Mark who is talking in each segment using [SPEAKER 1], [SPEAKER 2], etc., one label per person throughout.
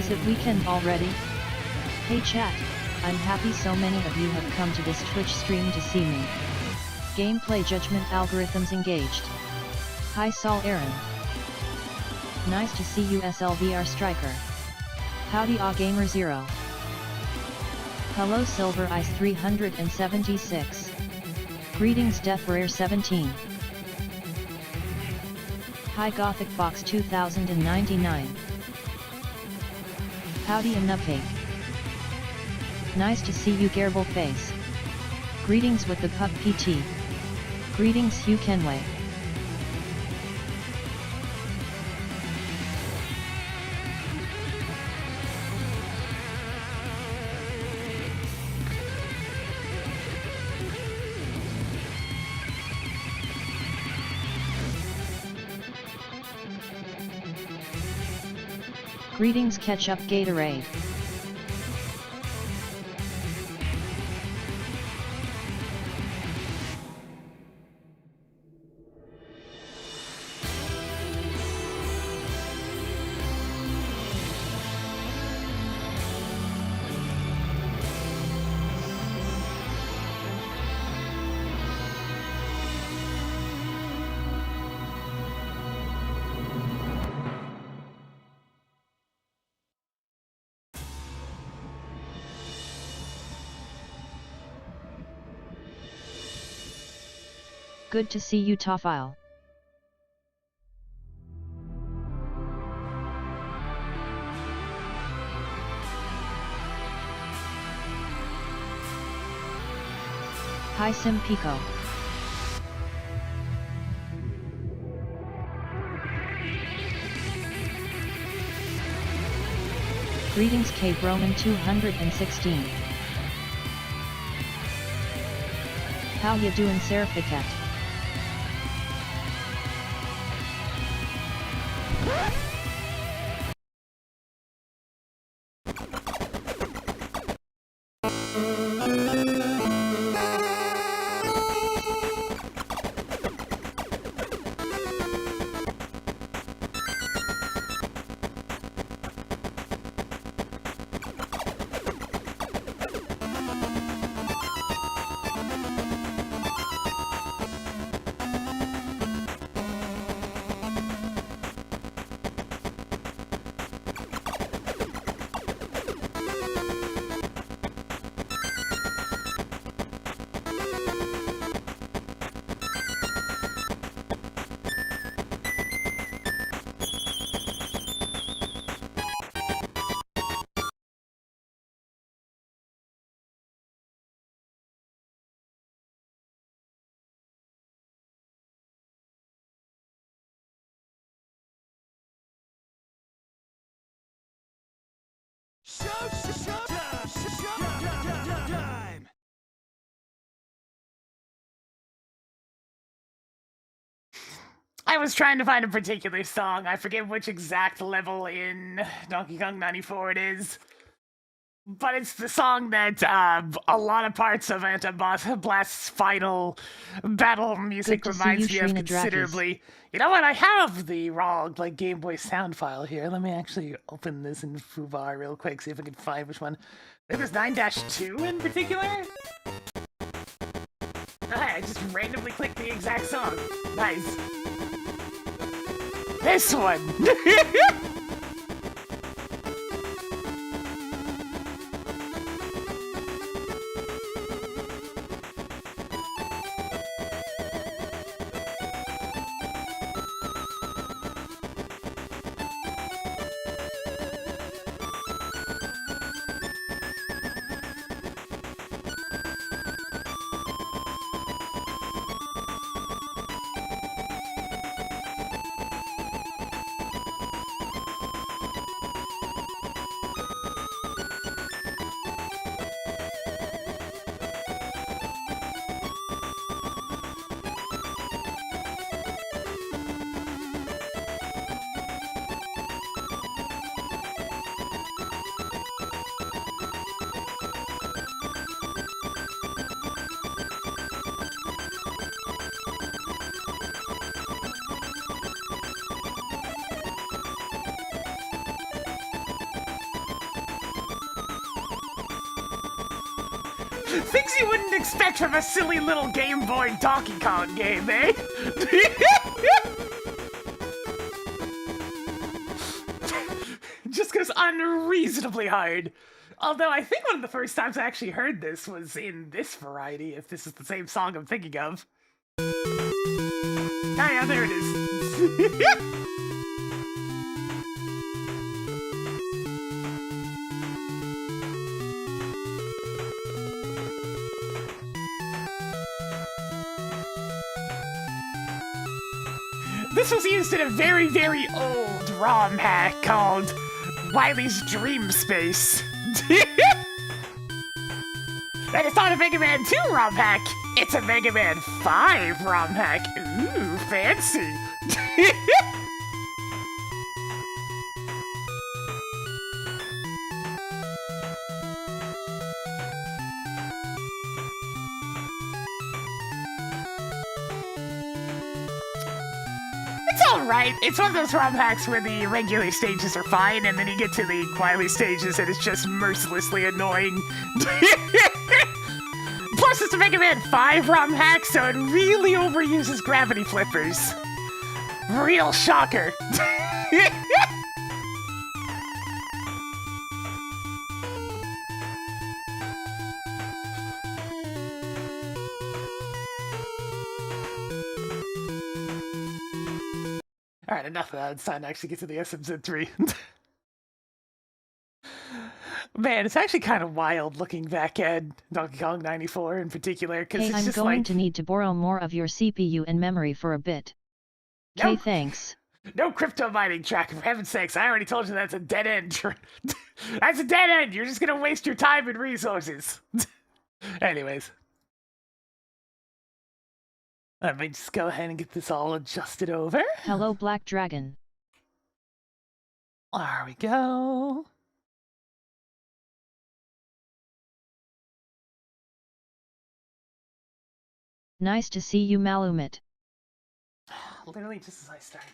[SPEAKER 1] Is it weekend already? Hey chat, I'm happy so many of you have come to this Twitch stream to see me. Gameplay judgment algorithms engaged. Hi Sol Aaron. Nice to see you SLVR Striker. Howdy Gamer 0. Hello Silver Ice 376. Greetings Death Rare 17. Hi Gothic Box 2099. Howdy Nubcake. Nice to see you Garble Face. Greetings with the Pup PT. Greetings Hugh Kenway. Greetings Ketchup Gatorade. Good to see you Tophile. Hi Sim Pico. Greetings K Broman 216. How ya doing Seraficat?
[SPEAKER 2] Time! I was trying to find a particular song. I forget which exact level in Donkey Kong 94 it is. But it's the song that a lot of parts of Anti-Blast's final battle music reminds me of considerably. You know what? I have the raw Game Boy sound file here. Let me actually open this in Fubar real quick, see if I can find which one. There was 9-2 in particular? I just randomly clicked the exact song. Nice. This one! Things you wouldn't expect from a silly little Game Boy Donkey Kong game, eh? Just goes unreasonably hard. Although I think one of the first times I actually heard this was in this variety, if this is the same song I'm thinking of. Ah, yeah, there it is. This was used in a very, very old ROM hack called Wily's Dream Space. And it's not a Mega Man 2 ROM hack, it's a Mega Man 5 ROM hack. Ooh, fancy. It's alright. It's one of those ROM hacks where the regular stages are fine, and then you get to the Wily stages and it's just mercilessly annoying. Plus, it's a Mega Man 5 ROM hack, so it really overuses gravity flippers. Real shocker. Alright, enough of that. It's time to actually get to the SMZ3. Man, it's actually kind of wild looking back at Donkey Kong 94 in particular, because
[SPEAKER 1] hey,
[SPEAKER 2] it's
[SPEAKER 1] I'm
[SPEAKER 2] just
[SPEAKER 1] going to need to borrow more of your CPU and memory for a bit. Okay,
[SPEAKER 2] Nope.
[SPEAKER 1] thanks.
[SPEAKER 2] No crypto mining track, for heaven's sakes. I already told you that's a dead end. That's a dead end. You're just gonna waste your time and resources. Anyways. Let me just go ahead and get this all adjusted over.
[SPEAKER 1] Hello, Black Dragon.
[SPEAKER 2] There we go.
[SPEAKER 1] Nice to see you, Malumit.
[SPEAKER 2] Literally just as I start.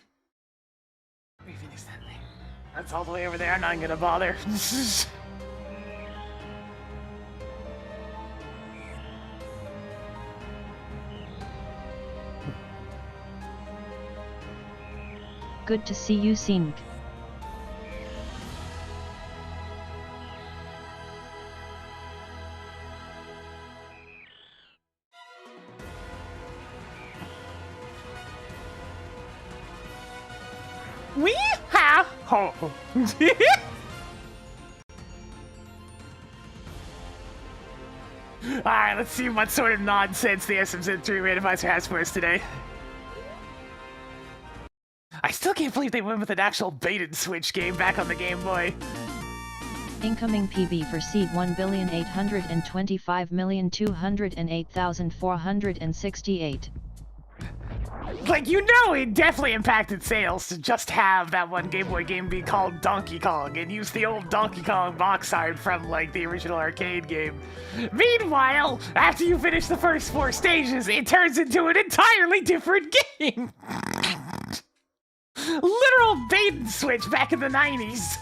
[SPEAKER 2] We finish that thing. That's all the way over there. I'm not gonna bother.
[SPEAKER 1] Good to see you, Sink.
[SPEAKER 2] We have hope. Alright, let's see what sort of nonsense the SMZ3 randomizer has for us today. I still can't believe they went with an actual bait and switch game back on the Game Boy.
[SPEAKER 1] Incoming PB for seed 1,825,208,468.
[SPEAKER 2] Like, you know it definitely impacted sales to just have that one Game Boy game be called Donkey Kong and use the old Donkey Kong box art from, like, the original arcade game. Meanwhile, after you finish the first 4 stages, it turns into an entirely different game! Literal bait and switch back in the 90s.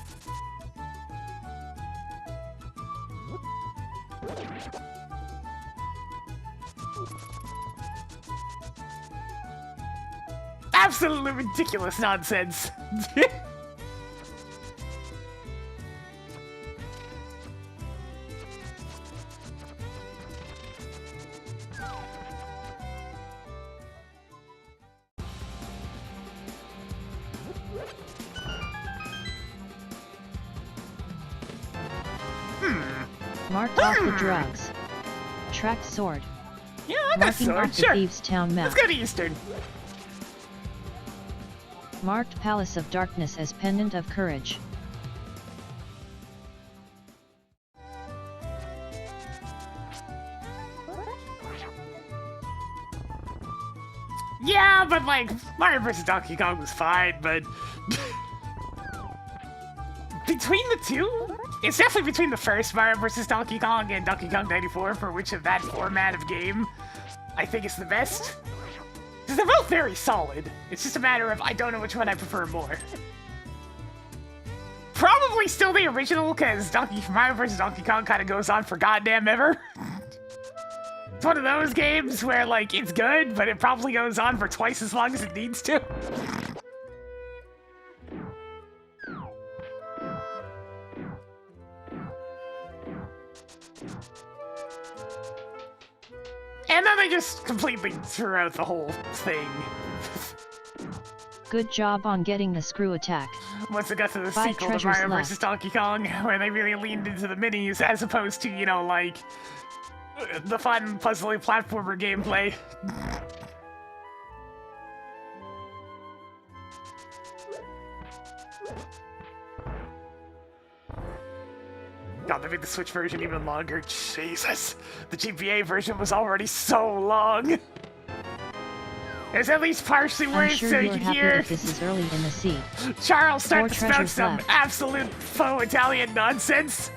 [SPEAKER 2] Absolutely ridiculous nonsense.
[SPEAKER 1] Marked off the drugs. Tracked sword.
[SPEAKER 2] Yeah, I got
[SPEAKER 1] Marking
[SPEAKER 2] sword,
[SPEAKER 1] off the
[SPEAKER 2] sure.
[SPEAKER 1] Thieves' Town map.
[SPEAKER 2] Let's go to Eastern.
[SPEAKER 1] Marked Palace of Darkness as Pendant of Courage.
[SPEAKER 2] Yeah, but like, Mario vs. Donkey Kong was fine, but... between the two? It's definitely between the first Mario vs. Donkey Kong and Donkey Kong 94, for which of that format of game I think is the best. Because they're both very solid. It's just a matter of I don't know which one I prefer more. Probably still the original, because Mario vs. Donkey Kong kind of goes on for goddamn ever. It's one of those games where, like, it's good, but it probably goes on for twice as long as it needs to. And then they just completely threw out the whole thing.
[SPEAKER 1] Good job on getting the screw attack.
[SPEAKER 2] Once it got to the
[SPEAKER 1] 5
[SPEAKER 2] sequel to
[SPEAKER 1] treasures
[SPEAKER 2] Mario
[SPEAKER 1] left.
[SPEAKER 2] vs. Donkey Kong, where they really leaned into the minis as opposed to, you know, like, the fun, puzzly platformer gameplay. God, they made the Switch version even longer. Jesus, the GBA version was already so long. It's at least partially
[SPEAKER 1] I'm
[SPEAKER 2] worth
[SPEAKER 1] sure
[SPEAKER 2] so
[SPEAKER 1] you're
[SPEAKER 2] you can
[SPEAKER 1] happy
[SPEAKER 2] hear
[SPEAKER 1] that this is early in the sea.
[SPEAKER 2] Charles
[SPEAKER 1] 4
[SPEAKER 2] start to spout
[SPEAKER 1] treasures
[SPEAKER 2] some
[SPEAKER 1] left.
[SPEAKER 2] absolute faux Italian nonsense.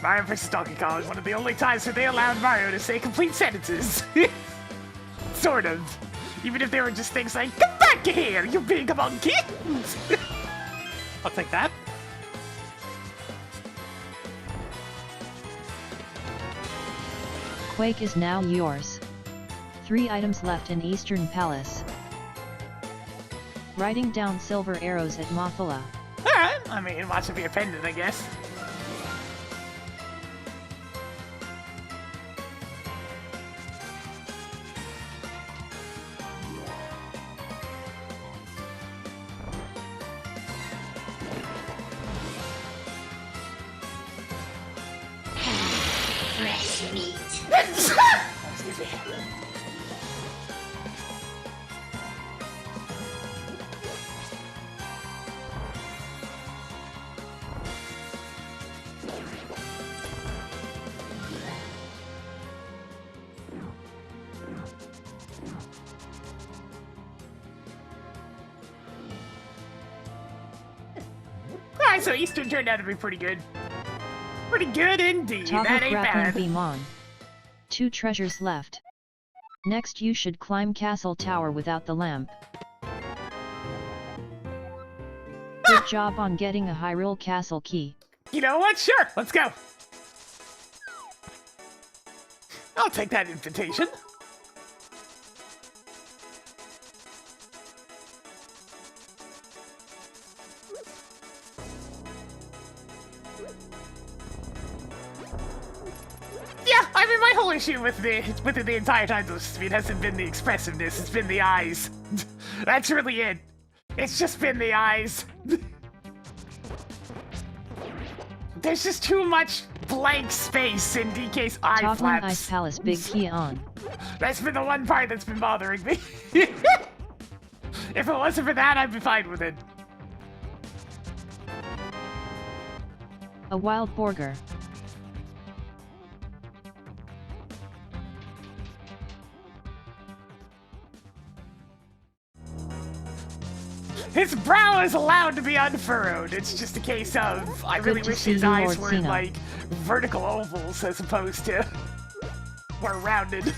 [SPEAKER 2] Mario vs. Donkey Kong is one of the only times where they allowed Mario to say complete sentences. Sort of. Even if they were just things like, "Come back here, you big monkey!"
[SPEAKER 3] I'll take that.
[SPEAKER 1] Quake is now yours. 3 items left in Eastern Palace. Writing down silver arrows at Mothula.
[SPEAKER 2] Alright, I mean, watch it be a pendant, I guess.
[SPEAKER 4] Fresh meat.
[SPEAKER 2] Excuse me. Alright, so Eastern turned out to be pretty good. Pretty good indeed.
[SPEAKER 1] Toggle
[SPEAKER 2] That ain't
[SPEAKER 1] grappling
[SPEAKER 2] bad.
[SPEAKER 1] beam on. 2 treasures left. Next you should climb Castle Tower without the lamp. Good job on getting a Hyrule Castle key.
[SPEAKER 2] You know what? Sure, let's go. I'll take that invitation. Yeah, I mean, my whole issue with the entire title speed hasn't been the expressiveness, it's been the eyes. That's really it. It's just been the eyes. There's just too much blank space in DK's eye
[SPEAKER 1] Toggling Ice
[SPEAKER 2] flaps.
[SPEAKER 1] Palace big key on.
[SPEAKER 2] That's been the one part that's been bothering me. If it wasn't for that, I'd be fine with it.
[SPEAKER 1] A wild burger.
[SPEAKER 2] His brow is allowed to be unfurrowed. It's just a case of, I really
[SPEAKER 1] to
[SPEAKER 2] wish
[SPEAKER 1] see
[SPEAKER 2] his
[SPEAKER 1] you,
[SPEAKER 2] eyes
[SPEAKER 1] Lord
[SPEAKER 2] were
[SPEAKER 1] Cena.
[SPEAKER 2] like vertical ovals as opposed to were rounded.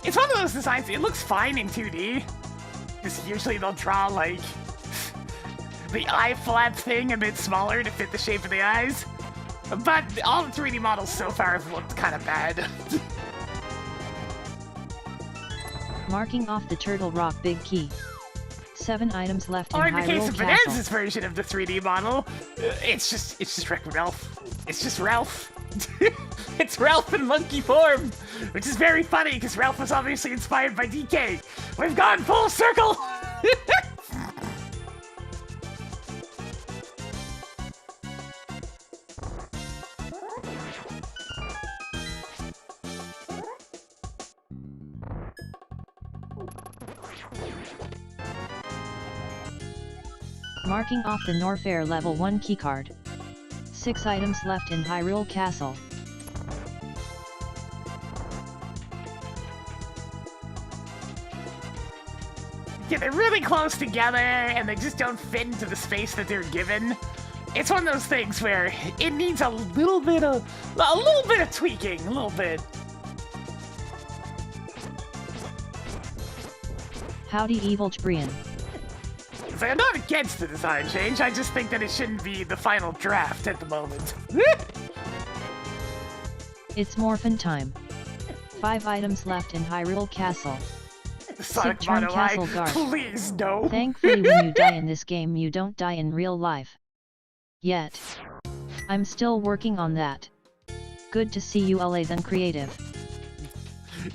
[SPEAKER 2] It's one of those designs, it looks fine in 2D. Because usually they'll draw, like, the eye flap thing a bit smaller to fit the shape of the eyes. But all the 3D models so far have looked kind of bad.
[SPEAKER 1] Marking off the Turtle Rock big key. 7 items left in
[SPEAKER 2] Or in the case
[SPEAKER 1] Hyrule
[SPEAKER 2] of
[SPEAKER 1] Castle.
[SPEAKER 2] Bonanza's version of the 3D model, it's just Ralph. It's just Ralph. It's Ralph in monkey form, which is very funny because Ralph was obviously inspired by DK. We've gone full circle.
[SPEAKER 1] Marking off the Norfair level 1 keycard. 6 items left in Hyrule Castle.
[SPEAKER 2] Yeah, they're really close together, and they just don't fit into the space that they're given. It's one of those things where it needs a little bit of tweaking, a little bit.
[SPEAKER 1] Howdy, evil Brian.
[SPEAKER 2] So I'm not against the design change, I just think that it shouldn't be the final draft at the moment.
[SPEAKER 1] It's morphin' time. 5 items left in Hyrule Castle.
[SPEAKER 2] Sonic
[SPEAKER 1] turn
[SPEAKER 2] Mono
[SPEAKER 1] Castle
[SPEAKER 2] Eye,
[SPEAKER 1] Guard.
[SPEAKER 2] please no.
[SPEAKER 1] Thankfully when you die in this game you don't die in real life. Yet. I'm still working on that. Good to see you, LA then creative.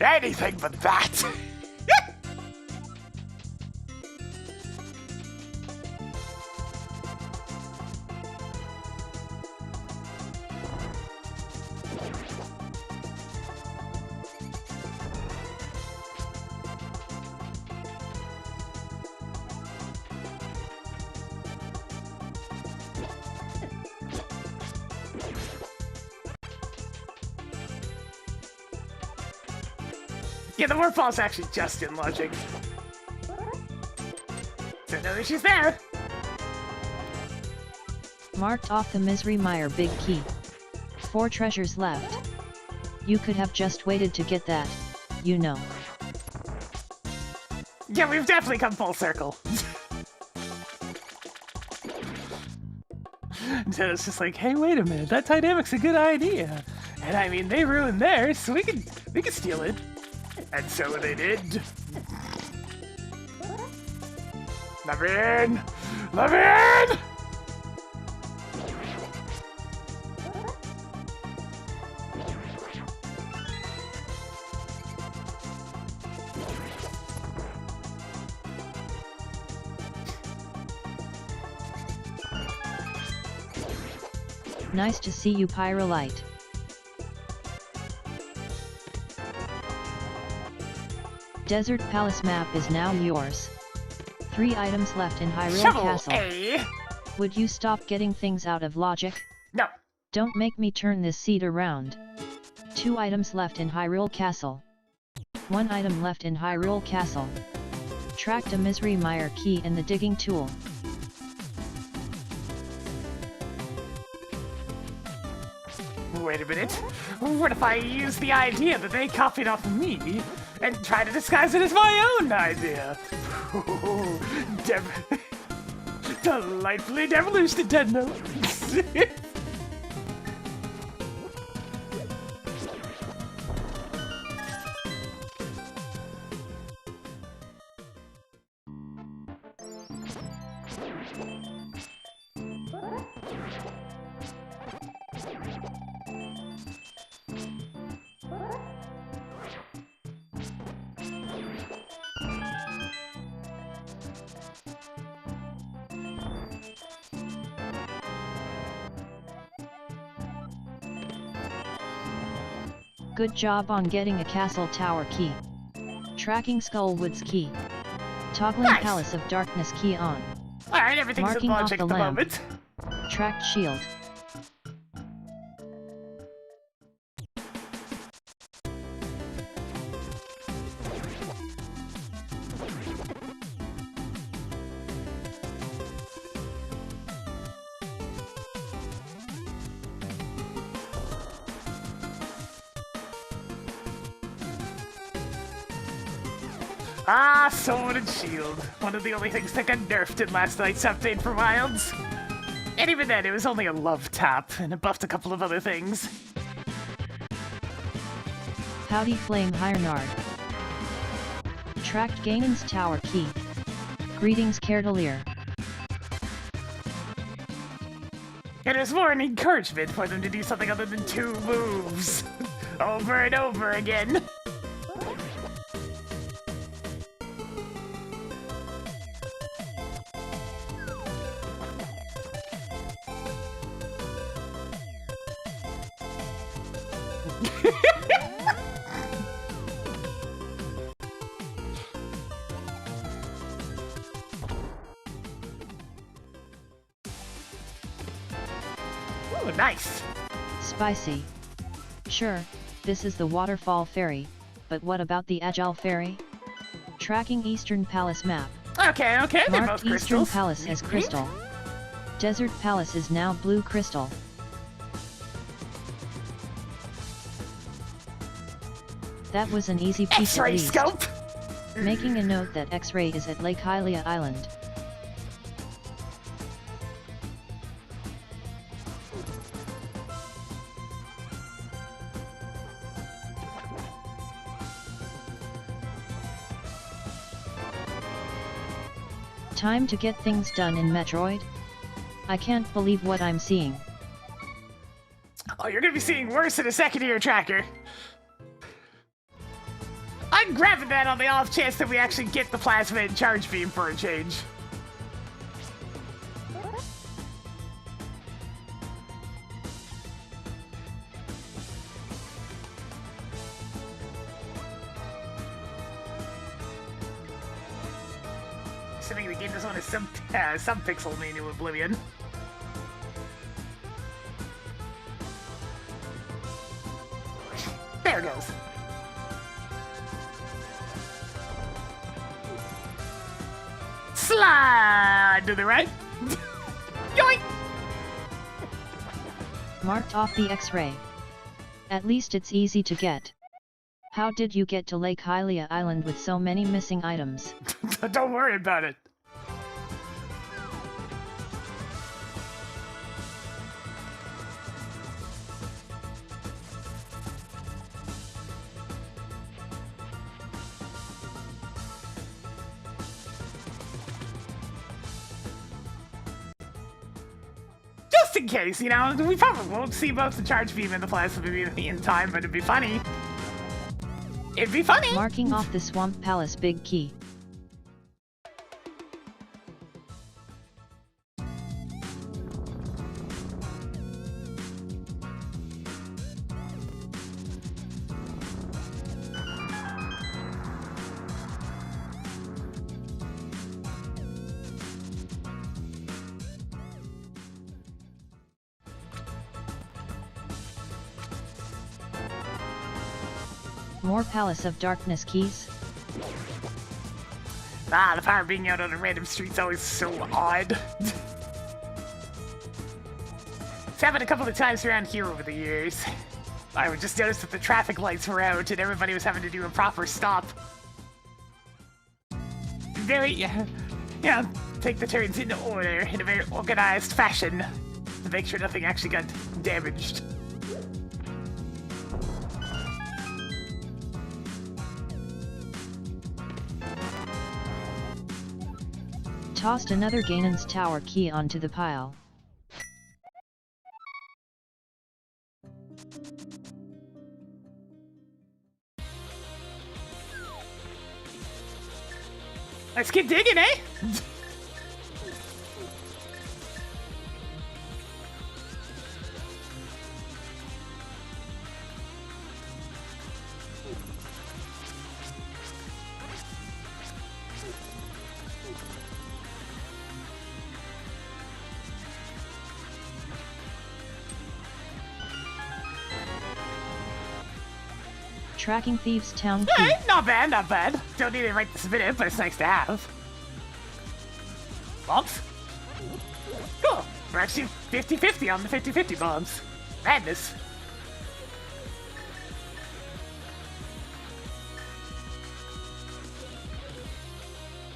[SPEAKER 2] Anything but that. Yeah, the waterfall's actually just in logic. So no issues there.
[SPEAKER 1] Marked off the Misery Mire big key. 4 treasures left. You could have just waited to get that, you know.
[SPEAKER 2] Yeah, we've definitely come full circle. So it's just like, hey, wait a minute, that dynamic's a good idea. And I mean, they ruined theirs, so we can steal it. And so they did. Levin! Levin!
[SPEAKER 1] Nice to see you, Pyrolite. Desert Palace map is now yours. 3 items left in Hyrule
[SPEAKER 2] Shovel
[SPEAKER 1] Castle.
[SPEAKER 2] A.
[SPEAKER 1] Would you stop getting things out of logic?
[SPEAKER 2] No.
[SPEAKER 1] Don't make me turn this seat around. 2 items left in Hyrule Castle. 1 item left in Hyrule Castle. Tracked a Misery Mire key in the digging tool.
[SPEAKER 2] Wait a minute. What if I use the idea that they copied off of me and try to disguise it as my own idea? Delightfully devilish, Nintendo.
[SPEAKER 1] Good job on getting a castle tower key. Tracking Skullwood's key. Toggling
[SPEAKER 2] Nice.
[SPEAKER 1] Palace of Darkness key on.
[SPEAKER 2] Alright, everything's
[SPEAKER 1] Marking
[SPEAKER 2] in
[SPEAKER 1] off
[SPEAKER 2] logic
[SPEAKER 1] the
[SPEAKER 2] at the
[SPEAKER 1] lamp.
[SPEAKER 2] moment.
[SPEAKER 1] Tracked shield.
[SPEAKER 2] Ah, Sword and Shield. One of the only things that got nerfed in last night's update for Wilds. And even then, it was only a love tap, and it buffed a couple of other things.
[SPEAKER 1] Howdy Flame Hirnard. Tracked Ganon's tower key. Greetings Cardelier.
[SPEAKER 2] It was more an encouragement for them to do something other than 2 moves. Over and over again. Ooh, nice.
[SPEAKER 1] Spicy. Sure, this is the Waterfall Ferry, but what about the Agile Ferry? Tracking Eastern Palace map.
[SPEAKER 2] Okay, they're
[SPEAKER 1] Marked
[SPEAKER 2] both
[SPEAKER 1] Eastern
[SPEAKER 2] crystals.
[SPEAKER 1] Palace as crystal. Desert Palace is now blue crystal. That was an easy piece at
[SPEAKER 2] X-ray
[SPEAKER 1] least.
[SPEAKER 2] scope!
[SPEAKER 1] Making a note that X-ray is at Lake Hylia Island. Time to get things done in Metroid? I can't believe what I'm seeing.
[SPEAKER 2] Oh, you're gonna be seeing worse in a second here, Tracker. I'm grabbing that on the off chance that we actually get the plasma and charge beam for a change. Assuming the game doesn't want to sub-pixel me into oblivion. There it goes. Slide to the right. Yoink!
[SPEAKER 1] Marked off the X-ray. At least it's easy to get. How did you get to Lake Hylia Island with so many missing items?
[SPEAKER 2] Don't worry about it. Just in case, you know, we probably won't see both the charge beam and the plasma beam in time, but it'd be funny. It'd be funny!
[SPEAKER 1] Marking off the Swamp Palace big key. More Palace of Darkness keys?
[SPEAKER 2] Ah, the power being out on a random street's always so odd. It's happened a couple of times around here over the years. I would just notice that the traffic lights were out and everybody was having to do a proper stop. Take the turns in order in a very organized fashion to make sure nothing actually got damaged.
[SPEAKER 1] Tossed another Ganon's Tower key onto the pile.
[SPEAKER 2] Let's keep digging, eh?
[SPEAKER 1] Tracking Thieves Town key.
[SPEAKER 2] Alright, not bad, not bad. Don't need it right this minute, but it's nice to have. Bombs? Cool. We're actually 50-50 on the 50-50 bombs. Madness.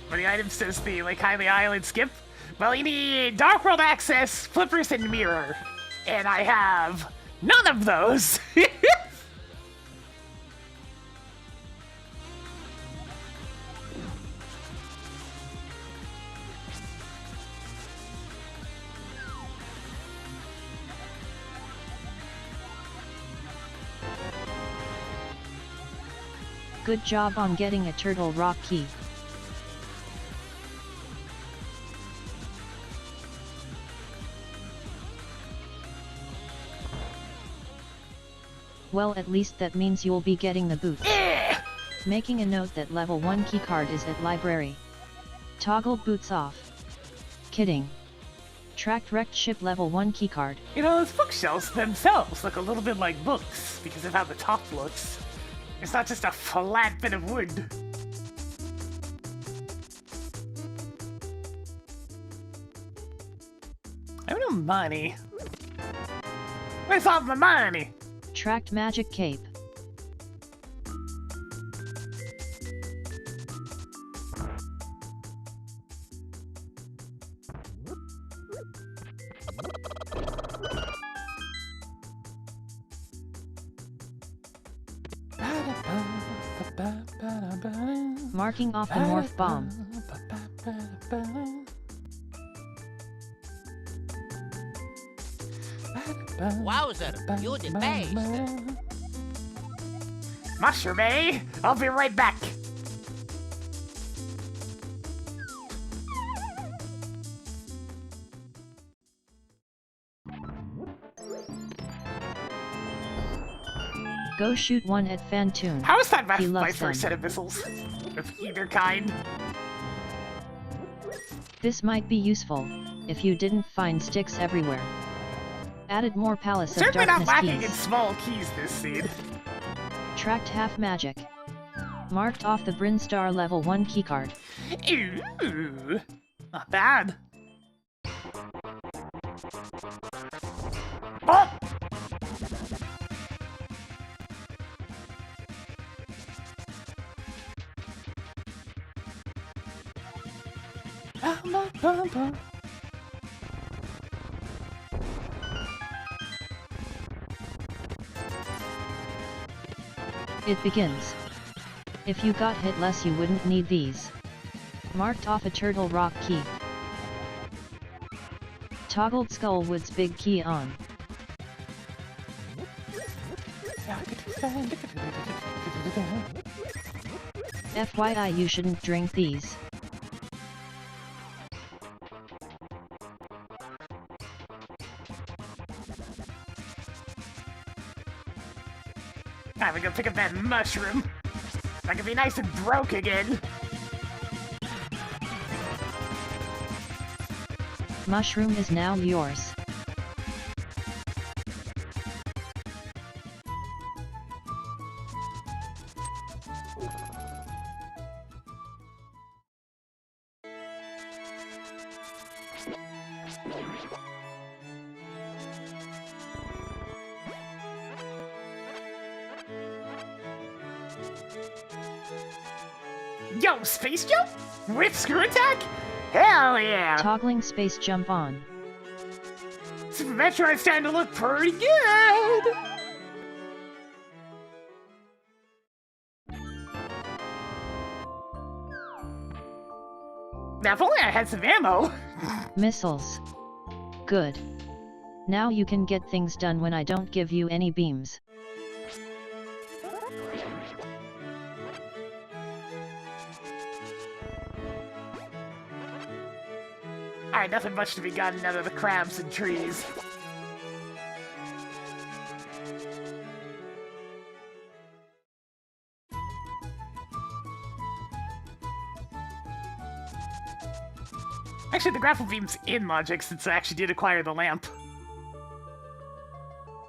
[SPEAKER 2] What the item says the Lake Hylia Island skip? Well, you need Dark World Access, Flippers, and Mirror. And I have none of those.
[SPEAKER 1] Good job on getting a Turtle Rock key. Well, at least that means you'll be getting the boots. Making a note that level 1 keycard is at library. Toggle boots off. Kidding. Tracked wrecked ship level 1 keycard.
[SPEAKER 2] You know, those bookshelves themselves look a little bit like books because of how the top looks. It's not just a flat bit of wood. I have no money. Where's all the money?
[SPEAKER 1] Tracked magic cape. Marking off the morph bomb.
[SPEAKER 4] Wowzer, you the best.
[SPEAKER 2] Mushroom, eh? I'll be right back.
[SPEAKER 1] Go shoot one at Fantoon.
[SPEAKER 2] How is that
[SPEAKER 1] He
[SPEAKER 2] my
[SPEAKER 1] loves
[SPEAKER 2] first
[SPEAKER 1] them.
[SPEAKER 2] set of missiles? Of either kind?
[SPEAKER 1] This might be useful, if you didn't find sticks everywhere. Added more Palace of
[SPEAKER 2] Certainly not
[SPEAKER 1] Darkness
[SPEAKER 2] lacking in
[SPEAKER 1] keys.
[SPEAKER 2] small keys this seed.
[SPEAKER 1] Tracked half magic. Marked off the Brinstar level 1 keycard.
[SPEAKER 2] Ooh, not bad. Oh!
[SPEAKER 1] It begins. If you got hit less you wouldn't need these. Marked off a Turtle Rock key. Toggled Skullwood's big key on. FYI you shouldn't drink these.
[SPEAKER 2] I'm gonna pick up that mushroom. I can be nice and broke again.
[SPEAKER 1] Mushroom is now yours.
[SPEAKER 2] Yo, space jump? With screw attack? Hell yeah!
[SPEAKER 1] Toggling space jump on.
[SPEAKER 2] Super Metroid's starting to look pretty good! Now, if only I had some ammo!
[SPEAKER 1] Missiles. Good. Now you can get things done when I don't give you any beams.
[SPEAKER 2] Alright, nothing much to be gotten out of the crabs and trees. Actually, the grapple beam's in logic since I actually did acquire the lamp.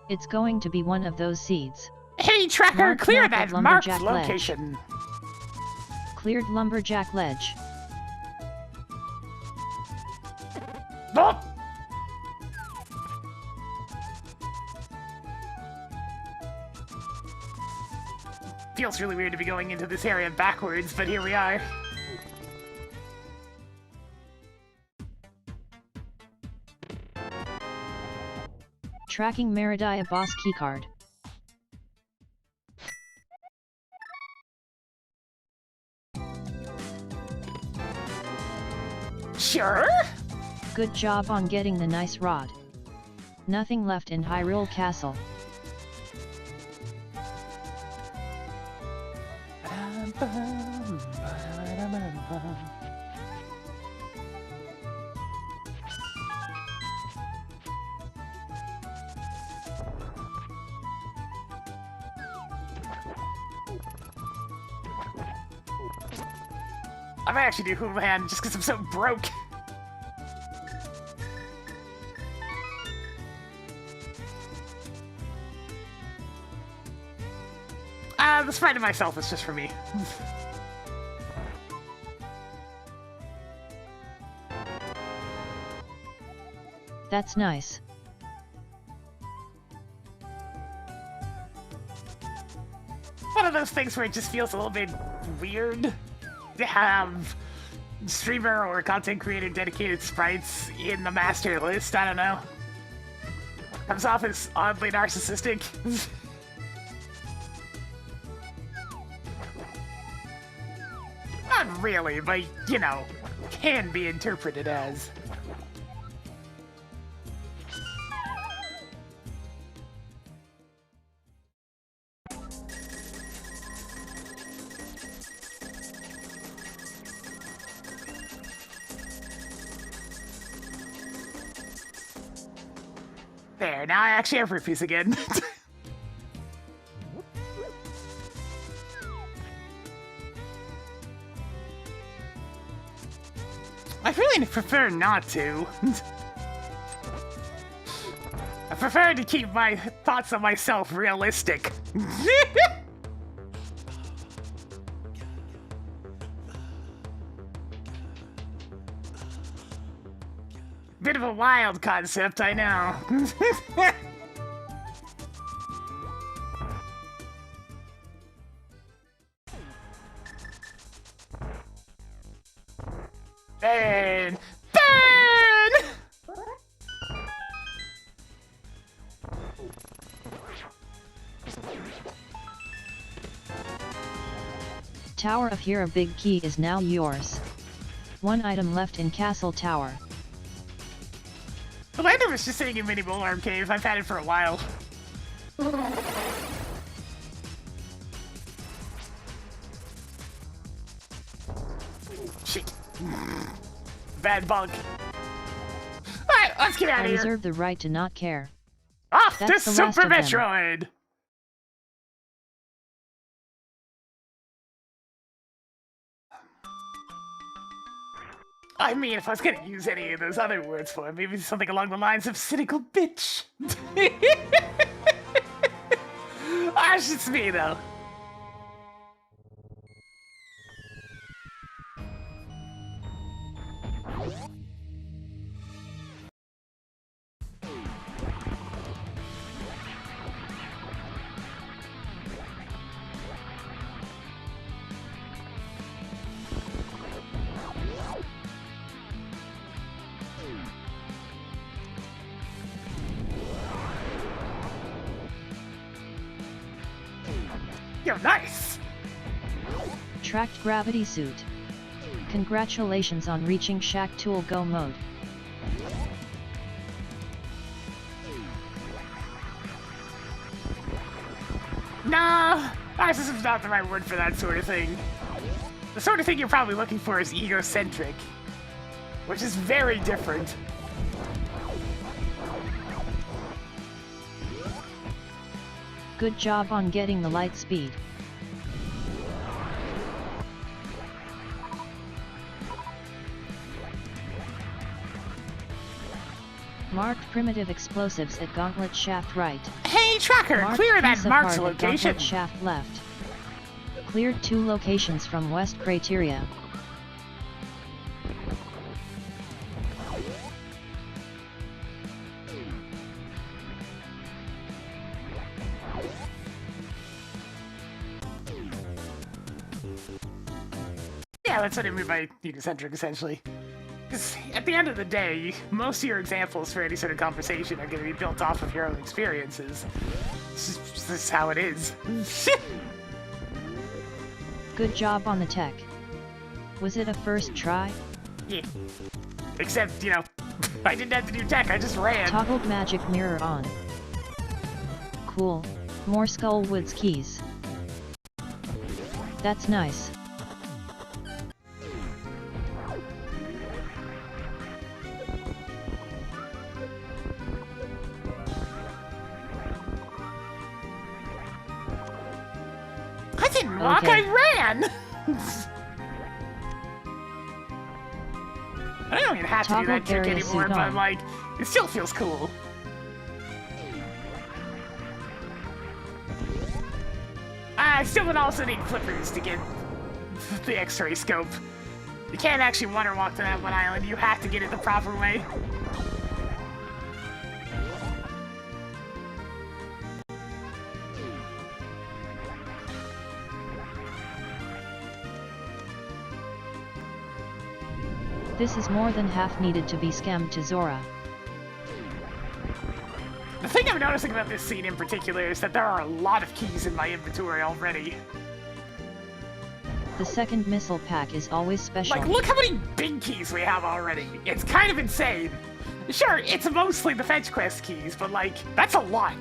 [SPEAKER 1] It's going to be one of those seeds.
[SPEAKER 2] Hey, tracker,
[SPEAKER 1] Mark
[SPEAKER 2] clear
[SPEAKER 1] map
[SPEAKER 2] that
[SPEAKER 1] of
[SPEAKER 2] marked
[SPEAKER 1] Lumberjack Ledge.
[SPEAKER 2] location.
[SPEAKER 1] Cleared Lumberjack Ledge.
[SPEAKER 2] Oh! Feels really weird to be going into this area backwards, but here we are.
[SPEAKER 1] Tracking Meridia boss keycard.
[SPEAKER 2] Sure?
[SPEAKER 1] Good job on getting the nice rod. Nothing left in Hyrule Castle.
[SPEAKER 2] I might actually do Hula Hand just because I'm so broke. The sprite of myself is just for me.
[SPEAKER 1] That's nice.
[SPEAKER 2] One of those things where it just feels a little bit weird to have streamer or content creator dedicated sprites in the master list. I don't know. Comes off as oddly narcissistic. Not really, but you know, can be interpreted as. There, now I actually have rupees again. I really prefer not to. I prefer to keep my thoughts on myself realistic. Bit of a wild concept, I know. Burn! Burn!
[SPEAKER 1] Tower of Hero Big Key is now yours. One item left in Castle Tower.
[SPEAKER 2] The lander was just sitting in Mini Bolarm Cave. I've had it for a while. Shit. Bad bug. Alright, let's get out
[SPEAKER 1] I
[SPEAKER 2] of here.
[SPEAKER 1] reserve the right to not care.
[SPEAKER 2] Off
[SPEAKER 1] That's
[SPEAKER 2] to
[SPEAKER 1] the last
[SPEAKER 2] Super
[SPEAKER 1] of them.
[SPEAKER 2] Metroid! I mean, if I was gonna use any of those other words for it, maybe something along the lines of cynical bitch. That's just me, though. Yo, nice!
[SPEAKER 1] Tracked gravity suit. Congratulations on reaching Shack Tool Go mode.
[SPEAKER 2] Nah, narcissism is not the right word for that sort of thing. The sort of thing you're probably looking for is egocentric, which is very different.
[SPEAKER 1] Good job on getting the light speed. Marked primitive explosives at Gauntlet Shaft right.
[SPEAKER 2] Hey, Tracker,
[SPEAKER 1] Marked
[SPEAKER 2] clear that
[SPEAKER 1] piece of
[SPEAKER 2] marked
[SPEAKER 1] heart at
[SPEAKER 2] location.
[SPEAKER 1] Gauntlet Shaft left. Cleared 2 locations from West Criteria.
[SPEAKER 2] Yeah, that's what I mean by egocentric, essentially. Because at the end of the day, most of your examples for any sort of conversation are going to be built off of your own experiences. This is how it is.
[SPEAKER 1] Good job on the tech. Was it a first try?
[SPEAKER 2] Yeah. Except, you know, I didn't have to do tech, I just ran.
[SPEAKER 1] Toggled magic mirror on. Cool. More Skullwoods keys. That's nice.
[SPEAKER 2] I didn't walk,
[SPEAKER 1] Okay.
[SPEAKER 2] I ran! I don't even have to do that
[SPEAKER 1] Toggle
[SPEAKER 2] trick
[SPEAKER 1] area
[SPEAKER 2] anymore,
[SPEAKER 1] suit
[SPEAKER 2] but
[SPEAKER 1] on.
[SPEAKER 2] like, it still feels cool. I still would also need flippers to get the X-ray scope. You can't actually water walk to that one island, you have to get it the proper way.
[SPEAKER 1] This is more than half needed to be scammed to Zora.
[SPEAKER 2] The thing I'm noticing about this scene in particular is that there are a lot of keys in my inventory already.
[SPEAKER 1] The second missile pack is always special.
[SPEAKER 2] Like, look how many big keys we have already. It's kind of insane. Sure, it's mostly the fetch quest keys, but like, that's a lot.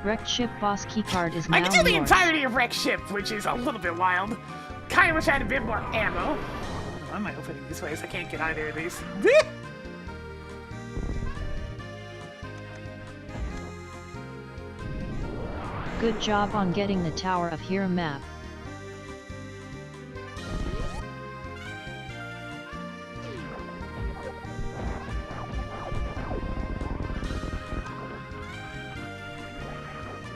[SPEAKER 1] Wrecked ship boss keycard is now
[SPEAKER 2] I can do the
[SPEAKER 1] yours.
[SPEAKER 2] entirety of Wrecked Ship, which is a little bit wild. Kinda wish I had a bit more ammo. Why am I opening these ways? I can't get either of these.
[SPEAKER 1] Good job on getting the Tower of Hero map.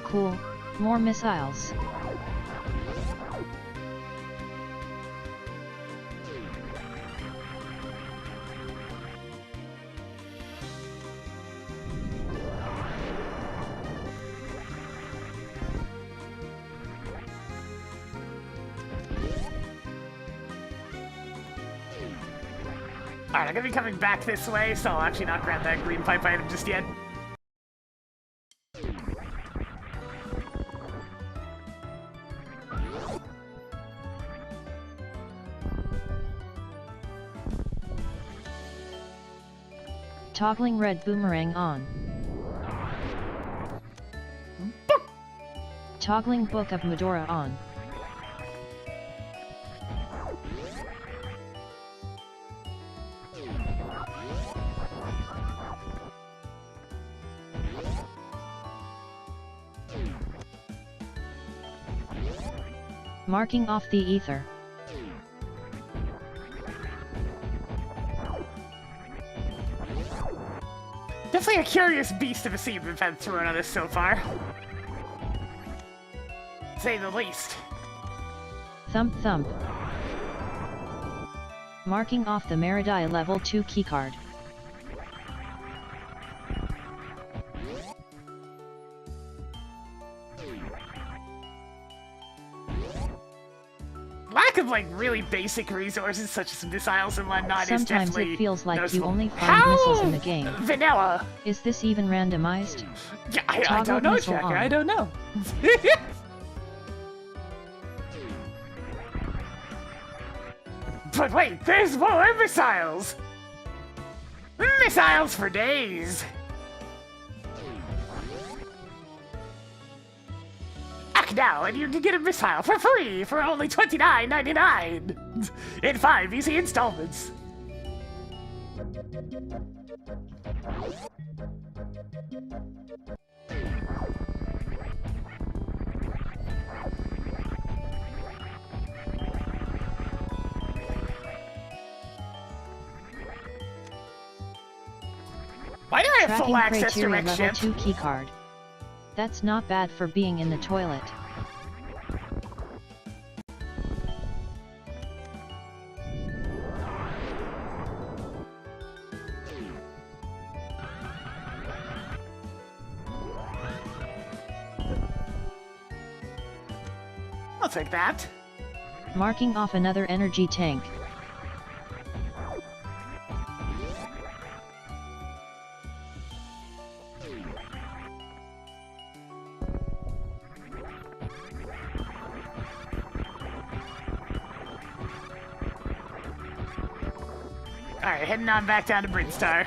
[SPEAKER 1] Cool, more missiles.
[SPEAKER 2] Alright, I'm gonna be coming back this way, so I'll actually not grab that green pipe item just yet.
[SPEAKER 1] Toggling red boomerang on. Toggling Book of Medora on. Marking off the ether.
[SPEAKER 2] Definitely a curious beast of a scene we've had thrown on us so far. To say the least.
[SPEAKER 1] Thump thump. Marking off the Meridai level 2 keycard.
[SPEAKER 2] Lack of like really basic resources such as missiles and whatnot is
[SPEAKER 1] Sometimes
[SPEAKER 2] definitely
[SPEAKER 1] it feels like
[SPEAKER 2] noticeable.
[SPEAKER 1] you only find
[SPEAKER 2] How
[SPEAKER 1] missiles in the game.
[SPEAKER 2] Vanilla.
[SPEAKER 1] Is this even randomized?
[SPEAKER 2] Yeah, I
[SPEAKER 1] Toggled
[SPEAKER 2] don't know,
[SPEAKER 1] missile
[SPEAKER 2] Checker.
[SPEAKER 1] on.
[SPEAKER 2] I don't know. But wait, there's more missiles! Missiles for days! Act now and you can get a missile for free for only $29.99 in 5 easy installments. Why do I have
[SPEAKER 1] Tracking
[SPEAKER 2] full access to
[SPEAKER 1] criteria
[SPEAKER 2] Wrecked
[SPEAKER 1] level
[SPEAKER 2] Ship?
[SPEAKER 1] 2 keycard. That's not bad for being in the toilet.
[SPEAKER 2] I'll take that.
[SPEAKER 1] Marking off another energy tank.
[SPEAKER 2] Alright, heading on back down to Brinstar.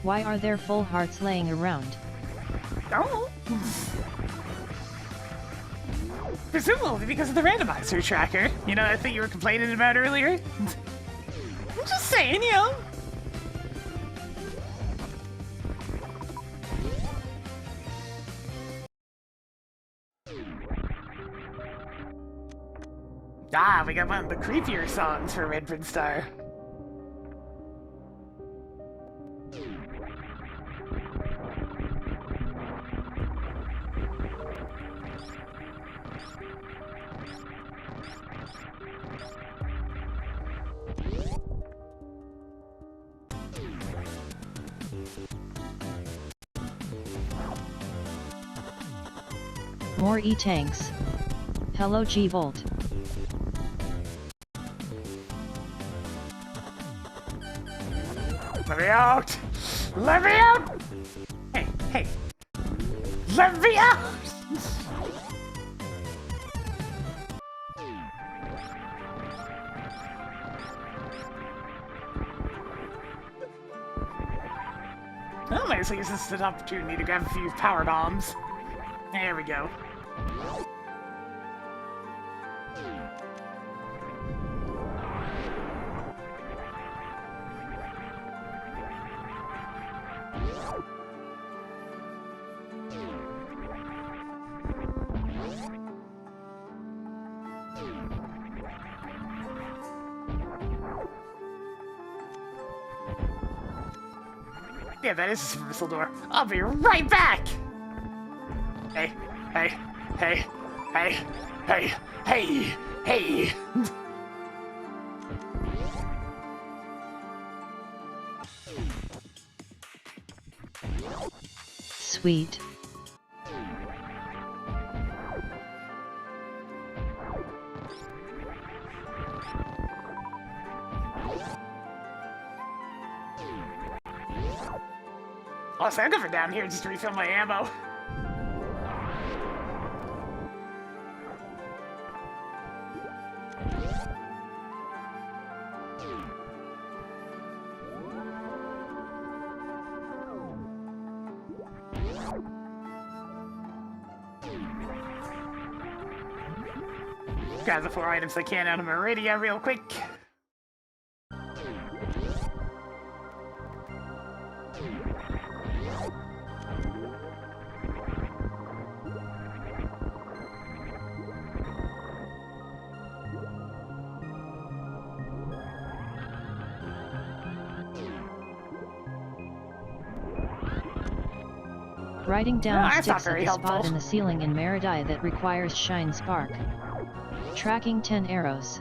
[SPEAKER 1] Why are there full hearts laying around?
[SPEAKER 2] Oh. Presumably because of the randomizer tracker. You know that thing you were complaining about earlier? saying, you know. Ah, we got one of the creepier songs for Red Prince Star.
[SPEAKER 1] More E-tanks. Hello G-Volt.
[SPEAKER 2] Let me out! Let me out! Hey, hey. Let me out! Oh, I see this is an opportunity to grab a few power bombs. There we go. Yeah, that is a super missile door. I'll be right back! Hey, hey, hey, hey, hey, hey, hey!
[SPEAKER 1] Sweet.
[SPEAKER 2] Also, I'm going down here just to refill my ammo. Grab the 4 items I can out of my radio real quick.
[SPEAKER 1] Writing down
[SPEAKER 2] that's not
[SPEAKER 1] sticks at
[SPEAKER 2] very
[SPEAKER 1] the spot
[SPEAKER 2] helpful.
[SPEAKER 1] in the ceiling in Meridai that requires Shine Spark. Tracking 10 arrows.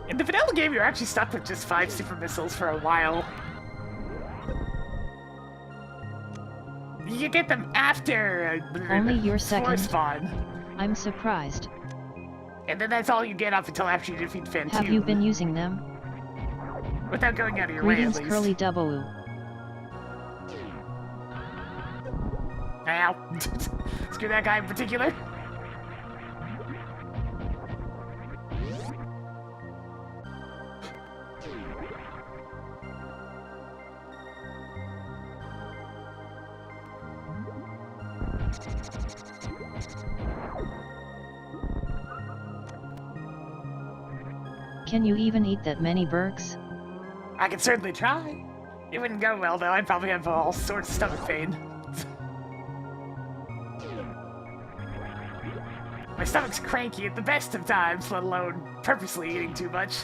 [SPEAKER 2] In the vanilla game, you're actually stuck with just 5 super missiles for a while. You get them after
[SPEAKER 1] Only your
[SPEAKER 2] floor
[SPEAKER 1] second.
[SPEAKER 2] spawn.
[SPEAKER 1] I'm surprised.
[SPEAKER 2] And then that's all you get up until after you defeat Fantoon.
[SPEAKER 1] Have you been using them?
[SPEAKER 2] Without going out of your way, at
[SPEAKER 1] Greetings,
[SPEAKER 2] least.
[SPEAKER 1] Curly Double.
[SPEAKER 2] Ow. Screw that guy in particular.
[SPEAKER 1] Can you even eat that many Berks?
[SPEAKER 2] I can certainly try. It wouldn't go well, though. I'd probably have all sorts of stomach pain. My stomach's cranky at the best of times, let alone purposely eating too much.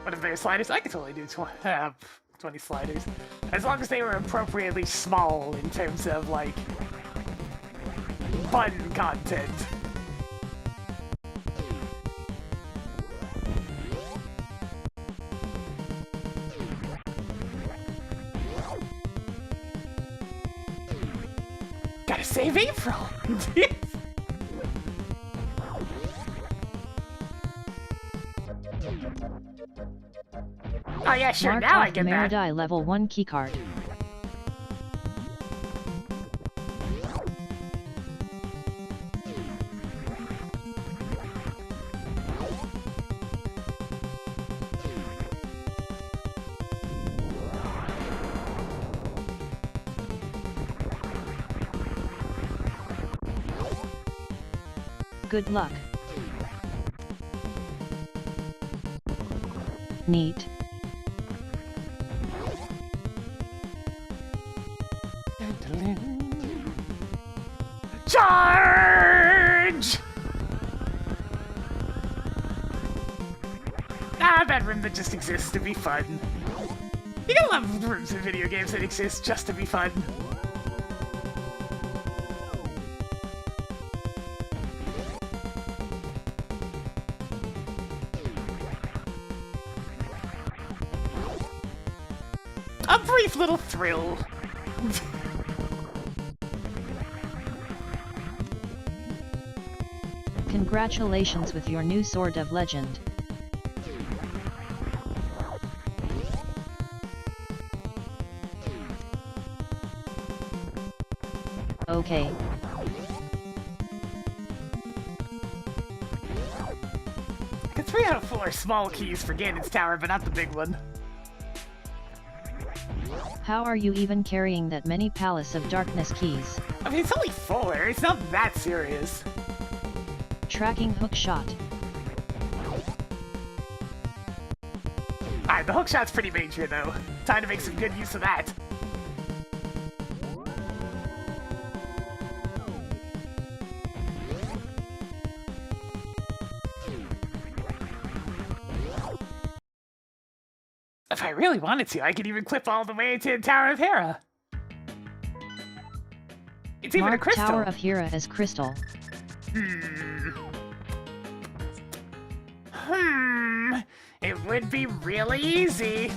[SPEAKER 2] What if they're sliders? I could totally do 20 sliders. As long as they were appropriately small in terms of, like, fun content. Gotta save April! Oh yeah, sure,
[SPEAKER 1] Mark
[SPEAKER 2] now
[SPEAKER 1] off
[SPEAKER 2] I get
[SPEAKER 1] the
[SPEAKER 2] that.
[SPEAKER 1] Meridai level 1 keycard. Good luck. Neat.
[SPEAKER 2] Charge! That room that just exists to be fun. You gotta love rooms in video games that exist just to be fun. A brief little thrill.
[SPEAKER 1] Congratulations with your new Sword of Legend. Okay.
[SPEAKER 2] Got 3 out of 4 small keys for Ganon's Tower, but not the big one.
[SPEAKER 1] How are you even carrying that many Palace of Darkness keys?
[SPEAKER 2] I mean, it's only 4, it's not that serious.
[SPEAKER 1] Tracking hookshot.
[SPEAKER 2] Alright, the hookshot's pretty major though. Time to make some good use of that. If I really wanted to, I could even clip all the way to the Tower of Hera. It's even a
[SPEAKER 1] Mark
[SPEAKER 2] crystal.
[SPEAKER 1] Tower of Hera as crystal.
[SPEAKER 2] It would be really easy.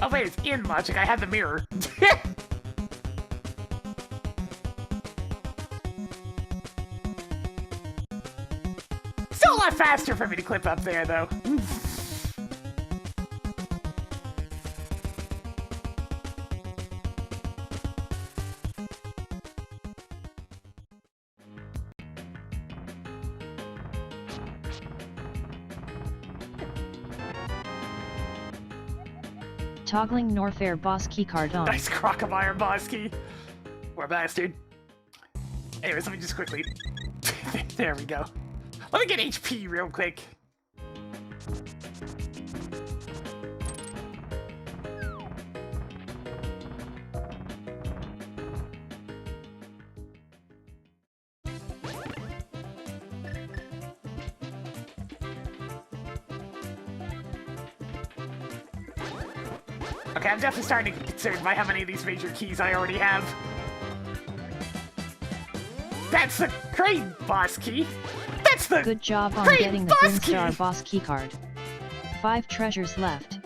[SPEAKER 2] Oh wait, it's in logic. I had the mirror. Still a lot faster for me to clip up there, though.
[SPEAKER 1] Toggling Norfair boss keycard on.
[SPEAKER 2] Nice Crocomire boss key. Poor bastard. Anyways, let me just quickly... There we go. Let me get HP real quick. Okay, I'm definitely starting to get concerned by how many of these major keys I already have. That's the great boss key! That's the
[SPEAKER 1] Good job on
[SPEAKER 2] great
[SPEAKER 1] getting the
[SPEAKER 2] boss key!
[SPEAKER 1] Grimstar boss keycard. 5 treasures left.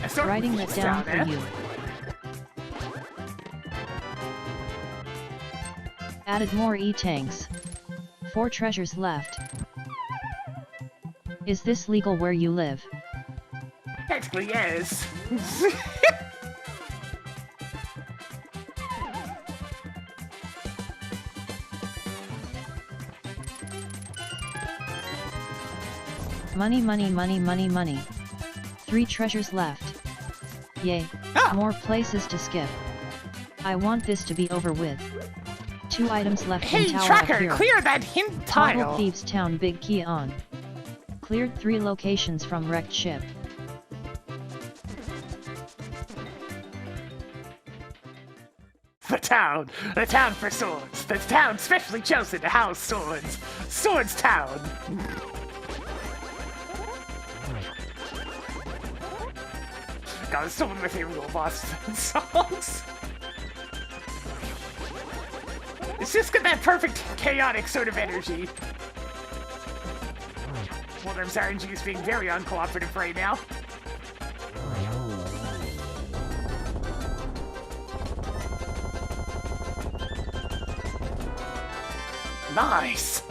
[SPEAKER 2] I sort of
[SPEAKER 1] Writing that
[SPEAKER 2] missed
[SPEAKER 1] down
[SPEAKER 2] out,
[SPEAKER 1] for
[SPEAKER 2] eh?
[SPEAKER 1] you. Added more E-tanks. 4 treasures left. Is this legal where you live?
[SPEAKER 2] Technically, yes.
[SPEAKER 1] Money, money, money, money, money. 3 treasures left. Yay.
[SPEAKER 2] Ah!
[SPEAKER 1] More places to skip. I want this to be over with. 2 items left
[SPEAKER 2] Hey,
[SPEAKER 1] in Tower
[SPEAKER 2] Tracker,
[SPEAKER 1] of Hero.
[SPEAKER 2] clear that hint
[SPEAKER 1] Toggle
[SPEAKER 2] tile!
[SPEAKER 1] Thieves Town big key on. Cleared 3 locations from wrecked ship.
[SPEAKER 2] The town for swords. The town specially chosen to house swords. Swords Town. God, it's still one of my favorite little boss songs. It's just got that perfect chaotic sort of energy. Walter's RNG is being very uncooperative right now. Nice!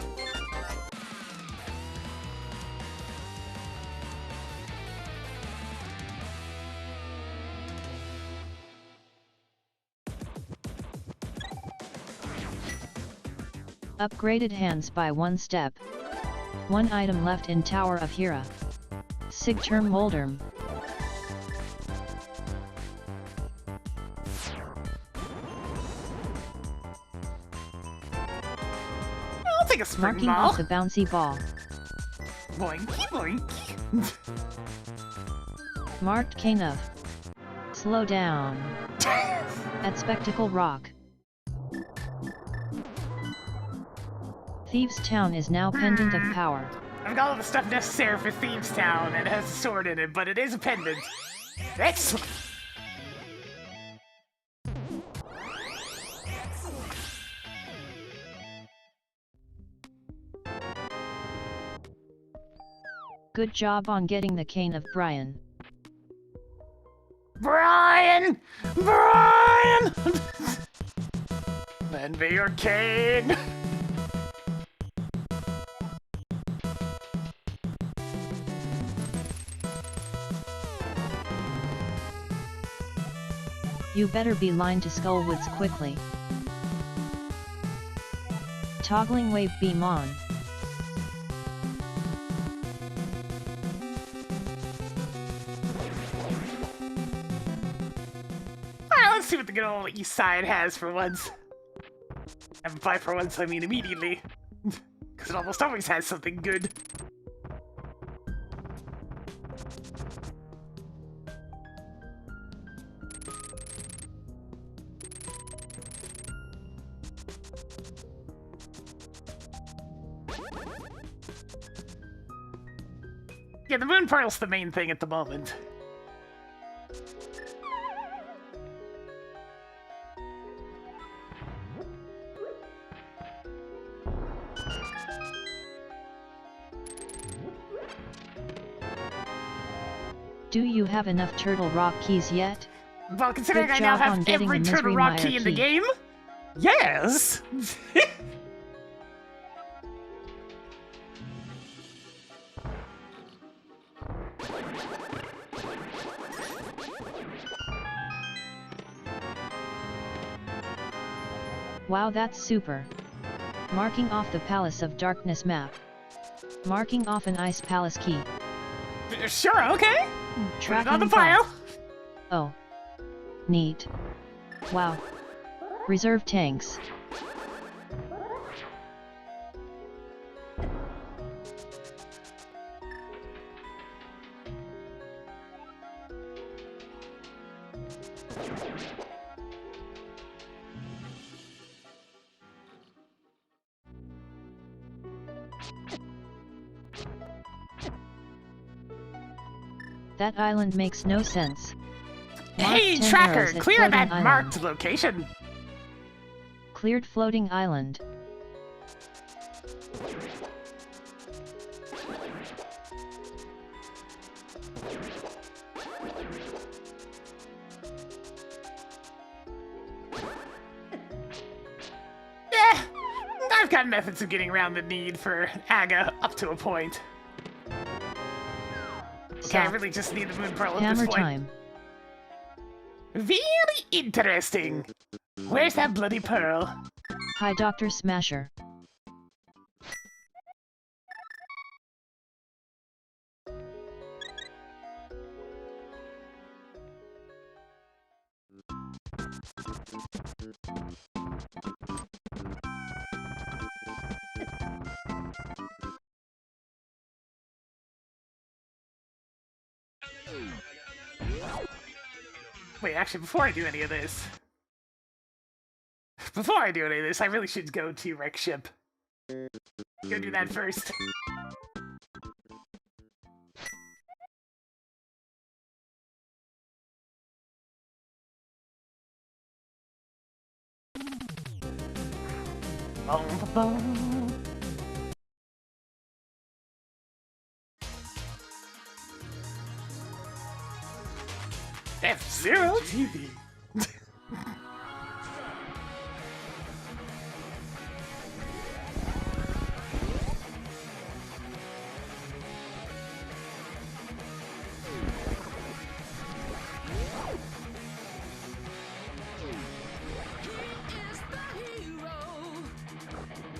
[SPEAKER 1] Upgraded hands by 1 step. 1 item left in Tower of Hera. Sigterm Molderm.
[SPEAKER 2] take a spring
[SPEAKER 1] Marking
[SPEAKER 2] ball.
[SPEAKER 1] off the bouncy ball.
[SPEAKER 2] Boinky boink.
[SPEAKER 1] Marked cane of. Slow down. At Spectacle Rock. Thieves Town is now pendant of power.
[SPEAKER 2] I've got all the stuff necessary for Thieves Town, and it has a sword in it, but it is a pendant. Excellent!
[SPEAKER 1] Good job on getting the cane of Brian.
[SPEAKER 2] Brian! Brian! Lend me your cane!
[SPEAKER 1] You better be line to Skullwoods quickly. Toggling wave beam on.
[SPEAKER 2] Alright, let's see what the good old East Side has for once. And by for once, I mean immediately. Because it almost always has something good. Yeah, the moon pearl's the main thing at the moment.
[SPEAKER 1] Do you have enough Turtle Rock keys yet?
[SPEAKER 2] Well, considering
[SPEAKER 1] Good
[SPEAKER 2] I now
[SPEAKER 1] job on
[SPEAKER 2] have
[SPEAKER 1] getting
[SPEAKER 2] every
[SPEAKER 1] the
[SPEAKER 2] Turtle
[SPEAKER 1] Misery
[SPEAKER 2] Rock
[SPEAKER 1] Mire
[SPEAKER 2] key in the
[SPEAKER 1] key.
[SPEAKER 2] game, yes!
[SPEAKER 1] Wow, that's super. Marking off the Palace of Darkness map. Marking off an Ice Palace key.
[SPEAKER 2] Sure, okay. Put it
[SPEAKER 1] Tracking
[SPEAKER 2] on the
[SPEAKER 1] ball.
[SPEAKER 2] file.
[SPEAKER 1] Oh. Neat. Wow. Reserve tanks. That island makes no sense.
[SPEAKER 2] Hey,
[SPEAKER 1] Marked 10
[SPEAKER 2] tracker,
[SPEAKER 1] arrows at
[SPEAKER 2] clear
[SPEAKER 1] floating
[SPEAKER 2] that
[SPEAKER 1] island.
[SPEAKER 2] marked location.
[SPEAKER 1] Cleared floating island.
[SPEAKER 2] Eh, I've got methods of getting around the need for Aga up to a point. Okay, I
[SPEAKER 1] Stop.
[SPEAKER 2] really just need the moon pearl at
[SPEAKER 1] Hammer
[SPEAKER 2] this point.
[SPEAKER 1] time.
[SPEAKER 2] Very interesting. Where's that bloody pearl?
[SPEAKER 1] Hi, Dr. Smasher.
[SPEAKER 2] Wait, actually, before I do any of this, I really should go to Wreck Ship. Go do that first. Bum, bum, bum. F-Zero TV.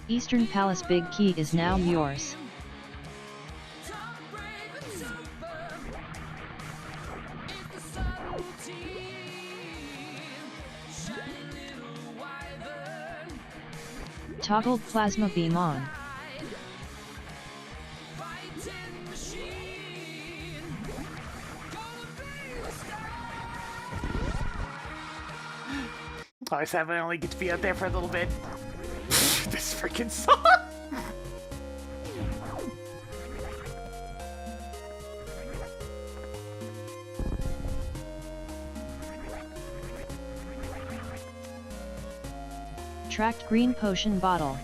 [SPEAKER 1] Eastern Palace Big Key is now yours. Toggled plasma beam on.
[SPEAKER 2] Oh, I sadly only get to be out there for a little bit. This freaking song!
[SPEAKER 1] Tracked green potion bottle.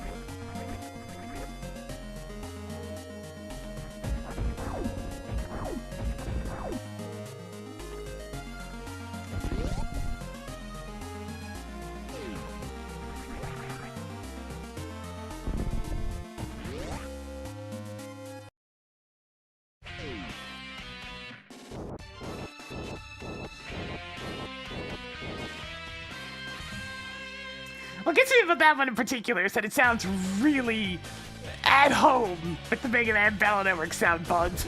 [SPEAKER 2] What gets me about that one in particular is that it sounds really at home with the Mega Man Battle Network sound buds.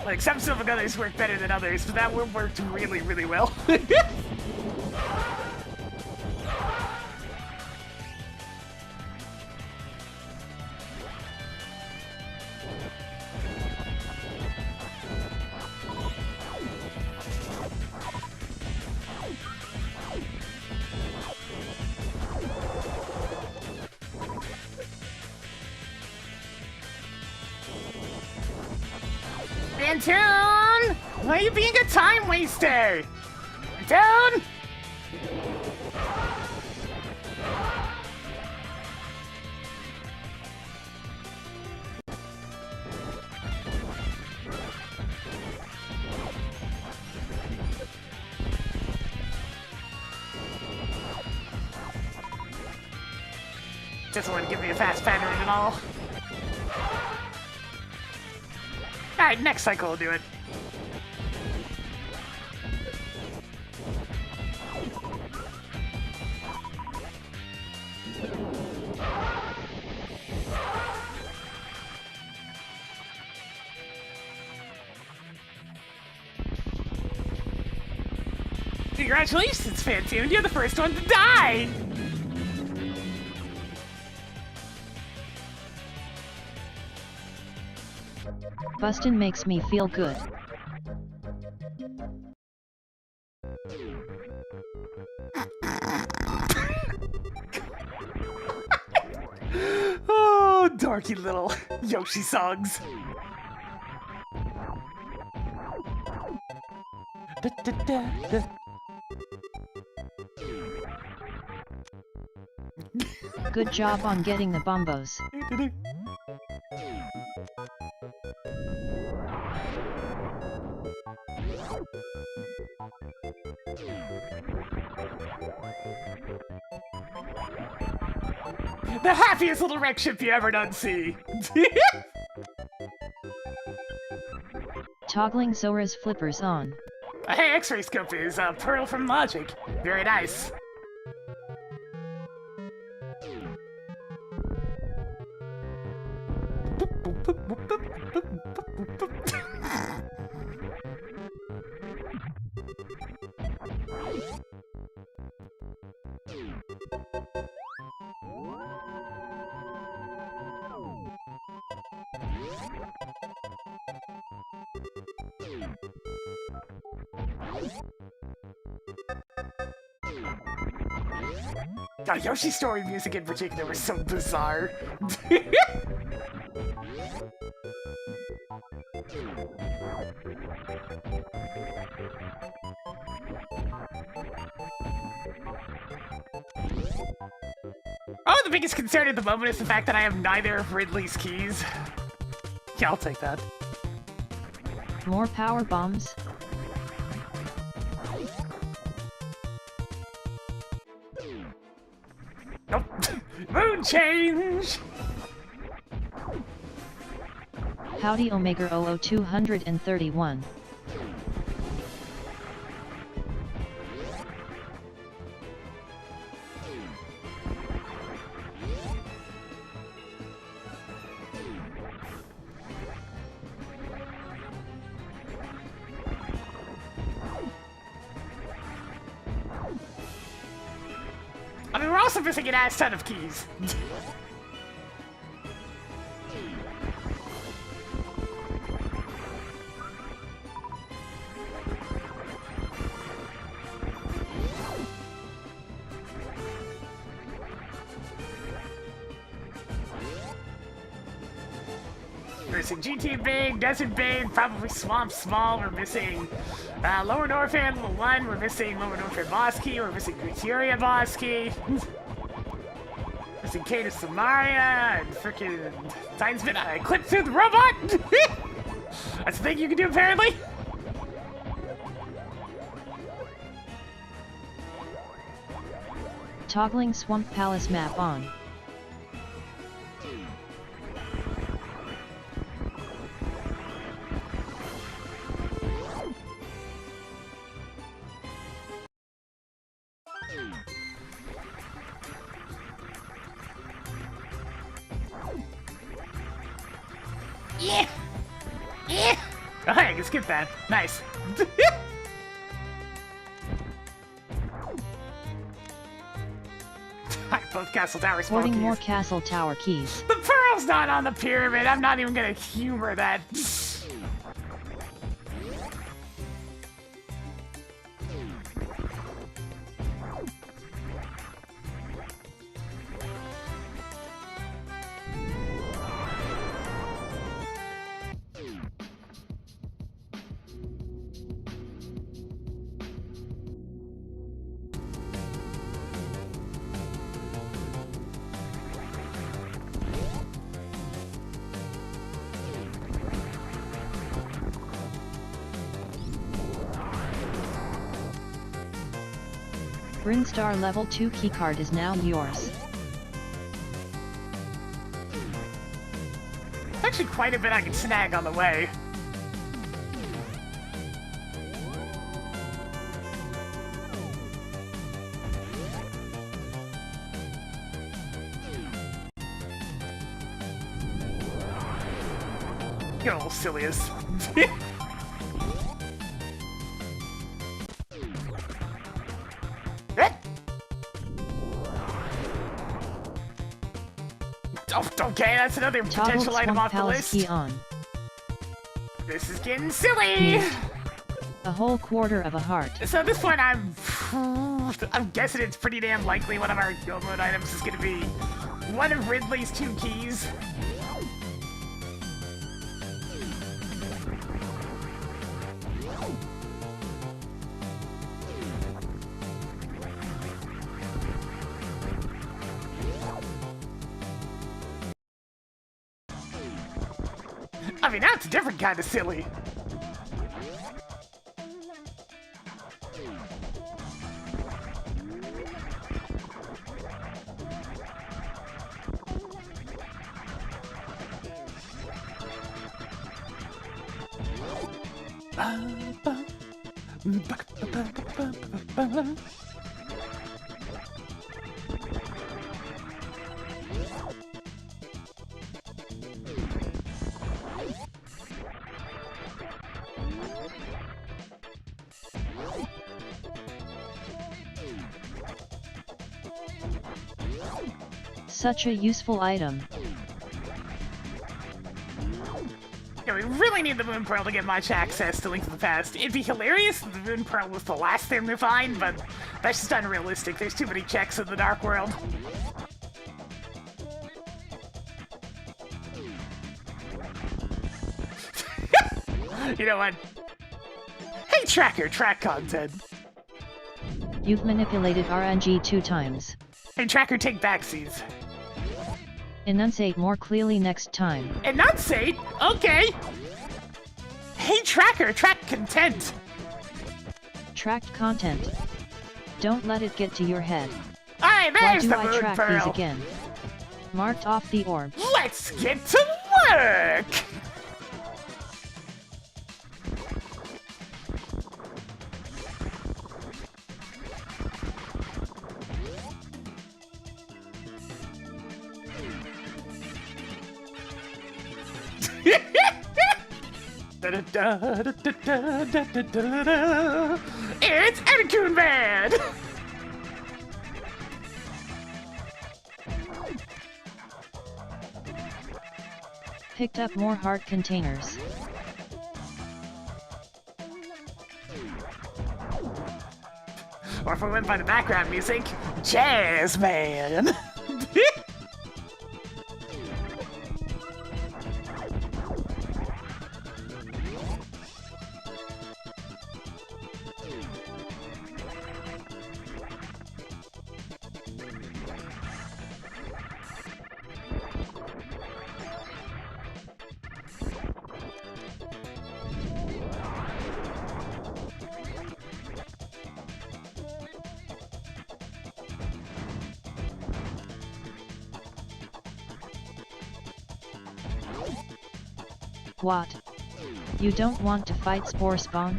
[SPEAKER 2] Like, some Silver others work better than others, but that one worked really, really well. Antoon! Why are you being a time waster? Antoon! Doesn't want to give me a fast pattern at all. Alright, next cycle will do it. Congratulations, Phantoon! You're the first one to die!
[SPEAKER 1] Bustin' makes me feel good.
[SPEAKER 2] Oh, darky little Yoshi songs.
[SPEAKER 1] Good job on getting the bombos.
[SPEAKER 2] The happiest little wreck ship you ever done see.
[SPEAKER 1] Toggling Zora's flippers on.
[SPEAKER 2] Hey, X-ray scope is Pearl from Logic. Very nice. God, Yoshi's story music in particular was so bizarre. Oh, the biggest concern at the moment is the fact that I have neither of Ridley's keys.
[SPEAKER 3] Yeah, I'll take that.
[SPEAKER 1] More power bombs.
[SPEAKER 2] Nope. Mood change!
[SPEAKER 1] Howdy Omega 00231.
[SPEAKER 2] I mean, we're also missing an ass ton of keys. missing GT Big, Desert Big, probably Swamp Small. We're missing Lower Norfan Level 1. We're missing Lower Norfan Boss Key. We're missing Gutierrez Boss Key. Missing Kata Samaria and frickin' Titanspin. I clipped through the robot! That's the thing you can do apparently.
[SPEAKER 1] Toggling Swamp Palace map on.
[SPEAKER 2] Yeah! Yeah! Oh, hey, I can skip that. Nice. Both Castle Tower spawn
[SPEAKER 1] Hoarding
[SPEAKER 2] keys.
[SPEAKER 1] more Castle Tower keys.
[SPEAKER 2] The pearl's not on the pyramid. I'm not even gonna humor that.
[SPEAKER 1] Brinstar level 2 keycard is now yours.
[SPEAKER 2] Actually, quite a bit I can snag on the way. You're a little silliest. Okay, that's another potential item off the list.
[SPEAKER 1] Key on.
[SPEAKER 2] This is getting silly.
[SPEAKER 1] A whole quarter of a heart.
[SPEAKER 2] So at this point, I'm guessing it's pretty damn likely one of our go mode items is going to be one of Ridley's 2 keys. I mean, that's a different kind of silly.
[SPEAKER 1] Such a useful item.
[SPEAKER 2] Yeah, we really need the Moon Pearl to get much access to Link to the Past. It'd be hilarious if the Moon Pearl was the last thing to find, but that's just unrealistic. There's too many checks in the Dark World. You know what? Hey, Tracker, track content.
[SPEAKER 1] You've manipulated RNG 2 times.
[SPEAKER 2] Hey, Tracker, take backseats.
[SPEAKER 1] Enunciate more clearly next time.
[SPEAKER 2] Enunciate? Okay. Hey, Tracker, track content.
[SPEAKER 1] Tracked content. Don't let it get to your head.
[SPEAKER 2] Alright,
[SPEAKER 1] Why
[SPEAKER 2] there's
[SPEAKER 1] do
[SPEAKER 2] the
[SPEAKER 1] I
[SPEAKER 2] Moon
[SPEAKER 1] track
[SPEAKER 2] Pearl.
[SPEAKER 1] these again? Marked off the orb.
[SPEAKER 2] Let's get to work! It's Anacoon Man!
[SPEAKER 1] Picked up more heart containers.
[SPEAKER 2] Or if we went by the background music, Jazz Man!
[SPEAKER 1] What? You don't want to fight Spore Spawn?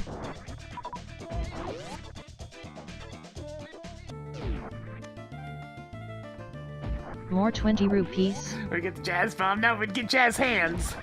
[SPEAKER 1] More 20 rupees?
[SPEAKER 2] We get the jazz bomb, now we'd get jazz hands.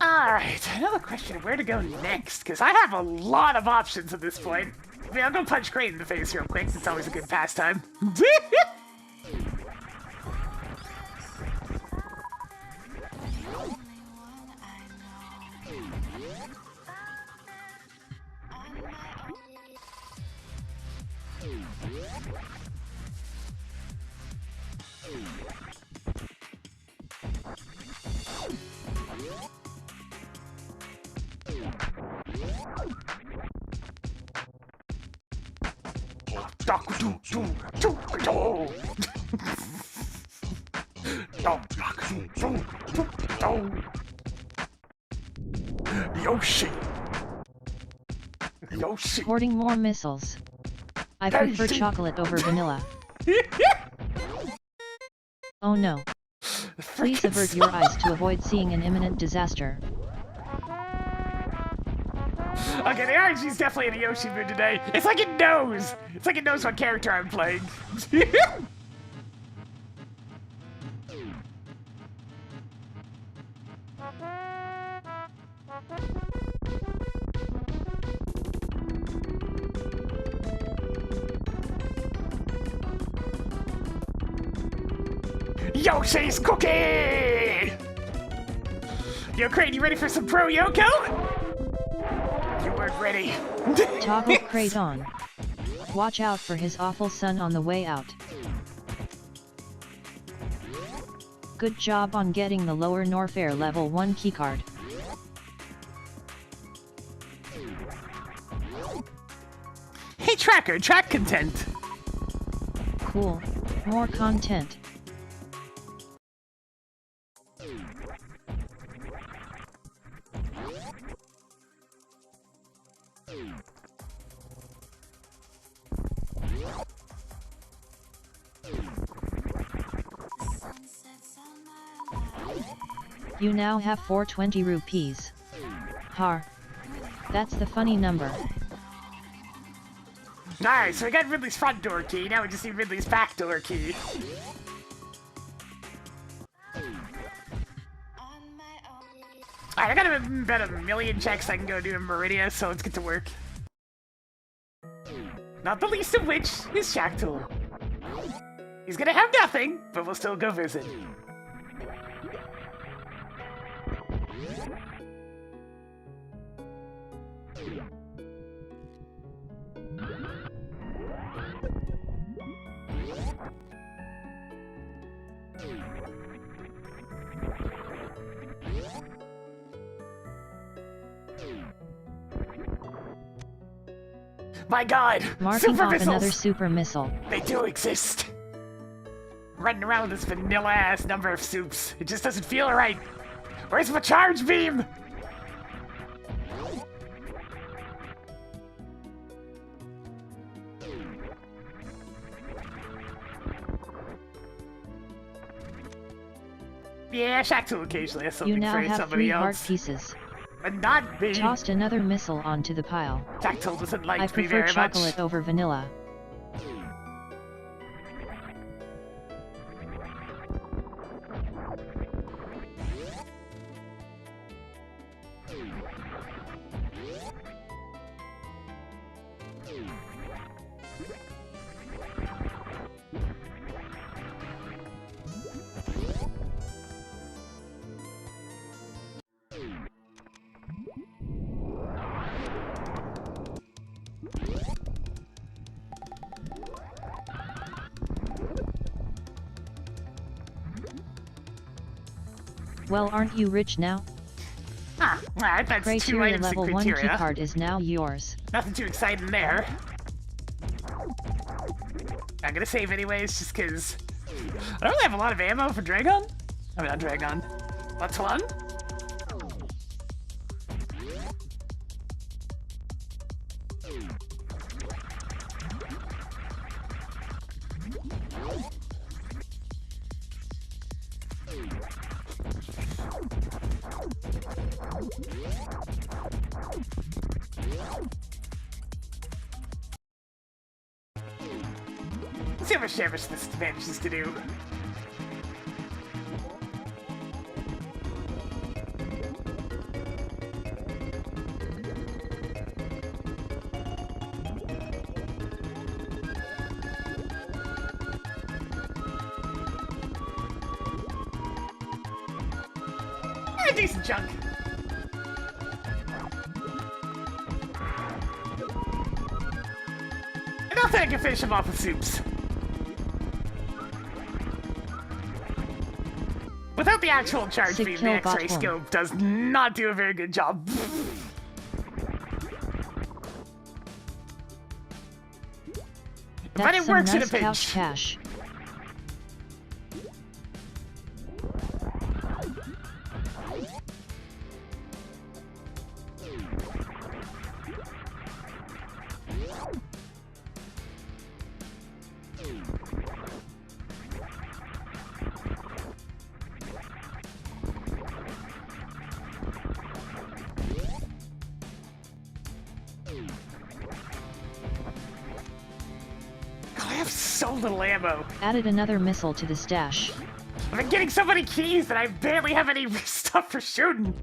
[SPEAKER 2] Alright, another question of where to go next, because I have a lot of options at this point. I mean, I'll go punch Crate in the face real quick, it's always a good pastime. Yoshi! Yoshi!
[SPEAKER 1] Hoarding more missiles. I prefer chocolate over vanilla. Oh no. Please avert your eyes to avoid seeing an imminent disaster.
[SPEAKER 2] Okay, the RNG's definitely in a Yoshi mood today. It's like it knows! It's like it knows what character I'm playing. Yoshi's cookie! Yo, Crate, you ready for some Pro Yoko? You weren't ready.
[SPEAKER 1] Toggle Crate on. Watch out for his awful son on the way out. Good job on getting the lower Norfair level 1 keycard.
[SPEAKER 2] Hey Tracker, track content.
[SPEAKER 1] Cool. More content. You now have 420 rupees. Har. That's the funny number.
[SPEAKER 2] Alright, so we got Ridley's front door key, now we just need Ridley's back door key. Alright, I got about a million checks I can go do in Meridia, so let's get to work. Not the least of which is Shacktool. He's gonna have nothing, but we'll still go visit. My god!
[SPEAKER 1] Marking
[SPEAKER 2] Super
[SPEAKER 1] off
[SPEAKER 2] missiles!
[SPEAKER 1] another super missile.
[SPEAKER 2] They do exist! Running around with this vanilla-ass number of soups. It just doesn't feel right. Where's my charge beam? Yeah, Shacktool occasionally has something
[SPEAKER 1] You now
[SPEAKER 2] for
[SPEAKER 1] have
[SPEAKER 2] somebody
[SPEAKER 1] 3 heart
[SPEAKER 2] else.
[SPEAKER 1] pieces.
[SPEAKER 2] But not me!
[SPEAKER 1] Tossed another missile onto the pile.
[SPEAKER 2] Shacktool doesn't like
[SPEAKER 1] I
[SPEAKER 2] me
[SPEAKER 1] prefer
[SPEAKER 2] very
[SPEAKER 1] chocolate
[SPEAKER 2] much.
[SPEAKER 1] over vanilla. Well, aren't you rich now?
[SPEAKER 2] Ah, alright, that's 2
[SPEAKER 1] Criteria
[SPEAKER 2] items
[SPEAKER 1] level
[SPEAKER 2] in
[SPEAKER 1] 1
[SPEAKER 2] criteria.
[SPEAKER 1] keycard is now yours.
[SPEAKER 2] Nothing too exciting there. I'm gonna save anyways, just cause I don't really have a lot of ammo for Dragon. I mean, not Dragon. What's one? Let's see how much damage this manages to do. Decent chunk. I don't think I can finish him off with soups. Without the actual charge
[SPEAKER 1] Sick
[SPEAKER 2] beam, the
[SPEAKER 1] kill,
[SPEAKER 2] X-ray
[SPEAKER 1] bot one.
[SPEAKER 2] scope does not do a very good job. But it
[SPEAKER 1] That's some
[SPEAKER 2] works in a
[SPEAKER 1] nice
[SPEAKER 2] pinch.
[SPEAKER 1] couch cash.
[SPEAKER 2] I have so little ammo.
[SPEAKER 1] Added another missile to the stash.
[SPEAKER 2] I've been getting so many keys that I barely have any stuff for shooting.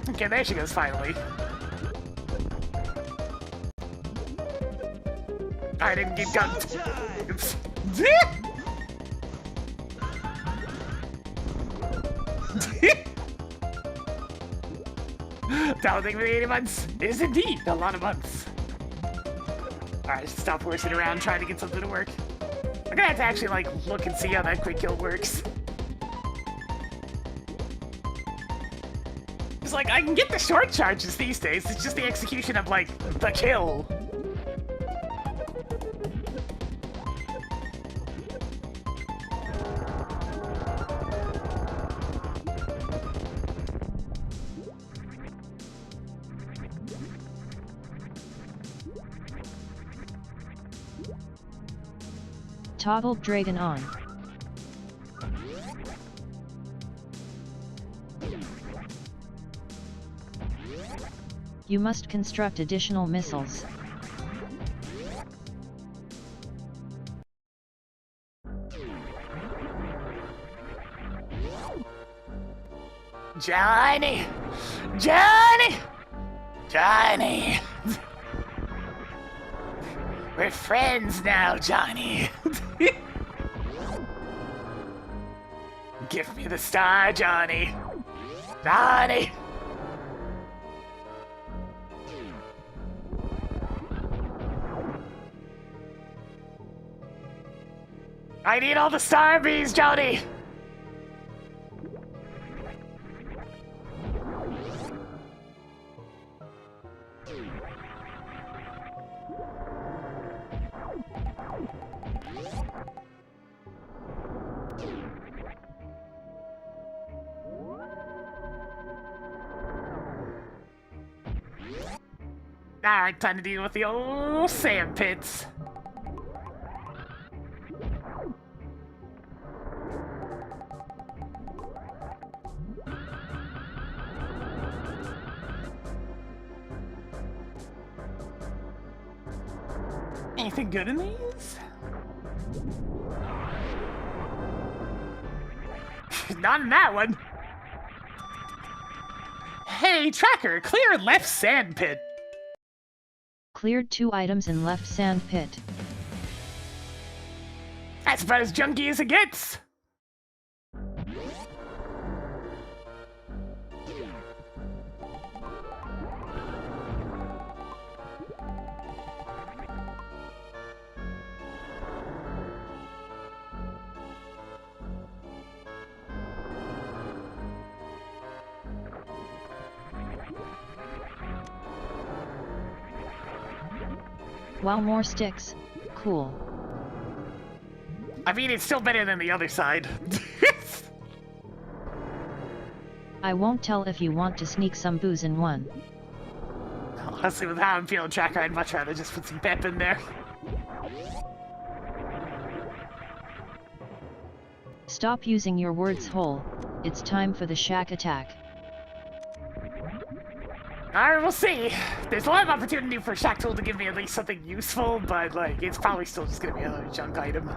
[SPEAKER 2] Okay, there she goes, finally. I didn't get gunned. Oops. Don't think for the 80 months is indeed a lot of months. Alright, stop horsing around trying to get something to work. I'm gonna have to actually, like, look and see how that quick kill works. It's like, I can get the short charges these days, it's just the execution of, like, the kill.
[SPEAKER 1] Toggle Dragon on. You must construct additional missiles.
[SPEAKER 2] Johnny! Johnny! Johnny! We're friends now, Johnny. Give me the star, Johnny. Johnny! I need all the star bees, Johnny! Alright, time to deal with the old sand pits. Anything good in these? Not in that one. Hey, tracker, clear left sand pit.
[SPEAKER 1] Cleared 2 items in left sand pit.
[SPEAKER 2] That's about as junky as it gets.
[SPEAKER 1] Wow, more sticks. Cool.
[SPEAKER 2] I mean, it's still better than the other side.
[SPEAKER 1] I won't tell if you want to sneak some booze in one.
[SPEAKER 2] Honestly, with how I'm feeling, tracker, I'd much rather just put some pep in there.
[SPEAKER 1] Stop using your words whole. It's time for the shack attack.
[SPEAKER 2] Alright, we'll see. There's a lot of opportunity for Shack Tool to give me at least something useful, but, like, it's probably still just gonna be another junk item.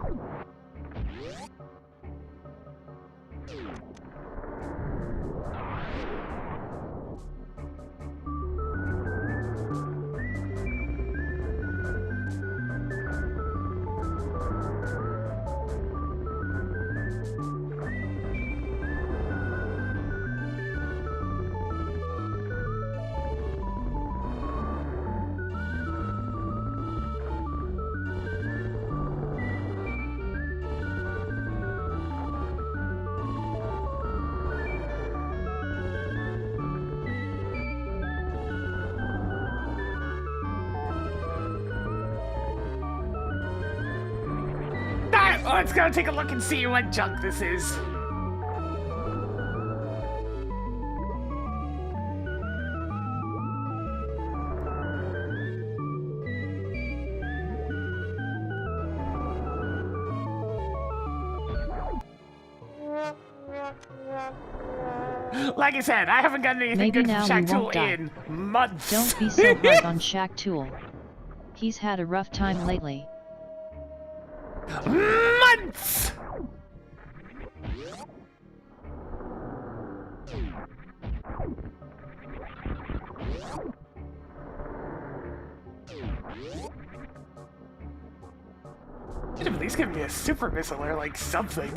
[SPEAKER 2] Let's go take a look and see what junk this is. Like I said, I haven't gotten anything
[SPEAKER 1] Maybe
[SPEAKER 2] good
[SPEAKER 1] now
[SPEAKER 2] from Shack
[SPEAKER 1] we
[SPEAKER 2] Tool
[SPEAKER 1] won't die.
[SPEAKER 2] in months.
[SPEAKER 1] Don't be so hard on Shack Tool. He's had a rough time lately.
[SPEAKER 2] Months! Should at least give me a super missile or like something.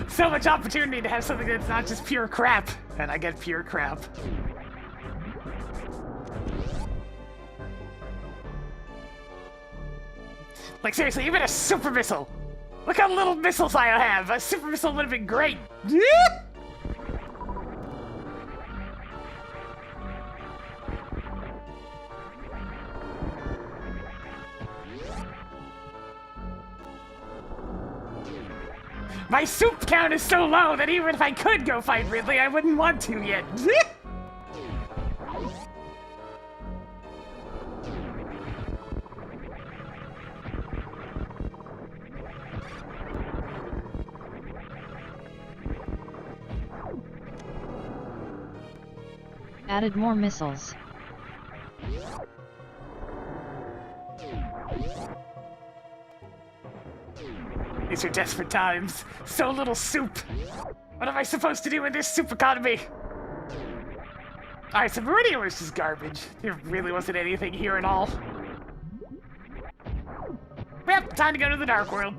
[SPEAKER 2] So much opportunity to have something that's not just pure crap, and I get pure crap. Like seriously, even a super missile! Look how little missiles I have! A super missile would have been great! My soup count is so low that even if I could go fight Ridley, I wouldn't want to yet.
[SPEAKER 1] Added more missiles.
[SPEAKER 2] These are desperate times. So little soup. What am I supposed to do in this soup economy? Alright, so Meridian was just garbage. There really wasn't anything here at all. Yep, time to go to the Dark World.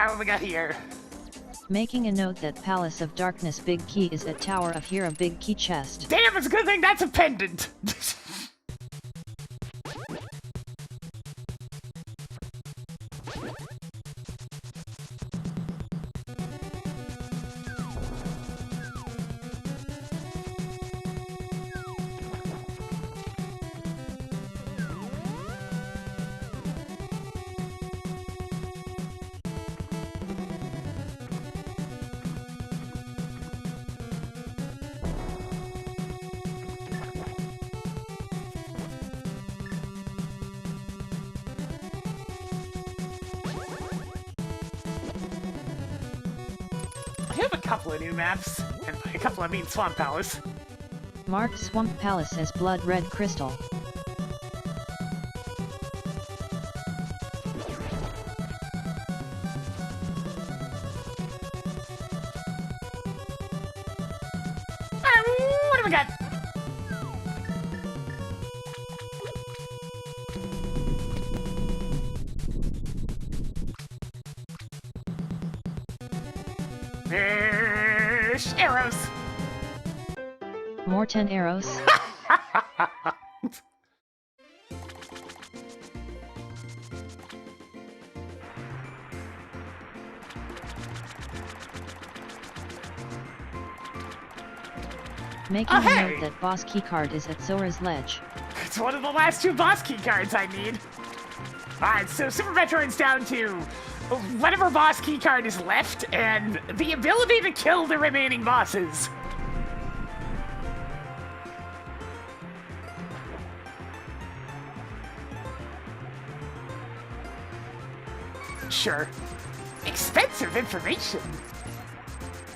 [SPEAKER 2] Alright, what we got here?
[SPEAKER 1] Making a note that Palace of Darkness Big Key is at Tower of Hero Big Key chest.
[SPEAKER 2] Damn, it's a good thing that's a pendant! I have a couple of new maps, and by a couple I mean Swamp Palace.
[SPEAKER 1] Marked Swamp Palace as Blood Red Crystal.
[SPEAKER 2] What do we got? There's arrows.
[SPEAKER 1] More 10 arrows. Making a
[SPEAKER 2] hey!
[SPEAKER 1] note that boss keycard is at Zora's Ledge.
[SPEAKER 2] It's one of the last 2 boss key cards I need. Alright, so Super Metroid's down to whatever boss key card is left and the ability to kill the remaining bosses. Sure. Expensive information.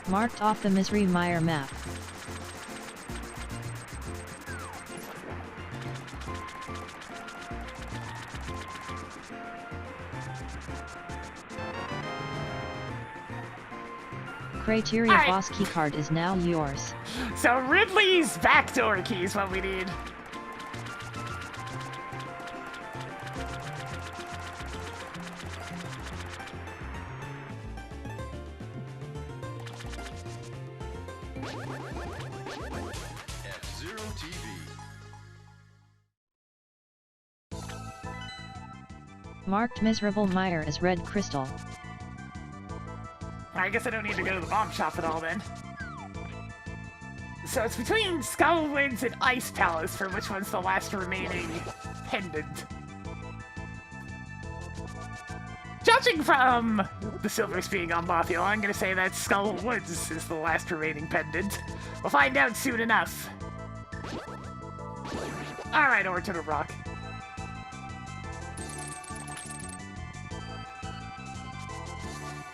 [SPEAKER 1] Marked off the Misery Mire map. Criteria
[SPEAKER 2] Alright.
[SPEAKER 1] boss keycard is now yours.
[SPEAKER 2] So Ridley's backdoor key is what we need.
[SPEAKER 5] F-Zero TV.
[SPEAKER 1] Marked Miserable Mire as Red Crystal.
[SPEAKER 2] I guess I don't need to go to the bomb shop at all then. So it's between Skullwinds and Ice Palace for which one's the last remaining pendant. Judging from the silvers being on Mothio, I'm gonna say that Skullwoods is the last remaining pendant. We'll find out soon enough. Alright, over to the rock.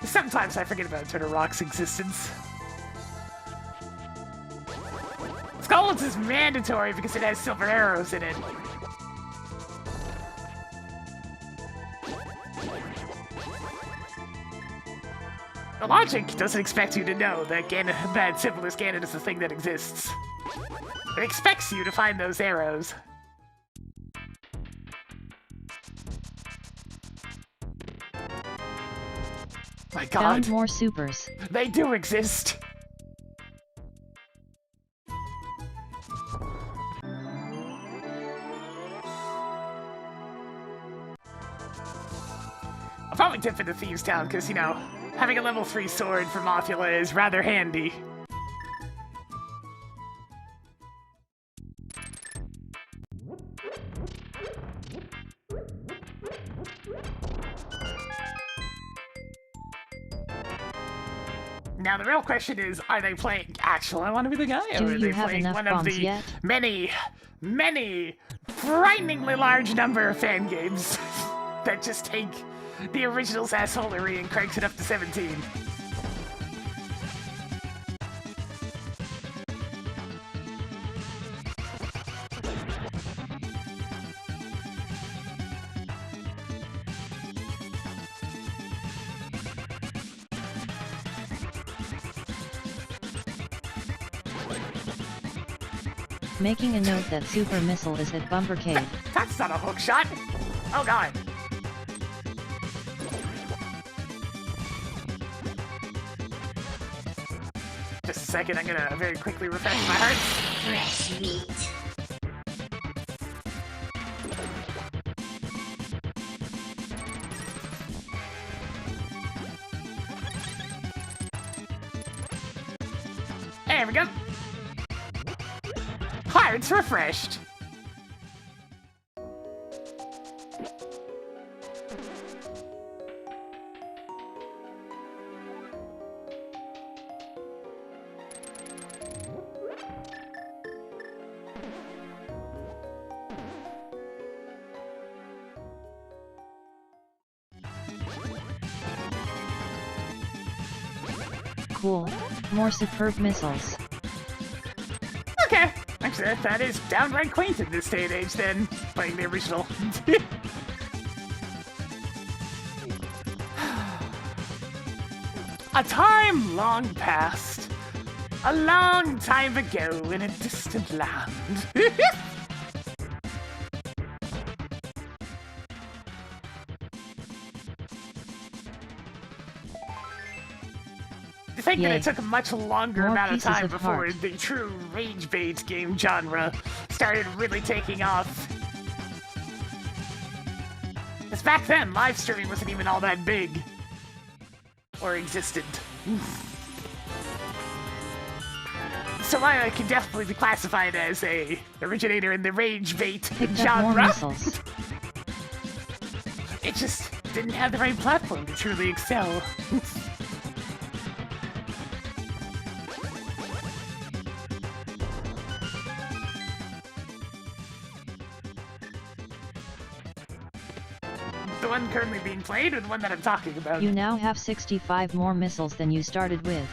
[SPEAKER 2] Sometimes I forget about Turtle Rock's existence. Skullwoods is mandatory because it has silver arrows in it. The logic doesn't expect you to know that that Symbolist Ganon is a thing that exists. It expects you to find those arrows. My god.
[SPEAKER 1] Found more supers.
[SPEAKER 2] They do exist. I'll probably dip into Thieves Town because, you know, having a level 3 sword for Mothula is rather handy. Now the real question is, are they playing actual I Want to Be the Guy?
[SPEAKER 1] Do
[SPEAKER 2] Or are
[SPEAKER 1] you
[SPEAKER 2] they
[SPEAKER 1] have
[SPEAKER 2] playing
[SPEAKER 1] enough
[SPEAKER 2] one of
[SPEAKER 1] bombs
[SPEAKER 2] the
[SPEAKER 1] yet?
[SPEAKER 2] many, frighteningly large number of fan games that just take the original's assholery and cranks it up to 17?
[SPEAKER 1] Making a note that Super Missile is at Bumpercade.
[SPEAKER 2] That's not a hook shot! Oh god! Just a second, I'm gonna very quickly refresh my hearts.
[SPEAKER 5] Fresh meat.
[SPEAKER 2] There we go. Hearts refreshed.
[SPEAKER 1] Cool. More superb missiles.
[SPEAKER 2] Okay. Actually, that is downright quaint in this day and age, then, playing the original. A time long past. A long time ago in a distant land. I think that
[SPEAKER 1] Yay.
[SPEAKER 2] it took a much longer
[SPEAKER 1] More
[SPEAKER 2] amount of
[SPEAKER 1] pieces
[SPEAKER 2] time
[SPEAKER 1] of
[SPEAKER 2] before
[SPEAKER 1] heart.
[SPEAKER 2] the true rage bait game genre started really taking off. Because back then, live streaming wasn't even all that big. Or existed. So I can definitely be classified as a originator in the rage bait
[SPEAKER 1] Picked up more
[SPEAKER 2] genre.
[SPEAKER 1] missiles.
[SPEAKER 2] It just didn't have the right platform to truly excel. The one currently being played, or the one that I'm talking about?
[SPEAKER 1] You now have 65 more missiles than you started with.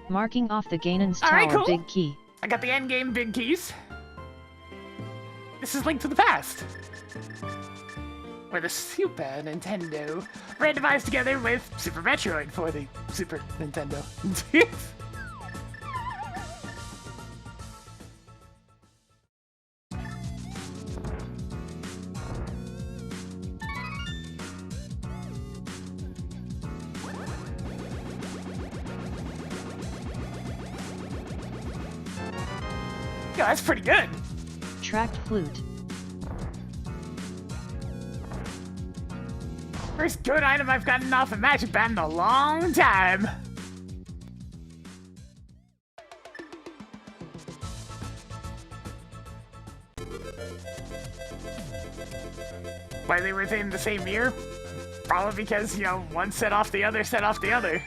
[SPEAKER 1] Marking off the Ganon's
[SPEAKER 2] Alright,
[SPEAKER 1] Tower
[SPEAKER 2] cool.
[SPEAKER 1] big key.
[SPEAKER 2] I got the endgame big keys. This is Link to the Past. Where the Super Nintendo randomized together with Super Metroid for the Super Nintendo. Yo, that's pretty good.
[SPEAKER 1] Tracked flute.
[SPEAKER 2] First good item I've gotten off a Magic Band in a long time. Why they were within the same year? Probably because, you know, one set off the other, set off the other.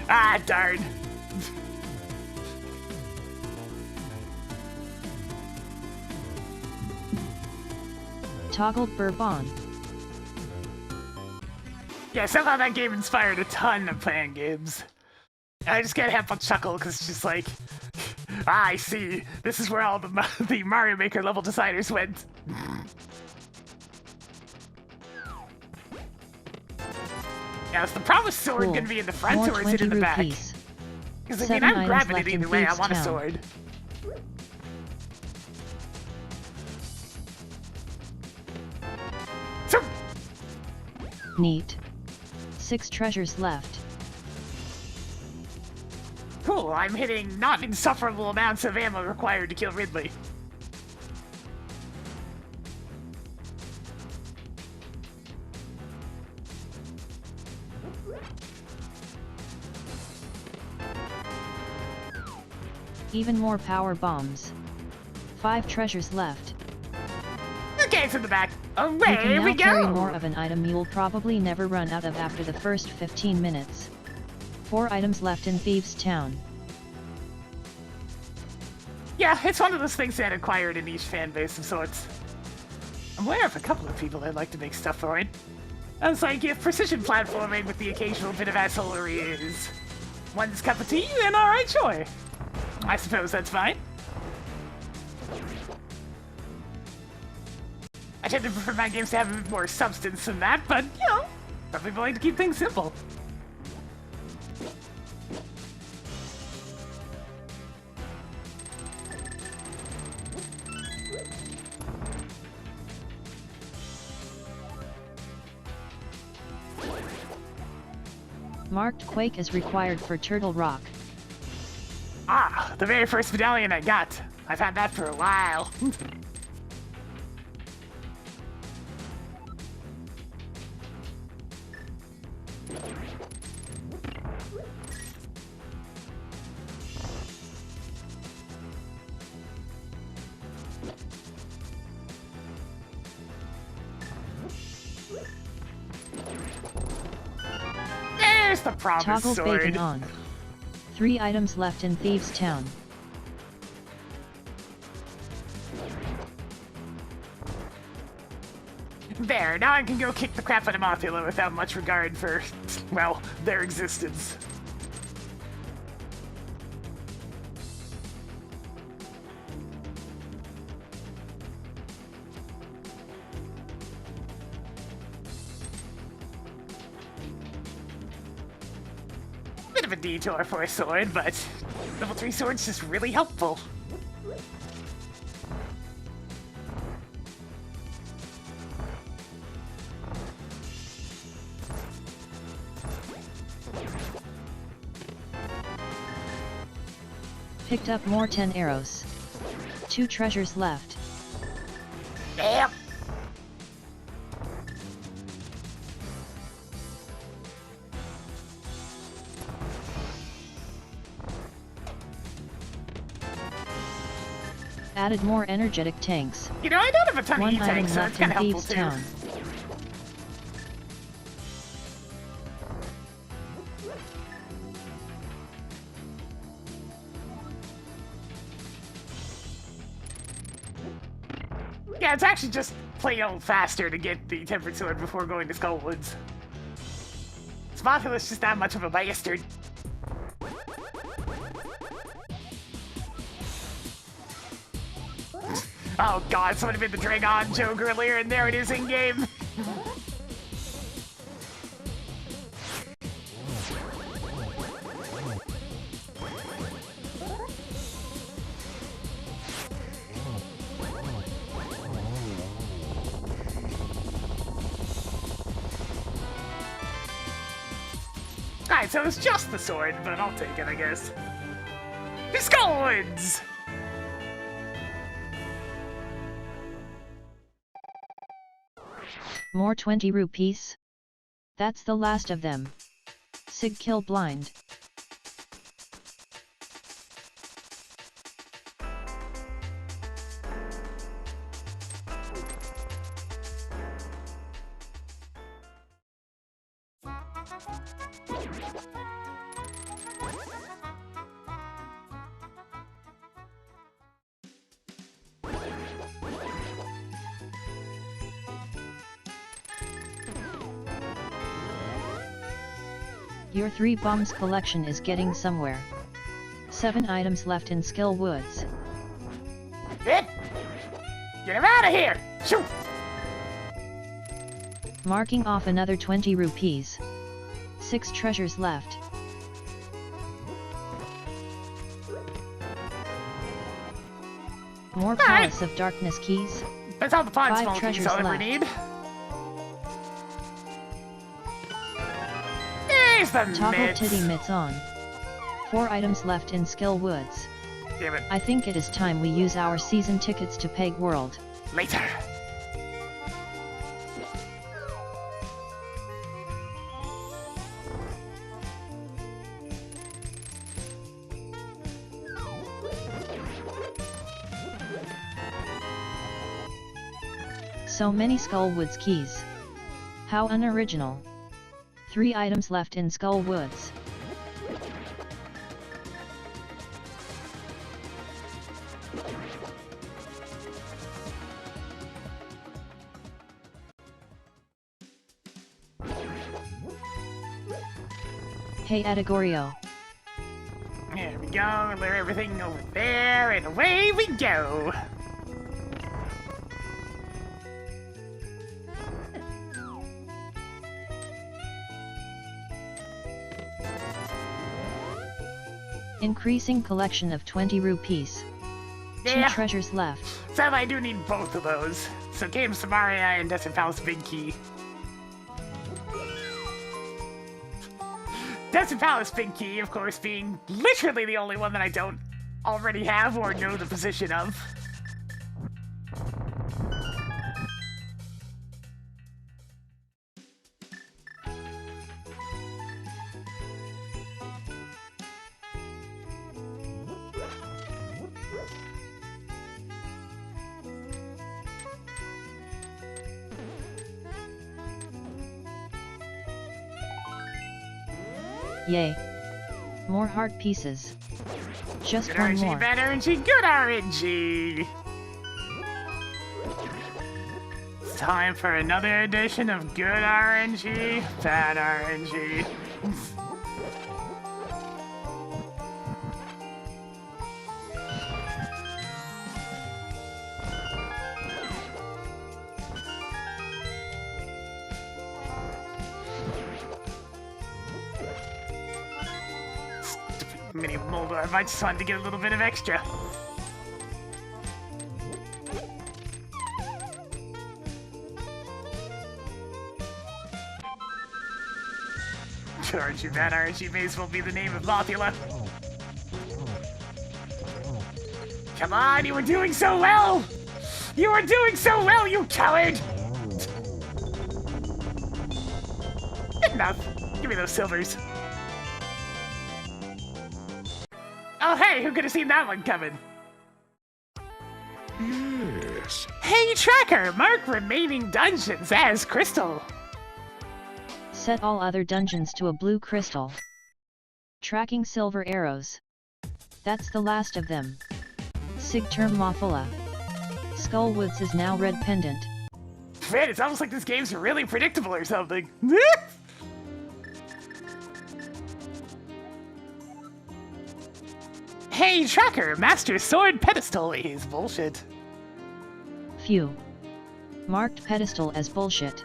[SPEAKER 2] Ah, darn.
[SPEAKER 1] Toggled Bourbon.
[SPEAKER 2] Yeah, somehow that game inspired a ton of playing games. And I just can't help but chuckle, because it's just like, ah, I see. This is where all the Mario Maker level designers went. Now, is the promised sword
[SPEAKER 1] Cool.
[SPEAKER 2] gonna be in the front,
[SPEAKER 1] More
[SPEAKER 2] or is it in the
[SPEAKER 1] 20
[SPEAKER 2] back?
[SPEAKER 1] rupees.
[SPEAKER 2] Because I
[SPEAKER 1] 7
[SPEAKER 2] mean, I'm
[SPEAKER 1] items
[SPEAKER 2] grabbing
[SPEAKER 1] left
[SPEAKER 2] it
[SPEAKER 1] in
[SPEAKER 2] either way. I
[SPEAKER 1] Thieves'
[SPEAKER 2] want a
[SPEAKER 1] Town.
[SPEAKER 2] sword. So,
[SPEAKER 1] Neat. 6 treasures left.
[SPEAKER 2] cool. I'm hitting not insufferable amounts of ammo required to kill Ridley.
[SPEAKER 1] Even more power bombs. 5 treasures left.
[SPEAKER 2] Okay, it's in the back.
[SPEAKER 1] You
[SPEAKER 2] Away
[SPEAKER 1] can now
[SPEAKER 2] we
[SPEAKER 1] carry
[SPEAKER 2] go!
[SPEAKER 1] more of an item you'll probably never run out of after the first 15 minutes. 4 items left in Thieves' Town.
[SPEAKER 2] Yeah, it's one of those things that acquired a niche fan base of sorts. I'm aware of a couple of people that like to make stuff for it. I was like, if precision platforming with the occasional bit of assholery is one's cup of tea, then alright, sure. I suppose that's fine. I tend to prefer my games to have a bit more substance than that, but, you know, some people like to keep things simple.
[SPEAKER 1] Marked Quake is required for Turtle Rock.
[SPEAKER 2] Ah, the very first medallion I got. I've had that for a while. There's the promised
[SPEAKER 1] Toggle
[SPEAKER 2] sword.
[SPEAKER 1] bacon on. 3 items left in Thieves' Town.
[SPEAKER 2] There, now I can go kick the crap out of Mothula without much regard for, well, their existence. Bit of a detour for a sword, but level 3 sword's just really helpful.
[SPEAKER 1] Picked up more 10 arrows. 2 treasures left.
[SPEAKER 2] Yep.
[SPEAKER 1] Added more energetic tanks.
[SPEAKER 2] You know, I don't have a ton of
[SPEAKER 1] 1
[SPEAKER 2] E-tanks,
[SPEAKER 1] item
[SPEAKER 2] so it's
[SPEAKER 1] left in
[SPEAKER 2] kind of helpful
[SPEAKER 1] Thieves'
[SPEAKER 2] too.
[SPEAKER 1] Town.
[SPEAKER 2] Yeah, it's actually just plain old faster to get the Tempered Sword before going to Skullwoods. Mothula's just that much of a bastard. Oh god, somebody made the Dragon joke earlier, and there it is in-game. Alright, so it's just the sword, but I'll take it, I guess. Skullwoods!
[SPEAKER 1] More 20 rupees? That's the last of them. Sig kill blind. Your 3 bombs collection is getting somewhere. 7 items left in Skill Woods.
[SPEAKER 2] Get him out of here! Shoot!
[SPEAKER 1] Marking off another 20 rupees. 6 treasures left. More Palace of Darkness keys.
[SPEAKER 2] That's all the pod
[SPEAKER 1] 5
[SPEAKER 2] small keys
[SPEAKER 1] treasures
[SPEAKER 2] I'll ever
[SPEAKER 1] left.
[SPEAKER 2] need. There's the
[SPEAKER 1] Toggle
[SPEAKER 2] mitts.
[SPEAKER 1] titty mitts on. 4 items left in Skill Woods.
[SPEAKER 2] Damn it.
[SPEAKER 1] I think it is time we use our season tickets to Peg World.
[SPEAKER 2] Later.
[SPEAKER 1] So many Skullwoods keys. How unoriginal. 3 items left in Skullwoods. Hey Adegorio.
[SPEAKER 2] There we go, lure everything over there, and away we go!
[SPEAKER 1] Increasing collection of 20 rupees.
[SPEAKER 2] Yeah.
[SPEAKER 1] 2 treasures left.
[SPEAKER 2] Sadly, I do need both of those. So Game Samaria and Desert Palace Big Key. Desert Palace Big Key, of course, being literally the only one that I don't already have or know the position of.
[SPEAKER 1] Yay. More heart pieces. Just
[SPEAKER 2] Good
[SPEAKER 1] one
[SPEAKER 2] RNG,
[SPEAKER 1] more.
[SPEAKER 2] bad RNG, good RNG! It's time for another edition of good RNG, bad RNG. Mini Molder, I might just want to get a little bit of extra. RNG, bad RNG may as well be the name of Mothula. Come on, you were doing so well! You were doing so well, you coward! Enough. Give me those silvers. Oh hey, who could have seen that one coming?
[SPEAKER 5] Yes.
[SPEAKER 2] Hey Tracker, mark remaining dungeons as crystal.
[SPEAKER 1] Set all other dungeons to a blue crystal. Tracking silver arrows. That's the last of them. Sigterm Mothula. Skullwoods is now red pendant.
[SPEAKER 2] Man, it's almost like this game's really predictable or something. Hey Tracker, Master Sword Pedestal is bullshit.
[SPEAKER 1] Phew. Marked pedestal as bullshit.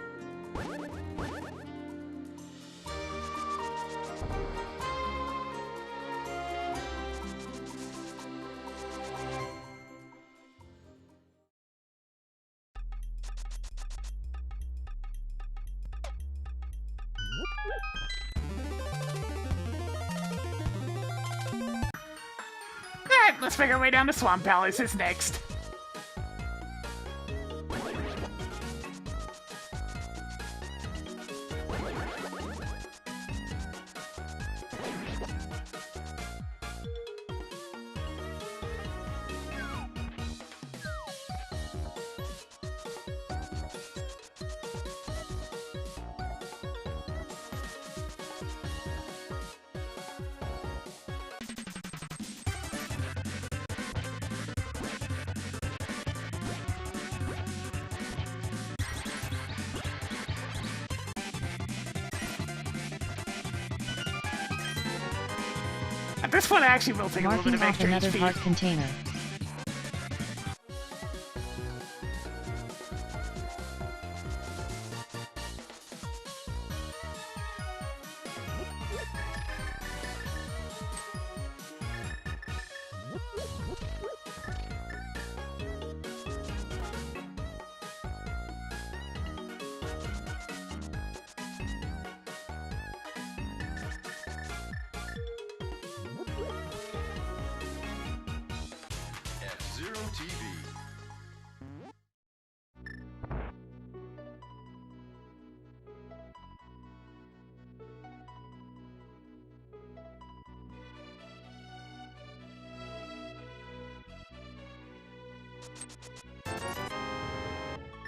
[SPEAKER 2] Alright, let's make our way down to Swamp Palace is next. At this point, I actually will take a little bit
[SPEAKER 1] Marking
[SPEAKER 2] of
[SPEAKER 1] off
[SPEAKER 2] extra
[SPEAKER 1] another
[SPEAKER 2] HP.
[SPEAKER 1] heart container.
[SPEAKER 5] F-Zero TV.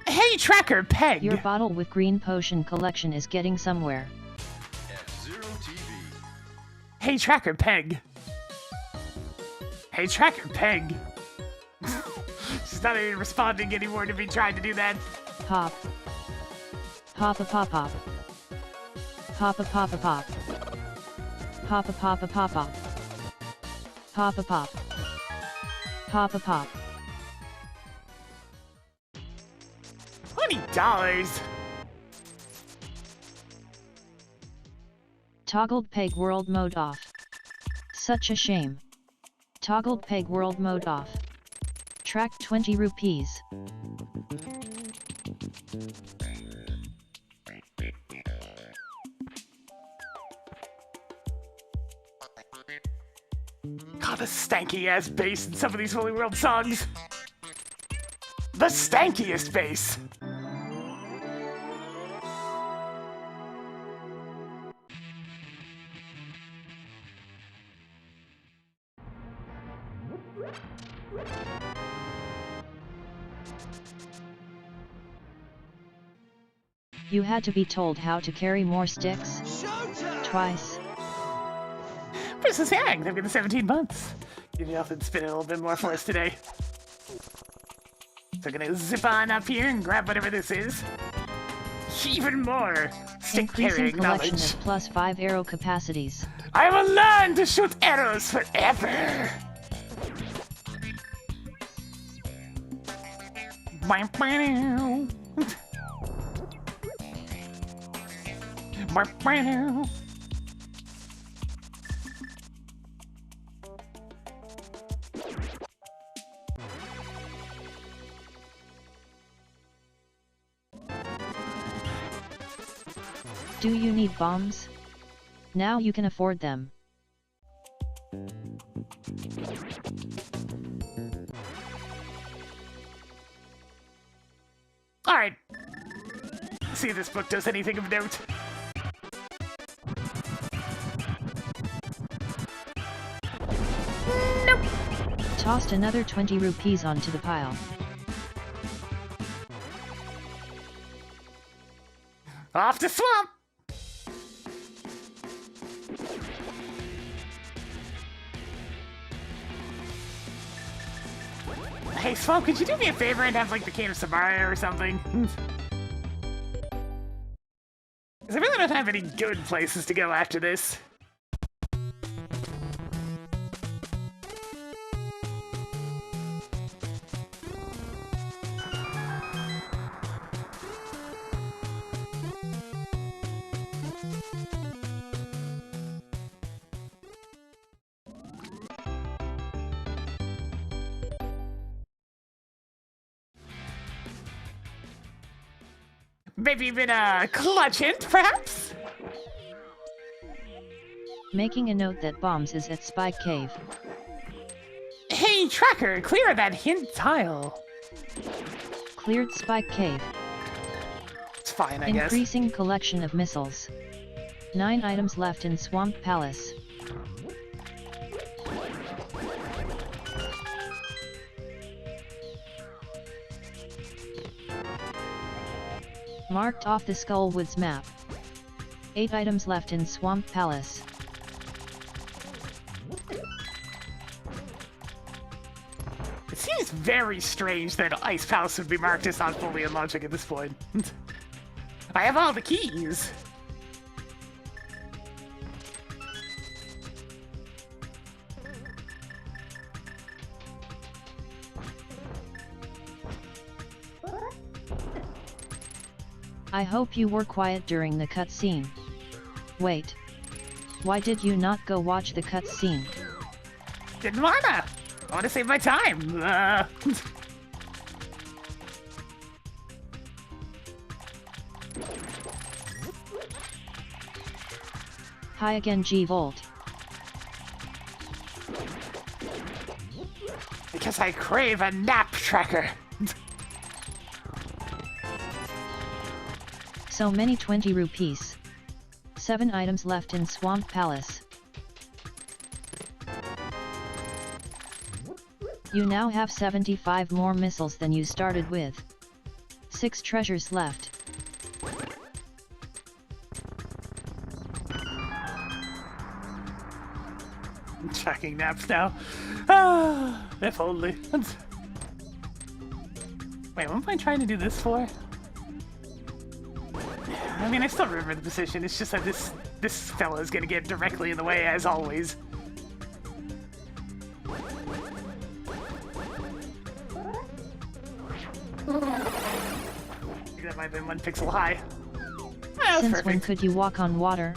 [SPEAKER 2] Hey Tracker, Peg!
[SPEAKER 1] Your bottle with green potion collection is getting somewhere.
[SPEAKER 5] F-Zero TV.
[SPEAKER 2] Hey Tracker, Peg! Hey Tracker, Peg! She's not even responding anymore to me trying to do that.
[SPEAKER 1] Pop. Papa pop pop. Papa papa pop. Papa papa pop pop. Papa pop. Papa pop.
[SPEAKER 2] $20!
[SPEAKER 1] Toggled peg world mode off. Such a shame. Toggled peg world mode off. Track 20 rupees.
[SPEAKER 2] God, the stanky ass bass in some of these Holy World songs. The stankiest bass.
[SPEAKER 1] You had to be told how to carry more sticks? Twice.
[SPEAKER 2] Princess Yang, they've been 17 months. Give me off and spin it a little bit more for us today. So I'm gonna zip on up here and grab whatever this is. Even more stick
[SPEAKER 1] Increasing
[SPEAKER 2] carrying
[SPEAKER 1] collection
[SPEAKER 2] knowledge.
[SPEAKER 1] of plus 5 arrow capacities.
[SPEAKER 2] I will learn to shoot arrows forever.
[SPEAKER 1] Do you need bombs? Now you can afford them.
[SPEAKER 2] Alright. See if this book does anything of note. Nope.
[SPEAKER 1] Tossed another 20 rupees onto the pile.
[SPEAKER 2] Off to swamp! Hey, Swamp, could you do me a favor and have, like, the Cane of Samaria or something? Because I really don't have any good places to go after this. Maybe even a clutch hint, perhaps?
[SPEAKER 1] Making a note that bombs is at Spike Cave.
[SPEAKER 2] Hey, Tracker, clear that hint tile.
[SPEAKER 1] Cleared Spike Cave.
[SPEAKER 2] It's fine, I guess.
[SPEAKER 1] Increasing collection of missiles. 9 items left in Swamp Palace. Marked off the Skullwoods map. 8 items left in Swamp Palace.
[SPEAKER 2] It seems very strange that Ice Palace would be marked as not fully unlocked at this point. I have all the keys.
[SPEAKER 1] I hope you were quiet during the cutscene. Wait. Why did you not go watch the cutscene?
[SPEAKER 2] Didn't wanna. I wanna save my time.
[SPEAKER 1] Hi again, G-Volt.
[SPEAKER 2] Because I crave a nap, Tracker.
[SPEAKER 1] So many 20 rupees. 7 items left in Swamp Palace. You now have 75 more missiles than you started with. 6 treasures left.
[SPEAKER 2] I'm tracking naps now. Ah, if only. Wait, what am I trying to do this for? I mean, I still remember the position. It's just that this fella is gonna get directly in the way, as always. I think that might have been 1 pixel high. That's
[SPEAKER 1] Since
[SPEAKER 2] perfect.
[SPEAKER 1] when could you walk on water?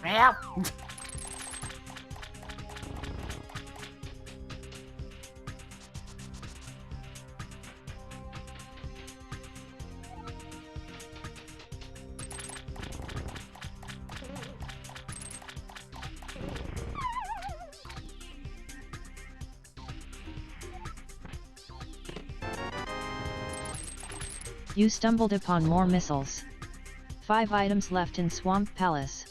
[SPEAKER 2] Yep.
[SPEAKER 1] You stumbled upon more missiles. 5 items left in Swamp Palace.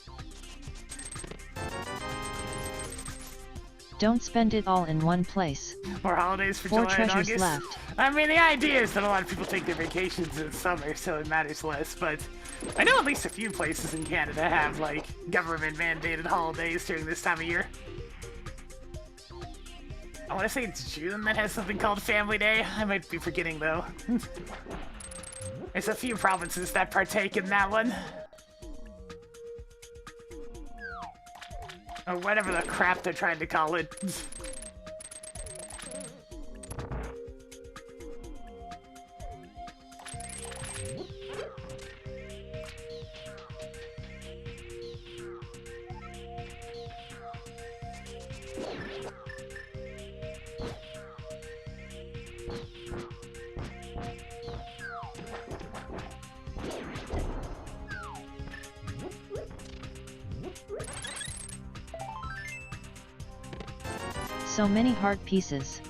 [SPEAKER 1] Don't spend it all in one place.
[SPEAKER 2] More holidays for
[SPEAKER 1] 4
[SPEAKER 2] July and
[SPEAKER 1] treasures
[SPEAKER 2] August.
[SPEAKER 1] left.
[SPEAKER 2] I mean, the idea is that a lot of people take their vacations in summer, so it matters less, but I know at least a few places in Canada have, like, government-mandated holidays during this time of year. I want to say it's June that has something called Family Day. I might be forgetting, though. There's a few provinces that partake in that one. Or whatever the crap they're trying to call it.
[SPEAKER 1] So many heart pieces.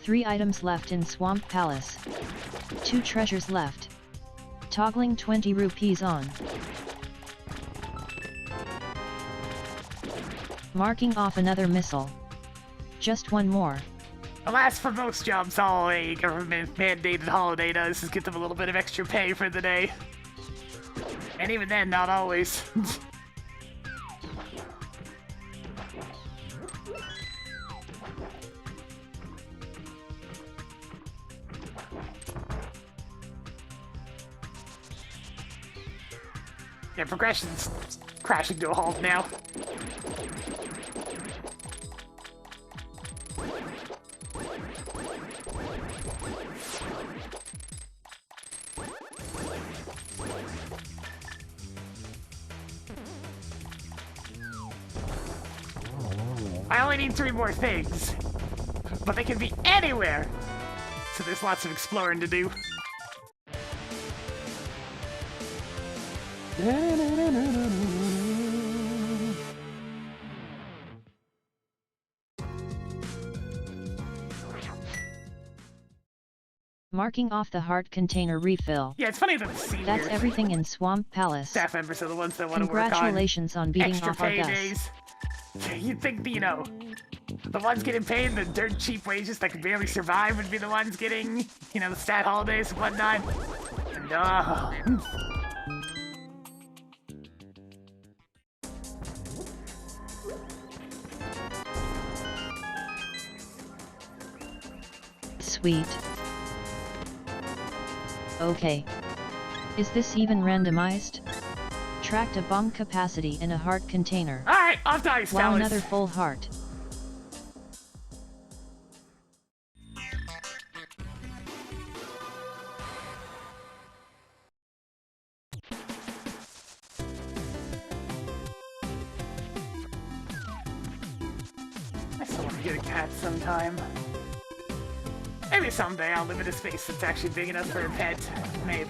[SPEAKER 1] 3 items left in Swamp Palace. 2 treasures left. Toggling 20 rupees on. Marking off another missile. Just one more.
[SPEAKER 2] Alas, for most jobs, all a government-mandated holiday does is get them a little bit of extra pay for the day. And even then, not always. Yeah, progression's crashing to a halt now. I only need 3 more things, but they can be anywhere, so there's lots of exploring to do.
[SPEAKER 1] Marking off the heart container refill.
[SPEAKER 2] Yeah, it's funny that the senior
[SPEAKER 1] That's everything in Swamp Palace.
[SPEAKER 2] staff members are the ones that want to work on
[SPEAKER 1] Congratulations on beating
[SPEAKER 2] extra
[SPEAKER 1] off our guests.
[SPEAKER 2] paydays. You'd think, you know, the ones getting paid the dirt cheap wages that could barely survive would be the ones getting, you know, the stat holidays and whatnot. No.
[SPEAKER 1] Sweet. Okay. Is this even randomized? Tracked a bomb capacity in a heart container.
[SPEAKER 2] Alright, off dice,
[SPEAKER 1] Wow,
[SPEAKER 2] fellas.
[SPEAKER 1] another full heart.
[SPEAKER 2] I still want to get a cat sometime. Maybe someday I'll live in a space that's actually big enough for a pet. Maybe.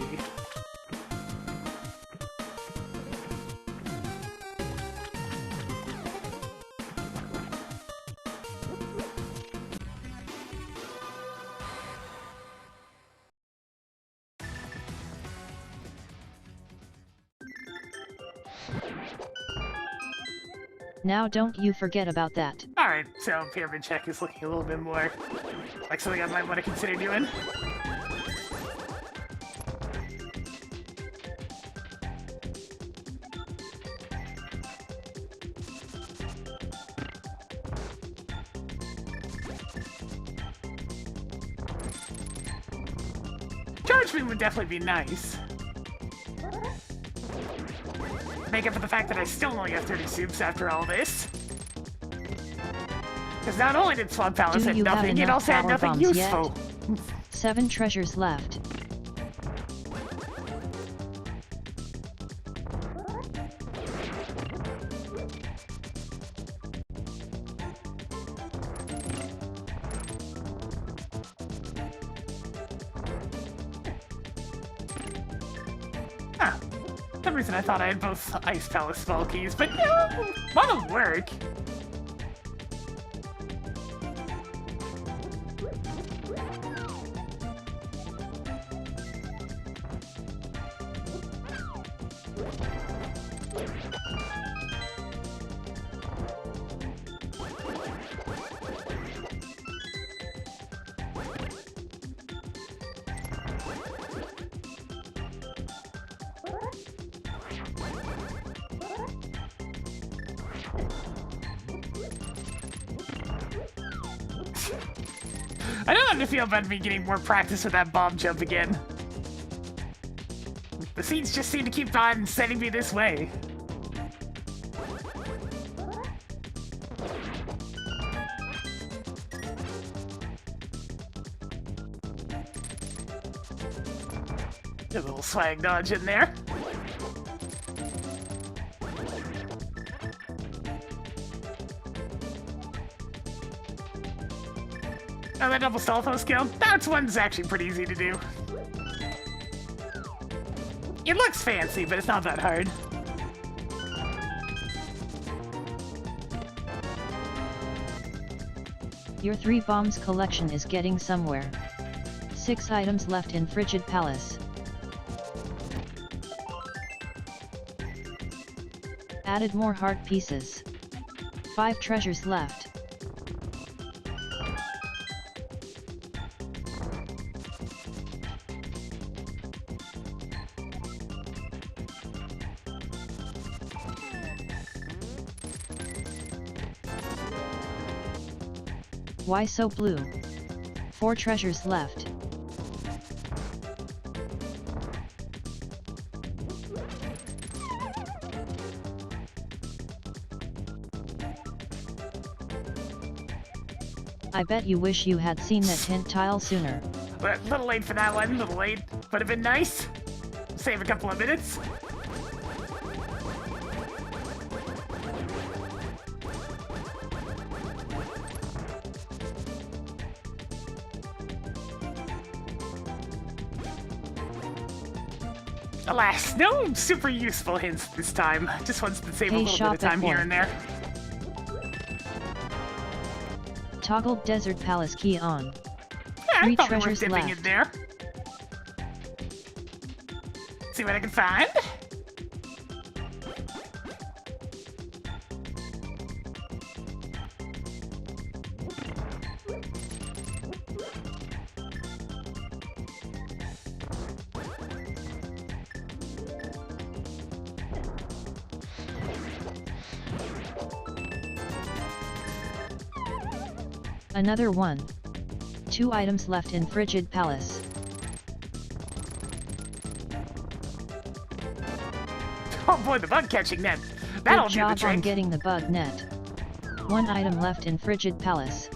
[SPEAKER 1] Now don't you forget about that.
[SPEAKER 2] Alright, so pyramid check is looking a little bit more like something I might want to consider doing. Chargeman would definitely be nice. Make up for the fact that I still only have 30 soups after all this. Because not only did Swamp Palace
[SPEAKER 1] Do
[SPEAKER 2] have
[SPEAKER 1] you have
[SPEAKER 2] nothing, it
[SPEAKER 1] enough
[SPEAKER 2] also had
[SPEAKER 1] power
[SPEAKER 2] nothing
[SPEAKER 1] bombs yet?
[SPEAKER 2] useful.
[SPEAKER 1] 7 treasures left.
[SPEAKER 2] For some reason I thought I had both Ice Palace spell keys, but no, that'll work. I don't have to feel about me getting more practice with that bomb jump again. The seeds just seem to keep on sending me this way. A little swag dodge in there. Oh, that double stealth skill? That one's actually pretty easy to do. It looks fancy, but it's not that hard.
[SPEAKER 1] Your 3 bombs collection is getting somewhere. 6 items left in Frigid Palace. Added more heart pieces. 5 treasures left. Why so blue? 4 treasures left. I bet you wish you had seen that hint tile sooner.
[SPEAKER 2] A little late for that one, a little late. Would have been nice. Save a couple of minutes. Alas, no super useful hints this time. Just wants to save a little bit of time here and there.
[SPEAKER 1] Toggle Desert Palace key on.
[SPEAKER 2] Yeah,
[SPEAKER 1] 3
[SPEAKER 2] probably worth
[SPEAKER 1] treasures
[SPEAKER 2] dipping
[SPEAKER 1] left.
[SPEAKER 2] in there. See what I can find.
[SPEAKER 1] Another one. 2 items left in Frigid Palace.
[SPEAKER 2] Oh boy, the bug catching net. That'll
[SPEAKER 1] Good
[SPEAKER 2] do the
[SPEAKER 1] job
[SPEAKER 2] trick.
[SPEAKER 1] on getting the bug net. 1 item left in Frigid Palace.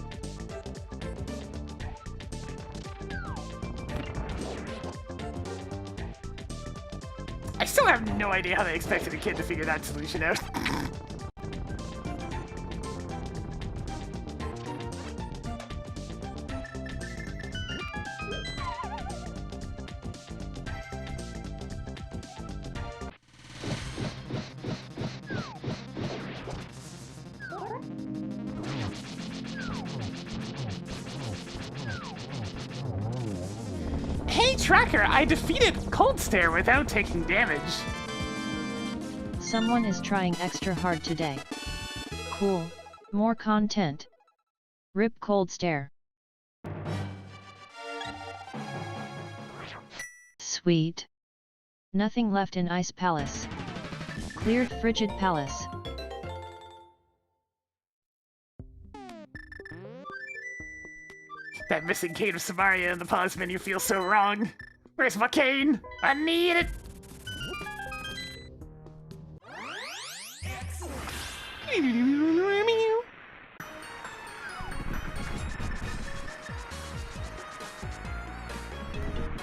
[SPEAKER 2] I still have no idea how they expected a kid to figure that solution out. Hey, Tracker, I defeated Cold Stare without taking damage.
[SPEAKER 1] Someone is trying extra hard today. Cool. More content. Rip Cold Stare. Sweet. Nothing left in Ice Palace. Cleared Frigid Palace.
[SPEAKER 2] That missing cane of Samaria in the pause menu feels so wrong. Where's my cane? I need it!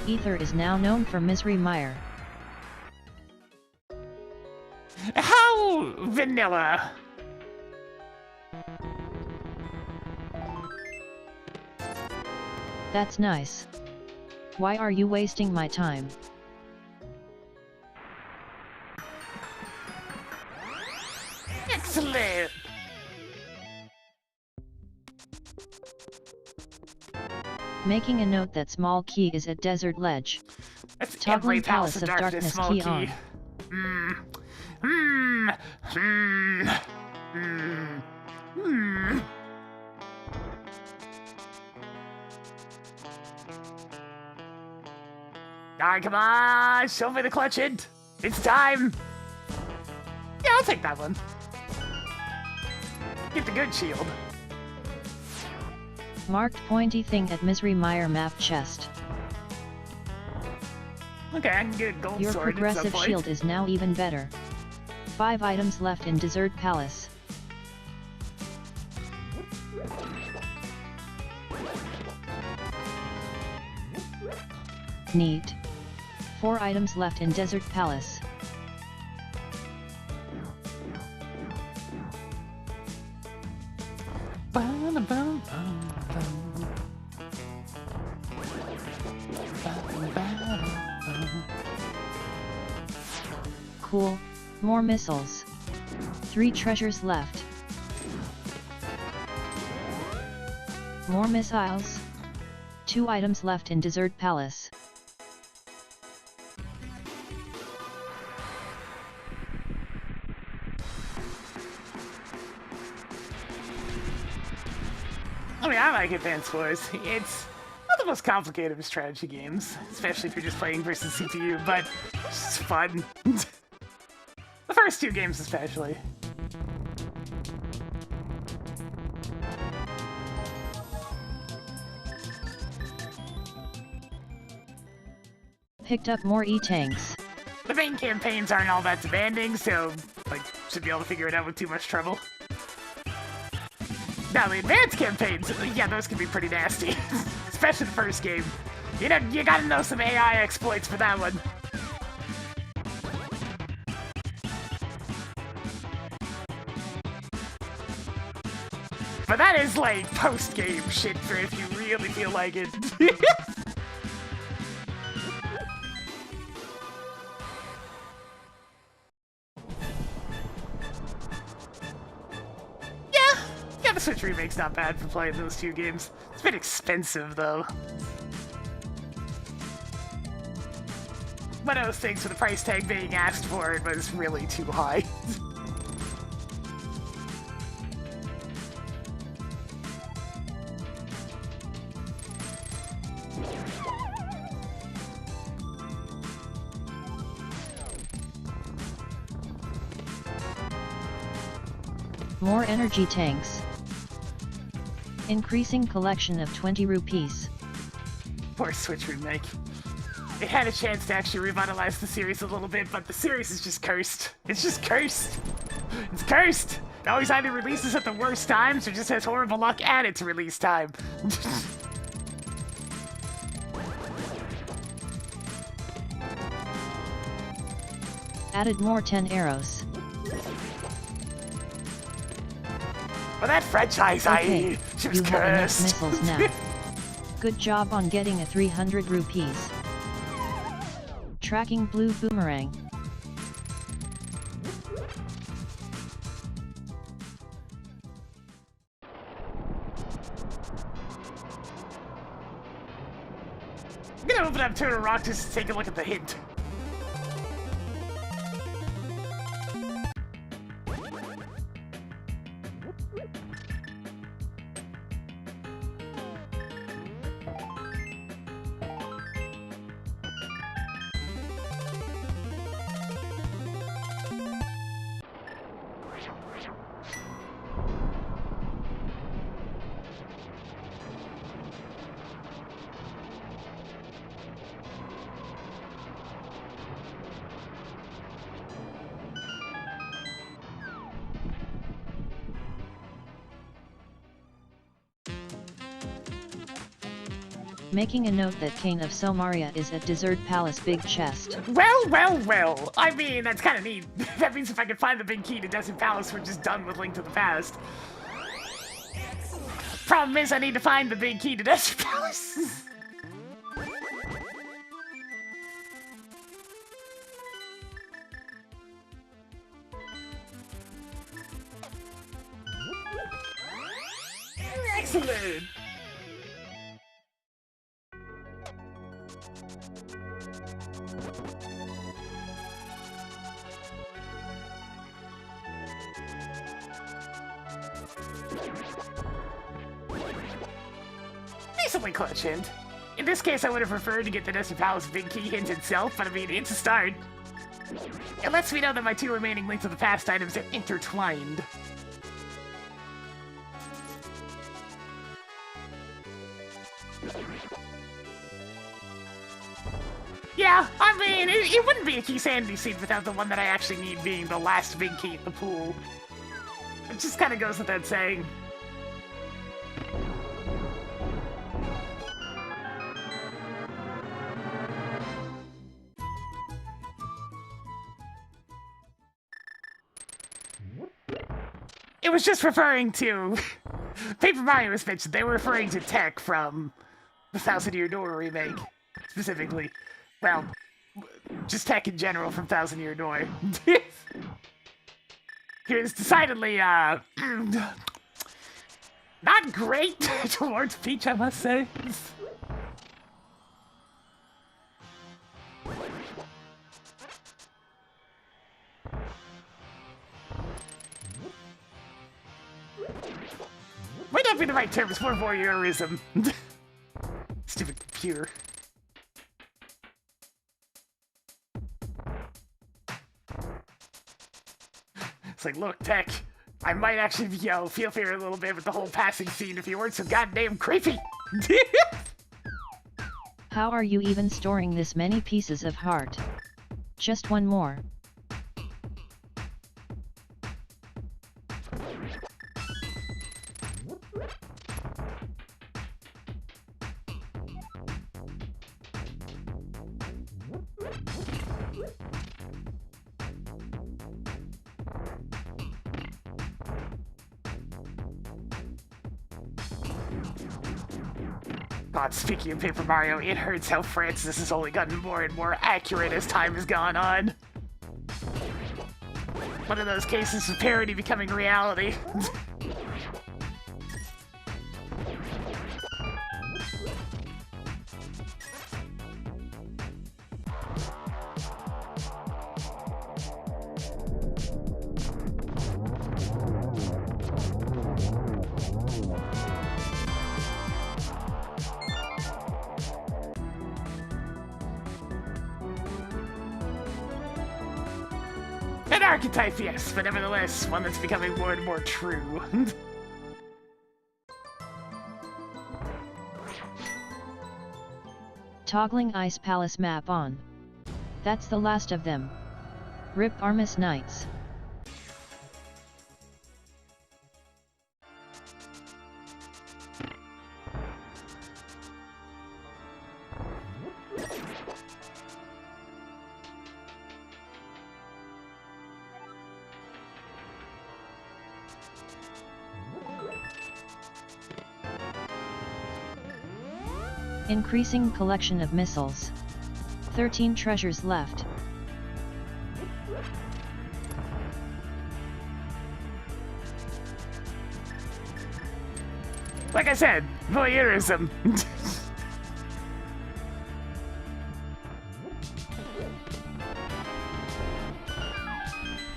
[SPEAKER 1] Ether is now known for Misery Mire.
[SPEAKER 2] How vanilla?
[SPEAKER 1] That's nice. Why are you wasting my time?
[SPEAKER 2] Slip!
[SPEAKER 1] Making a note that small key is at Desert Ledge.
[SPEAKER 2] That's
[SPEAKER 1] Toggling
[SPEAKER 2] every Palace of Darkness small
[SPEAKER 1] key
[SPEAKER 2] key.
[SPEAKER 1] on.
[SPEAKER 2] Alright, come on, show me the clutch hint. It's time. Yeah, I'll take that one. Get the good shield.
[SPEAKER 1] Marked pointy thing at Misery Mire map chest.
[SPEAKER 2] Okay, I can get a gold
[SPEAKER 1] Your
[SPEAKER 2] sword at some
[SPEAKER 1] progressive
[SPEAKER 2] point.
[SPEAKER 1] shield is now even better. 5 items left in Desert Palace. Neat. 4 items left in Desert Palace. Cool, more missiles. 3 treasures left. More missiles. 2 items left in Desert Palace.
[SPEAKER 2] I mean, I like Advanced Wars. It's not the most complicated of strategy games, especially if you're just playing versus CPU, but it's just fun. The first 2 games especially.
[SPEAKER 1] Picked up more E-tanks.
[SPEAKER 2] The main campaigns aren't all that demanding, so, like, should be able to figure it out with too much trouble. Now, the advanced campaigns, yeah, those can be pretty nasty. Especially the first game. You know, you gotta know some AI exploits for that one. But that is, like, post-game shit for if you really feel like it. Yeah, the Switch remake's not bad for playing those 2 games. It's a bit expensive, though. One of those things with the price tag being asked for it was really too high.
[SPEAKER 1] More energy tanks. Increasing collection of 20 rupees.
[SPEAKER 2] Poor Switch remake. It had a chance to actually revitalize the series a little bit, but the series is just cursed. It's just cursed. It's cursed. It always either releases at the worst times or just has horrible luck at its release time.
[SPEAKER 1] Added more 10 arrows.
[SPEAKER 2] Well, that franchise,
[SPEAKER 1] Okay,
[SPEAKER 2] she was
[SPEAKER 1] you have enough
[SPEAKER 2] cursed.
[SPEAKER 1] missiles now. Good job on getting a 300 rupees. Tracking blue boomerang.
[SPEAKER 2] I'm gonna open up Turtle Rock just to take a look at the hint.
[SPEAKER 1] Making a note that Kane of Somaria is at Desert Palace Big Chest.
[SPEAKER 2] Well. I mean, that's kind of neat. That means if I can find the big key to Desert Palace, we're just done with Link to the Past. Problem is, I need to find the big key to Desert Palace. Excellent! Decently clutch hint. In this case, I would have preferred to get the Dusty Palace Big Key hint itself, but I mean, it's a start. It lets me know that my two remaining Link to the Past items are intertwined. Yeah, I mean, it wouldn't be a Key Sanity Seed without the one that I actually need being the last big key in the pool. It just kind of goes without saying. It was just referring to... Paper Mario was mentioned. They were referring to Tech from the Thousand Year Door remake, specifically. Well, just Tech in general from Thousand Year Door. He was decidedly, not great towards Peach, I must say. Might not be the right term, it's more voyeurism. Stupid computer. It's like, look, Tech, I might actually, feel for you a little bit with the whole passing scene if you weren't so goddamn creepy.
[SPEAKER 1] How are you even storing this many pieces of heart? Just one more.
[SPEAKER 2] God, speaking of Paper Mario, it hurts how Francis has only gotten more and more accurate as time has gone on. One of those cases of parody becoming reality. An archetype, yes, but nevertheless, one that's becoming more and more true.
[SPEAKER 1] Toggling Ice Palace map on. That's the last of them. Rip Armus Knights. Increasing collection of missiles. 13 treasures left.
[SPEAKER 2] Like I said, voyeurism.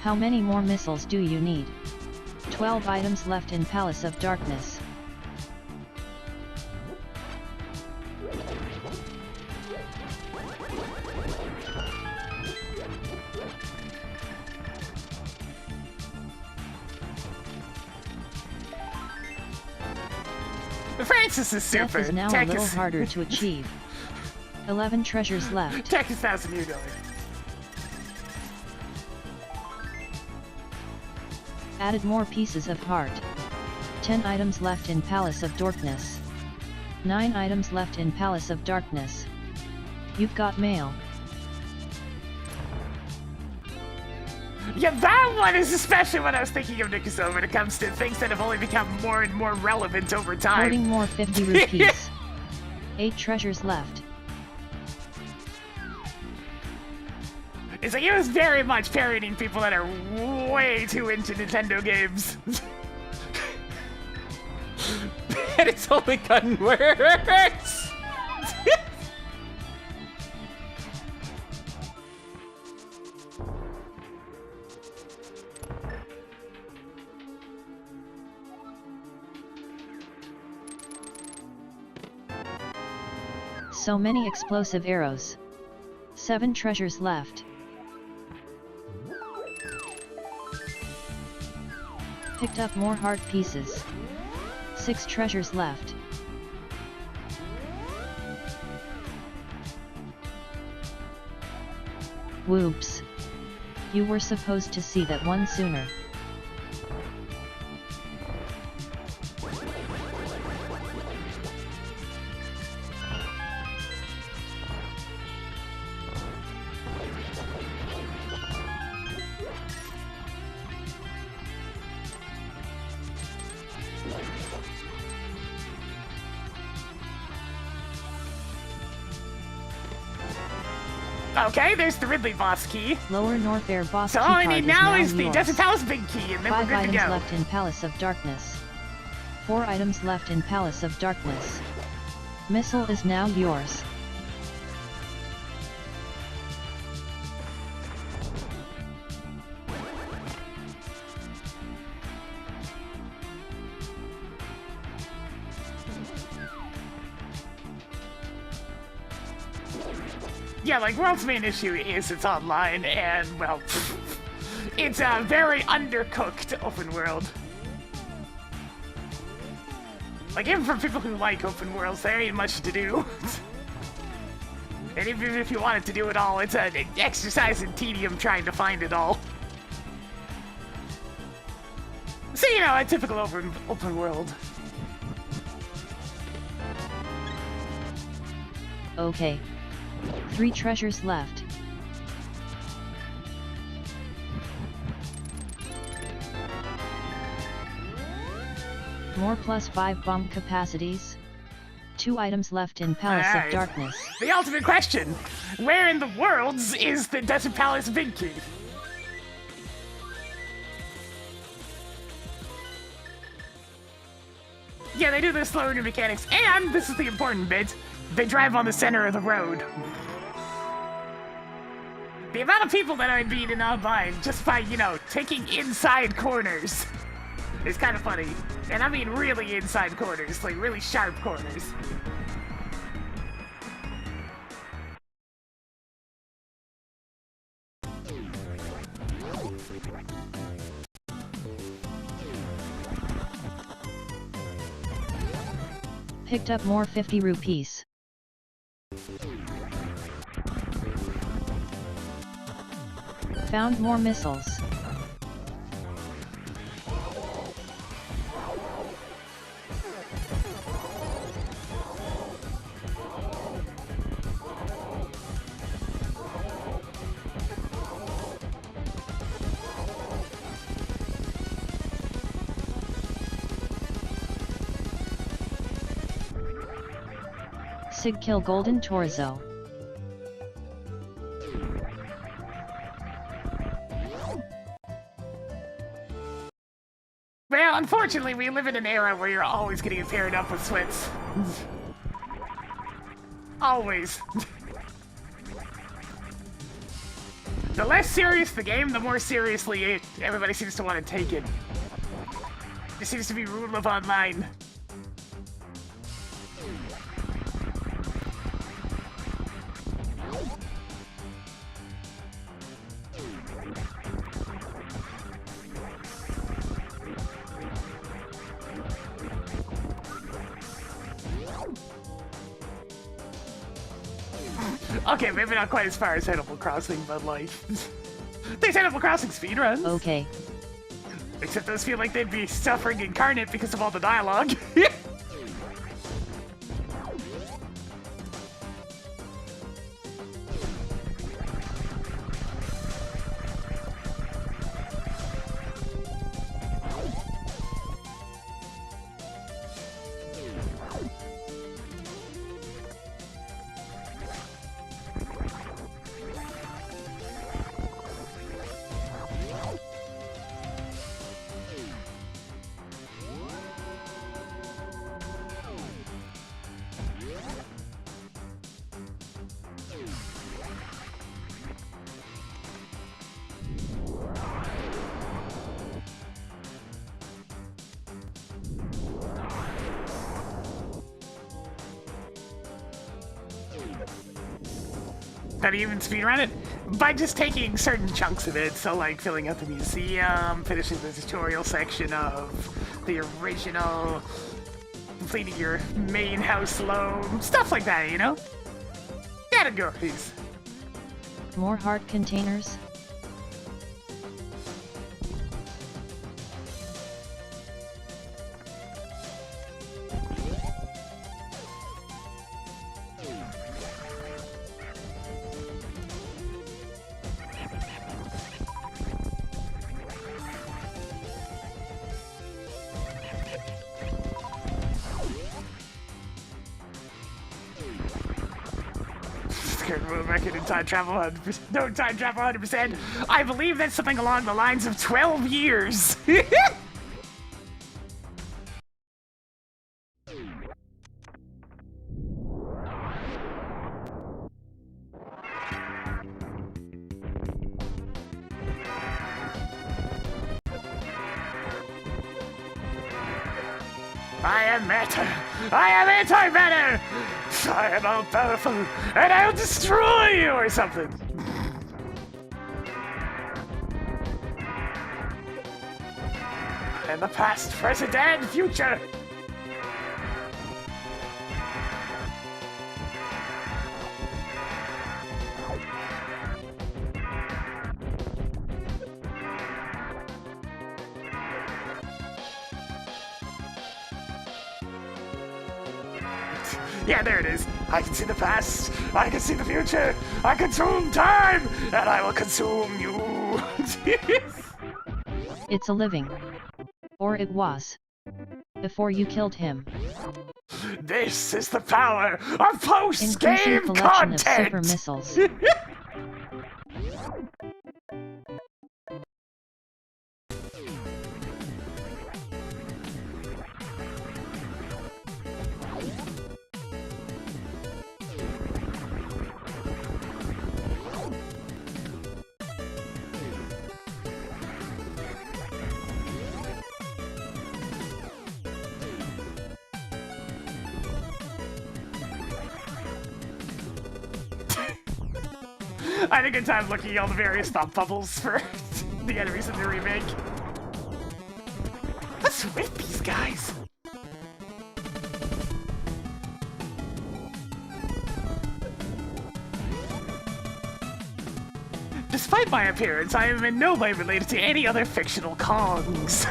[SPEAKER 1] How many more missiles do you need? 12 items left in Palace of Darkness.
[SPEAKER 2] Francis is super.
[SPEAKER 1] Death is now
[SPEAKER 2] Tech
[SPEAKER 1] a little
[SPEAKER 2] is
[SPEAKER 1] harder to achieve. 11 treasures left.
[SPEAKER 2] Tech is Thousand Year Door.
[SPEAKER 1] Added more pieces of heart. 10 items left in Palace of Darkness. 9 items left in Palace of Darkness. You've got mail.
[SPEAKER 2] Yeah, that one is especially what I was thinking of, Nikuso, when it comes to things that have only become more and more relevant over time.
[SPEAKER 1] Hoarding more 50 rupees. 8 treasures left.
[SPEAKER 2] It's like, it was very much parodying people that are way too into Nintendo games. And and it's only gotten worse!
[SPEAKER 1] So many explosive arrows. 7 treasures left. Picked up more heart pieces. 6 treasures left. Whoops. You were supposed to see that one sooner.
[SPEAKER 2] Okay, there's the Ridley boss key.
[SPEAKER 1] Lower North Air boss
[SPEAKER 2] So
[SPEAKER 1] key
[SPEAKER 2] all I
[SPEAKER 1] card
[SPEAKER 2] need now is the
[SPEAKER 1] yours.
[SPEAKER 2] Desert Palace big key, and then
[SPEAKER 1] 5
[SPEAKER 2] we're good to
[SPEAKER 1] items
[SPEAKER 2] go.
[SPEAKER 1] left in Palace of Darkness. 4 items left in Palace of Darkness. Missile is now yours.
[SPEAKER 2] Yeah, like, World's main issue is it's online, and, well, it's a very undercooked open world. Like, even for people who like open worlds, there ain't much to do. And even if you wanted to do it all, it's an exercise in tedium trying to find it all. So, you know, a typical open world.
[SPEAKER 1] Okay. 3 treasures left. More +5 bomb capacities. 2 items left in Palace
[SPEAKER 2] Alright.
[SPEAKER 1] of Darkness.
[SPEAKER 2] The ultimate question, where in the worlds is the Desert Palace big key? Yeah, they do the slower new mechanics, and this is the important bit, they drive on the center of the road. The amount of people that I've beaten online just by, you know, taking inside corners is kind of funny. And I mean really inside corners, like really sharp corners.
[SPEAKER 1] Picked up more 50 rupees. Found more missiles. Sig kill golden torso.
[SPEAKER 2] Well, unfortunately, we live in an era where you're always getting paired up with Swits. Always. The less serious the game, the more seriously everybody seems to want to take it. This seems to be rule of online. Okay, maybe not quite as far as Animal Crossing, but like... There's Animal Crossing speedruns!
[SPEAKER 1] Okay.
[SPEAKER 2] Except those feel like they'd be suffering incarnate because of all the dialogue. How do you even speedrun it? By just taking certain chunks of it, so like filling out the museum, finishing the tutorial section of the original, completing your main house loan, stuff like that, you know? Categories.
[SPEAKER 1] More heart containers?
[SPEAKER 2] Record in time travel 100%. No time travel 100%. I believe that's something along the lines of 12 years. I am matter. I am anti-matter. I am all powerful, and I'll destroy you or something. And the past, present, and future. Yeah, there it is. I can see the past, I can see the future, I consume time, and I will consume you.
[SPEAKER 1] It's a living. Or it was. Before you killed him.
[SPEAKER 2] This is the power of
[SPEAKER 1] Increasing
[SPEAKER 2] post-game
[SPEAKER 1] collection
[SPEAKER 2] content!
[SPEAKER 1] of super missiles.
[SPEAKER 2] I had a good time looking at all the various thought bubbles for the enemies in the remake. What's with these guys? Despite my appearance, I am in no way related to any other fictional Kongs.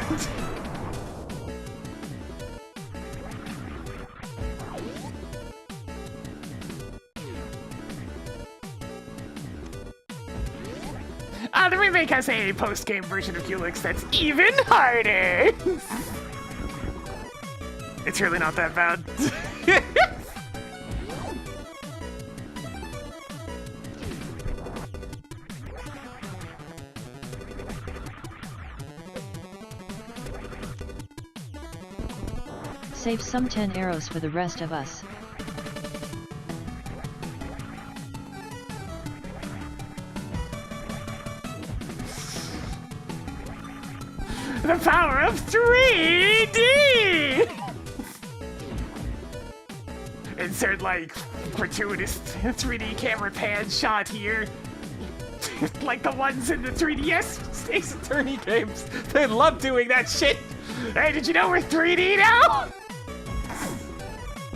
[SPEAKER 2] The remake has a post-game version of Helix that's even harder! It's really not that bad.
[SPEAKER 1] Save some 10 arrows for the rest of us.
[SPEAKER 2] The power of 3D! Insert, like, gratuitous 3D camera pan shot here. Like the ones in the 3DS Ace Attorney games. They love doing that shit. Hey, did you know we're 3D now?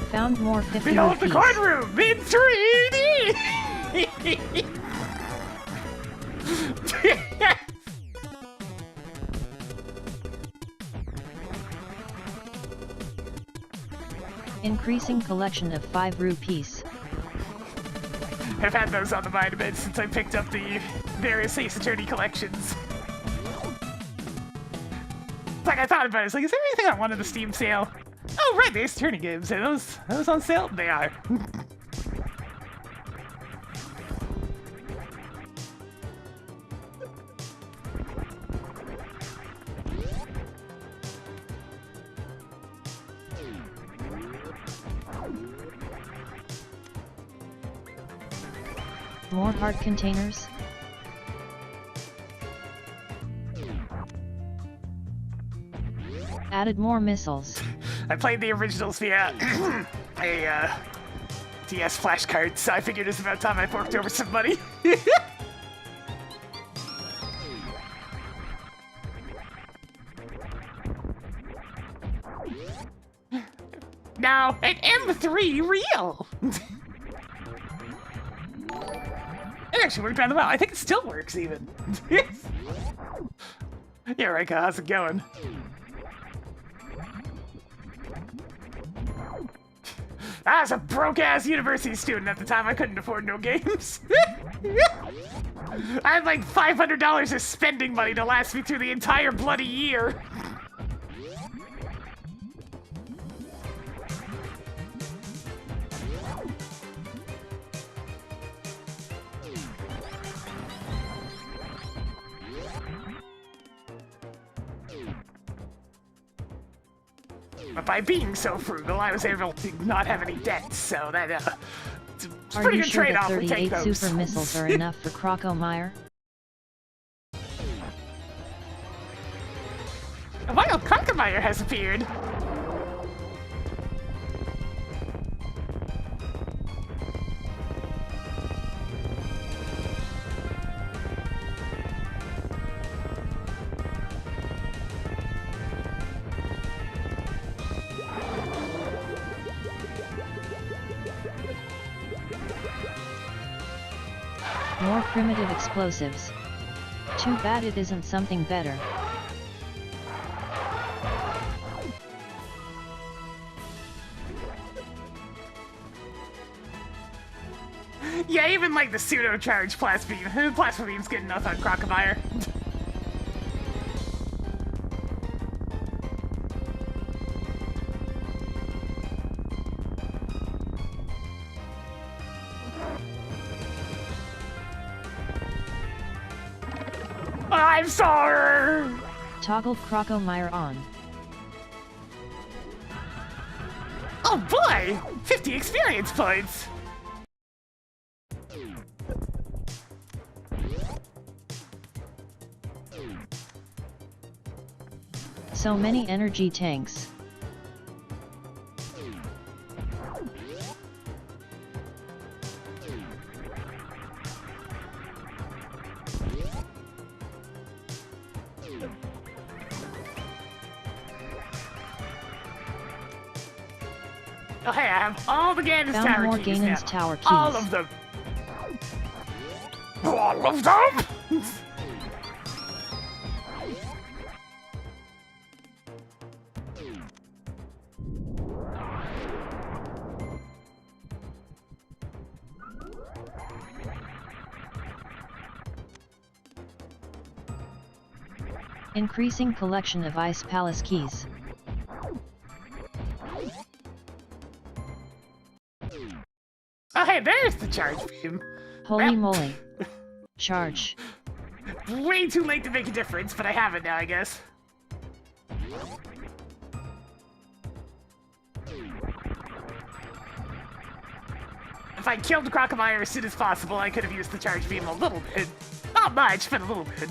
[SPEAKER 1] Found more 50
[SPEAKER 2] Behold the
[SPEAKER 1] rupees.
[SPEAKER 2] courtroom in 3D!
[SPEAKER 1] Increasing collection of 5 rupees.
[SPEAKER 2] I've had those on the mind a bit since I picked up the various Ace Attorney collections. It's like I thought about it, it's like, is there anything I want in the Steam sale? Oh right, the Ace Attorney games, are those on sale? They are.
[SPEAKER 1] More heart containers? Added more missiles.
[SPEAKER 2] I played the originals via a DS flashcards, so I figured it's about time I forked over some money. Now, an M3 real! It actually worked rather well. I think it still works, even. Yeah, Rika, how's it going? I was a broke-ass university student at the time. I couldn't afford no games. I had like $500 of spending money to last me through the entire bloody year. But by being so frugal, I was able to not have any debts, so that, it's a
[SPEAKER 1] Are
[SPEAKER 2] pretty
[SPEAKER 1] you
[SPEAKER 2] good
[SPEAKER 1] sure
[SPEAKER 2] trade-off.
[SPEAKER 1] that
[SPEAKER 2] We take
[SPEAKER 1] 38
[SPEAKER 2] those.
[SPEAKER 1] super missiles are enough for Crocomire?
[SPEAKER 2] Wow, Crocomire has appeared.
[SPEAKER 1] More primitive explosives. Too bad it isn't something better.
[SPEAKER 2] Yeah, even like the pseudo-charged plasma beam. Plasma beam's good enough on Crocomire. I'm sorry!
[SPEAKER 1] Toggled Crocomire on.
[SPEAKER 2] Oh boy! 50 experience points!
[SPEAKER 1] So many energy tanks.
[SPEAKER 2] Oh hey, I have all the Ganon's
[SPEAKER 1] Found
[SPEAKER 2] Tower
[SPEAKER 1] more
[SPEAKER 2] keys
[SPEAKER 1] Ganon's
[SPEAKER 2] now.
[SPEAKER 1] Tower keys.
[SPEAKER 2] All of them! All of them?!
[SPEAKER 1] Increasing collection of Ice Palace keys.
[SPEAKER 2] Oh hey, there's the charge beam!
[SPEAKER 1] Holy
[SPEAKER 2] Well.
[SPEAKER 1] moly. Charge.
[SPEAKER 2] Way too late to make a difference, but I have it now, I guess. If I killed Crocomire as soon as possible, I could have used the charge beam a little bit. Not much, but a little bit.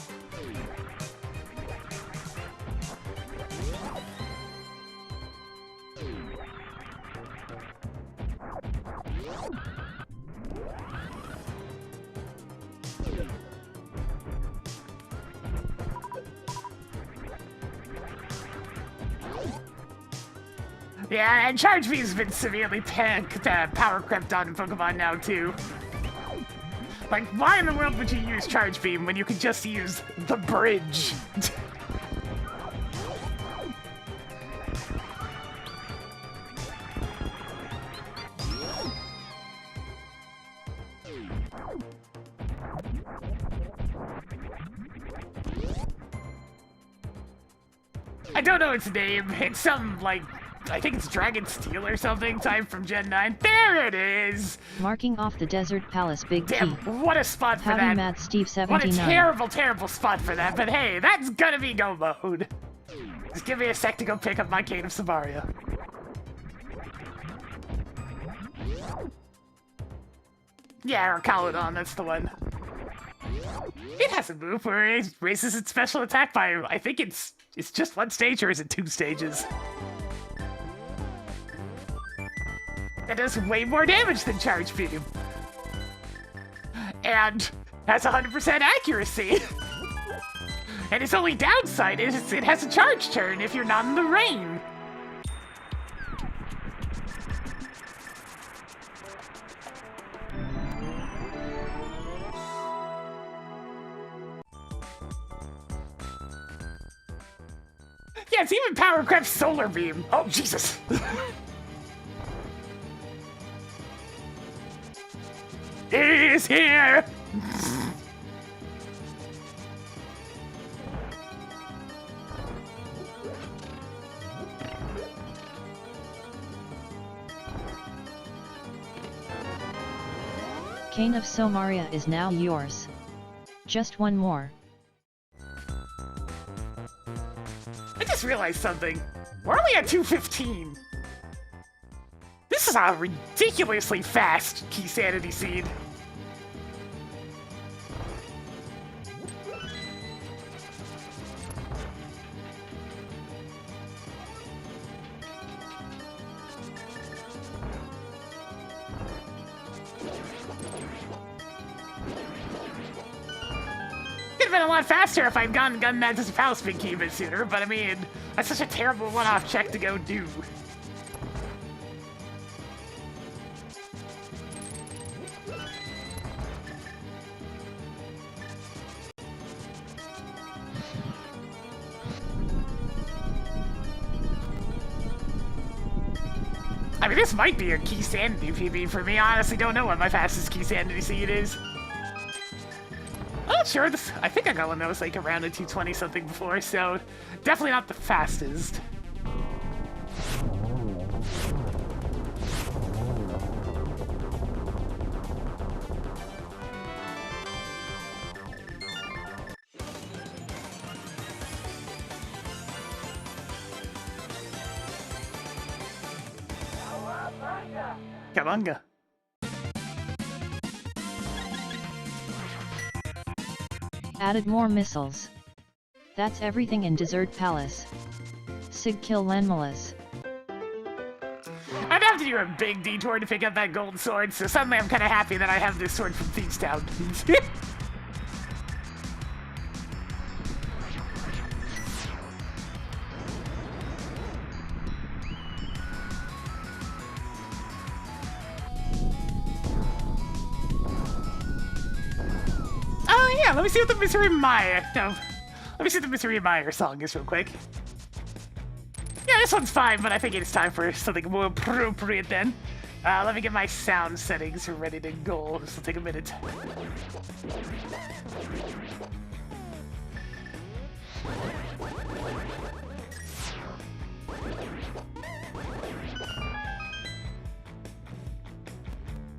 [SPEAKER 2] Yeah, and Charge Beam's been severely power crept on in Pokemon now, too. Like, why in the world would you use Charge Beam when you could just use the bridge? I don't know its name. It's some, like, I think it's Dragon Steel or something, type from Gen 9. There it is!
[SPEAKER 1] Marking off the Desert Palace Big
[SPEAKER 2] Damn,
[SPEAKER 1] Key.
[SPEAKER 2] what a spot for
[SPEAKER 1] Howdy
[SPEAKER 2] that.
[SPEAKER 1] Mad Steve
[SPEAKER 2] What a
[SPEAKER 1] 79.
[SPEAKER 2] terrible, terrible spot for that, but hey, that's gonna be go mode. Just give me a sec to go pick up my Cane of Samaria. Yeah, or Calodon, that's the one. It has a move where it raises its special attack by, I think it's just one stage, or is it 2 stages? that does way more damage than Charge Beam. And has 100% accuracy. And its only downside is it has a charge turn if you're not in the rain. Yeah, it's even Power Crep's Solar Beam. Oh, Jesus. It is here!
[SPEAKER 1] Cane of Somaria is now yours. Just one more.
[SPEAKER 2] I just realized something. We're only at 215. This is a ridiculously fast Key Sanity Seed. Could have been a lot faster if I'd gotten Mantis Palace Big Key a bit sooner, but I mean, that's such a terrible one-off check to go do. I mean, this might be a Key Sanity PB for me. I honestly don't know what my fastest Key Sanity Seed is. I'm not sure. I think I got one that was like around a 220 something before, so definitely not the fastest. Kabunga.
[SPEAKER 1] Added more missiles. That's everything in Desert Palace. Sig kill Lanmalas.
[SPEAKER 2] I'd have to do a big detour to pick up that gold sword, so suddenly I'm kind of happy that I have this sword from Thieves Town. Yeah, let me see what the Misery Mire. No, let me see what the Misery Mire song is real quick. Yeah, this one's fine, but I think it's time for something more appropriate then. Let me get my sound settings ready to go. This will take a minute.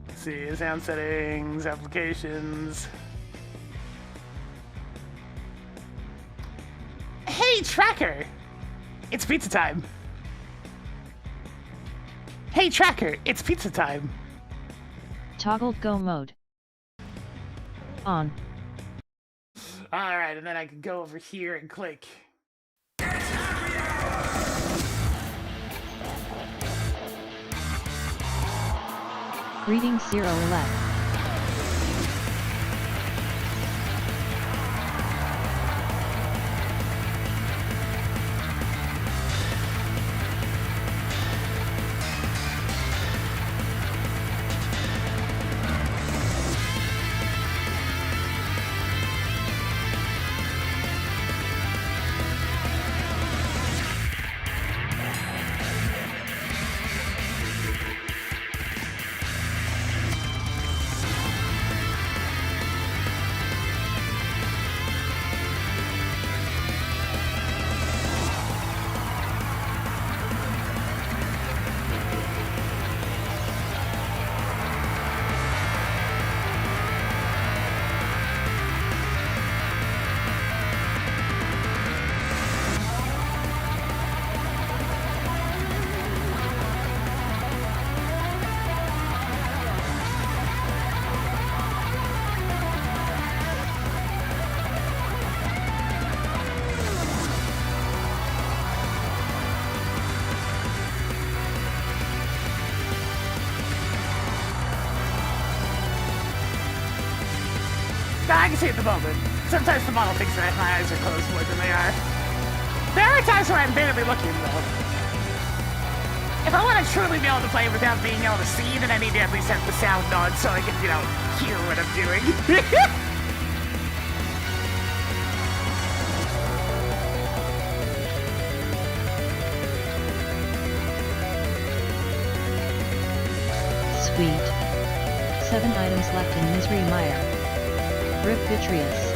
[SPEAKER 2] Let's see, sound settings, applications. Hey, Tracker! It's pizza time. Hey, Tracker, it's pizza time.
[SPEAKER 1] Toggled go mode. On.
[SPEAKER 2] Alright, and then I can go over here and click.
[SPEAKER 1] Reading 0 left.
[SPEAKER 2] can see at the moment. Sometimes the model thinks that my eyes are closed more than they are. There are times where I'm barely looking, though. If I want to truly be able to play without being able to see, then I need to at least have the sound on so I can, you know, hear what I'm doing.
[SPEAKER 1] Sweet. 7 items left in Misery Mire. Rip Vitreous.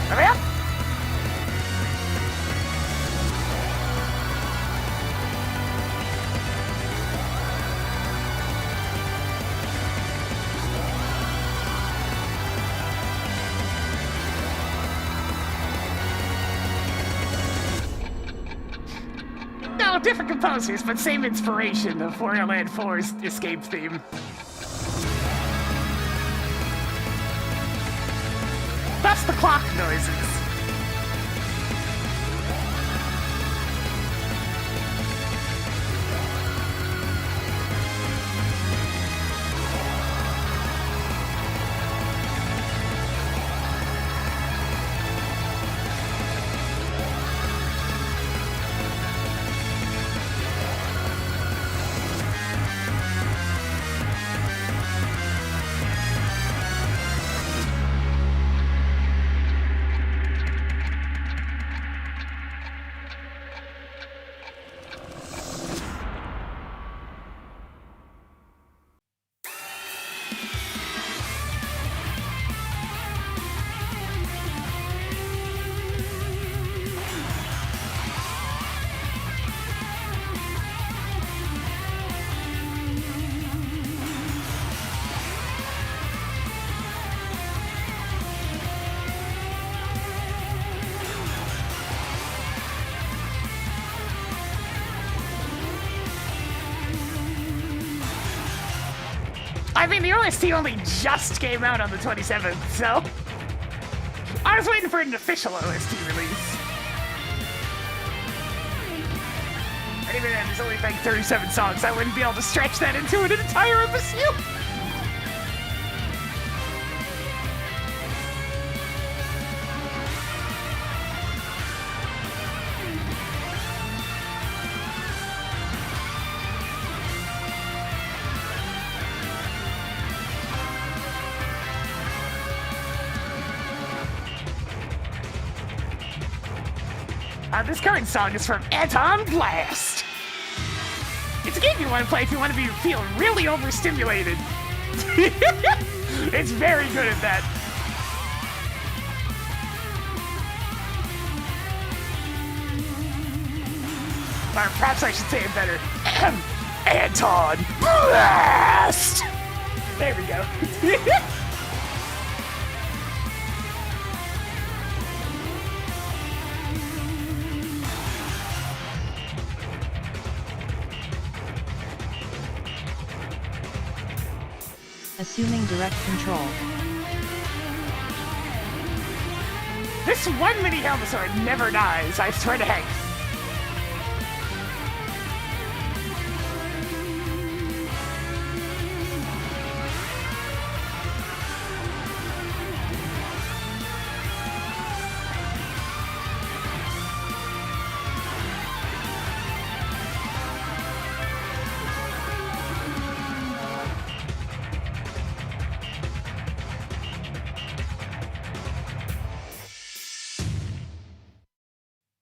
[SPEAKER 2] Hurry up! No, different composers, but same inspiration of Wario Land 4's escape theme. That's the clock noises. I mean, the OST only just came out on the 27th, so... I was waiting for an official OST release. And even then, there's only like 37 songs. I wouldn't be able to stretch that into an entire episode. This current song is from Anton Blast. It's a game you want to play if you want to feel really overstimulated. It's very good at that. Or perhaps I should say it better. Anton Blast! There we go.
[SPEAKER 1] Assuming direct control.
[SPEAKER 2] This one mini Helmasaur never dies, I swear to heck.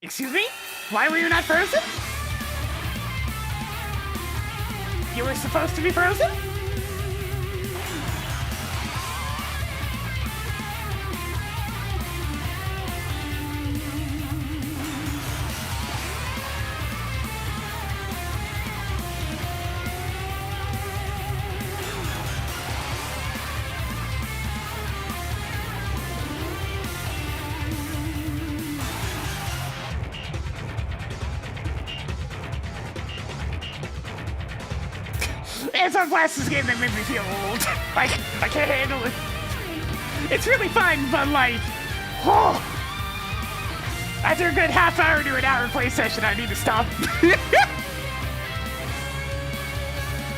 [SPEAKER 2] Excuse me? Why were you not frozen? You were supposed to be frozen? It's a glasses game that made me feel old. Like, I can't handle it. It's really fun, but like, oh. After a good half hour to an hour play session, I need to stop.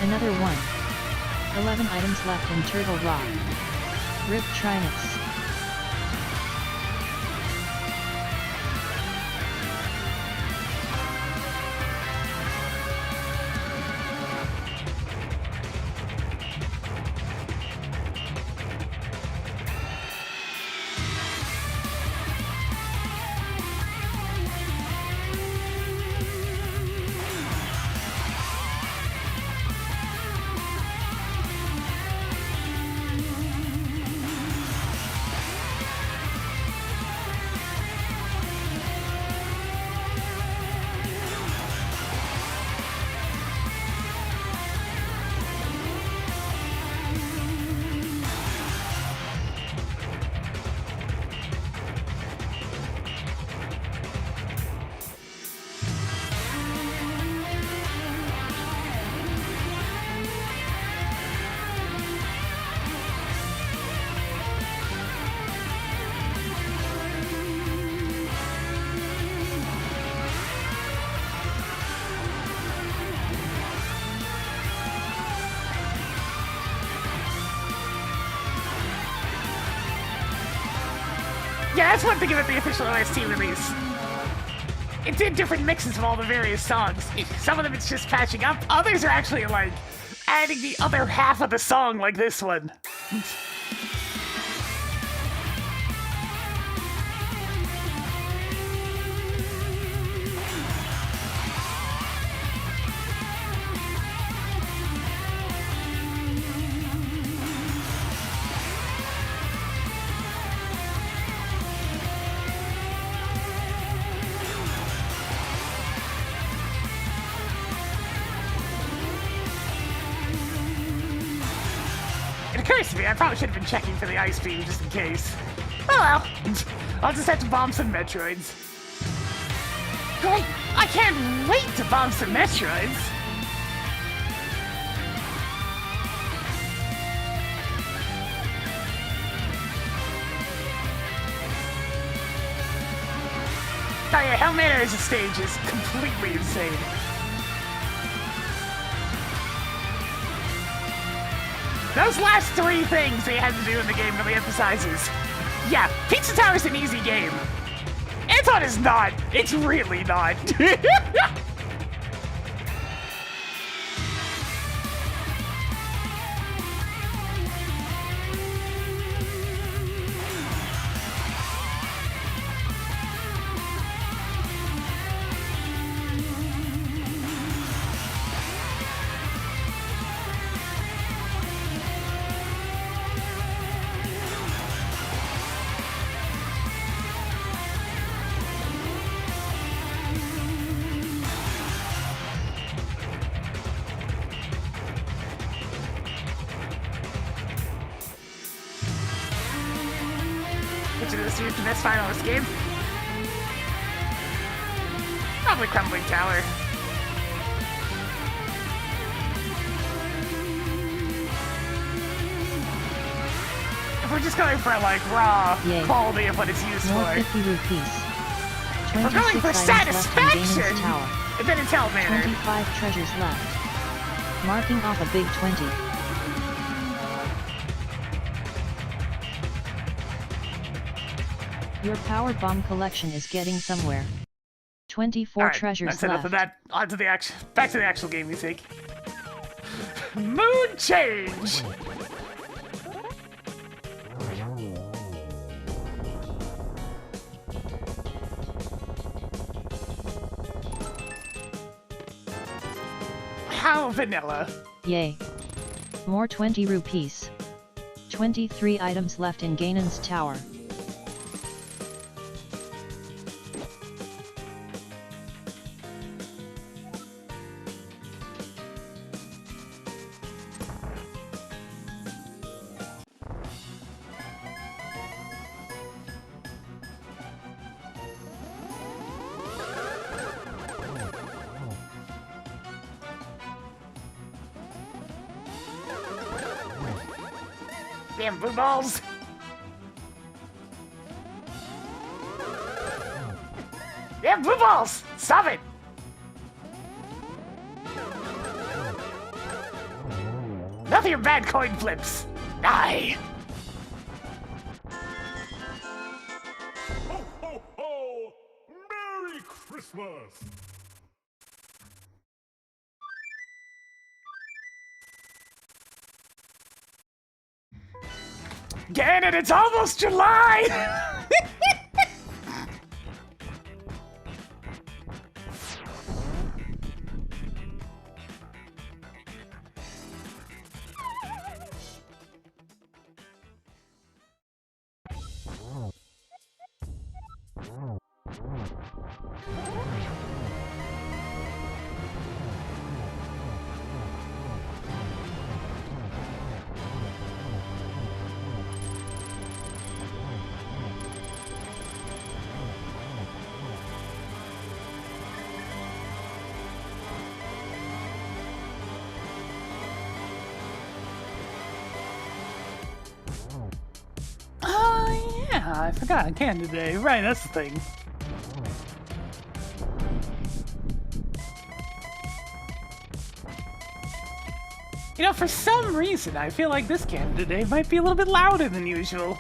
[SPEAKER 1] Another one. 11 items left in Turtle Rock. Rip Trinix.
[SPEAKER 2] Yeah, that's one thing about the official OST release. It did different mixes of all the various songs. Some of them it's just patching up. Others are actually like adding the other half of the song like this one. It occurs to me, I probably should have been checking for the ice beam just in case. Oh well, I'll just have to bomb some Metroids. Great! I can't wait to bomb some Metroids! Oh yeah, Helmator as a stage is completely insane. Those last three things they had to do in the game really emphasizes. Yeah, Pizza Tower's an easy game. Anton is not. It's really not. This is the best finalist game. Probably Crumbling Tower. If we're just going for like raw quality of what it's used
[SPEAKER 1] More
[SPEAKER 2] for.
[SPEAKER 1] 50 rupees.
[SPEAKER 2] If we're going for satisfaction, then it's Hellmanor.
[SPEAKER 1] 25 treasures left. Marking off a big 20. Your power bomb collection is getting somewhere. 24 treasures
[SPEAKER 2] that's
[SPEAKER 1] left.
[SPEAKER 2] enough of that. On to the back to the actual game music. Mood change. How vanilla.
[SPEAKER 1] Yay. More 20 rupees. 23 items left in Ganon's tower.
[SPEAKER 2] Damn blue balls! Damn blue balls! Stop it! Nothing your bad coin flips! Die!
[SPEAKER 5] Ho, ho, ho! Merry Christmas!
[SPEAKER 2] Get it! It's almost July!
[SPEAKER 3] Oh, yeah, I forgot I can today. Right, that's the thing. You know, for some reason, I feel like this can today might be a little bit louder than usual.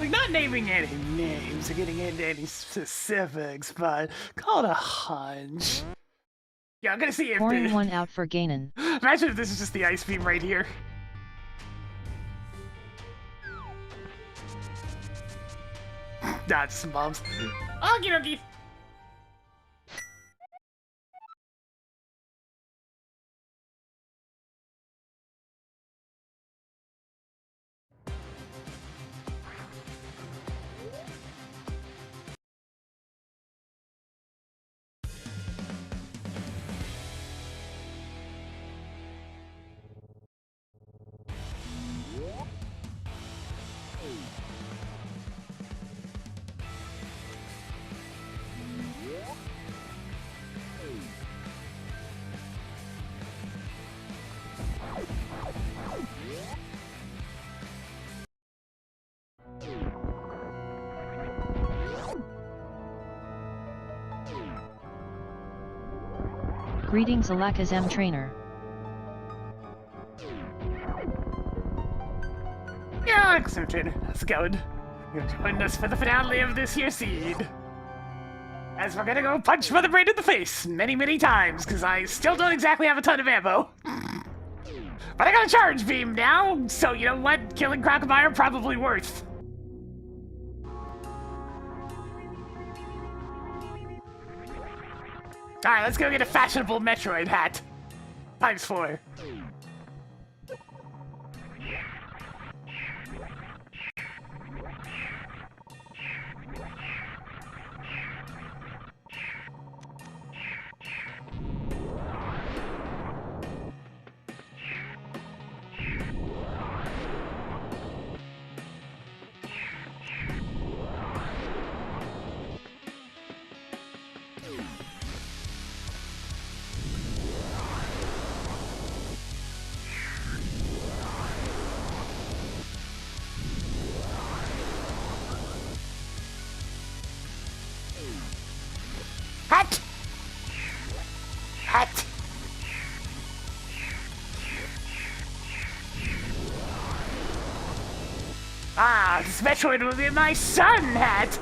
[SPEAKER 3] Like, not naming any names or getting into any specifics, but call it a hunch.
[SPEAKER 2] Yeah, I'm gonna see if
[SPEAKER 1] Pouring
[SPEAKER 2] the...
[SPEAKER 1] one out for Ganon.
[SPEAKER 2] Imagine if this is just the ice beam right here. Nah, just some bombs. Okie dokie!
[SPEAKER 1] Greetings Alakazam trainer.
[SPEAKER 2] Yeah, excellent. How's it going? You're joining us for the finale of this year's seed. As we're gonna go punch Mother Brain in the face many, many times, because I still don't exactly have a ton of ammo. But I got a charge beam now, so you know what? Killing Crocodile probably worth. Alright, let's go get a fashionable Metroid hat. ×4. Hat! Hat! Ah, this Metroid will be my sun hat!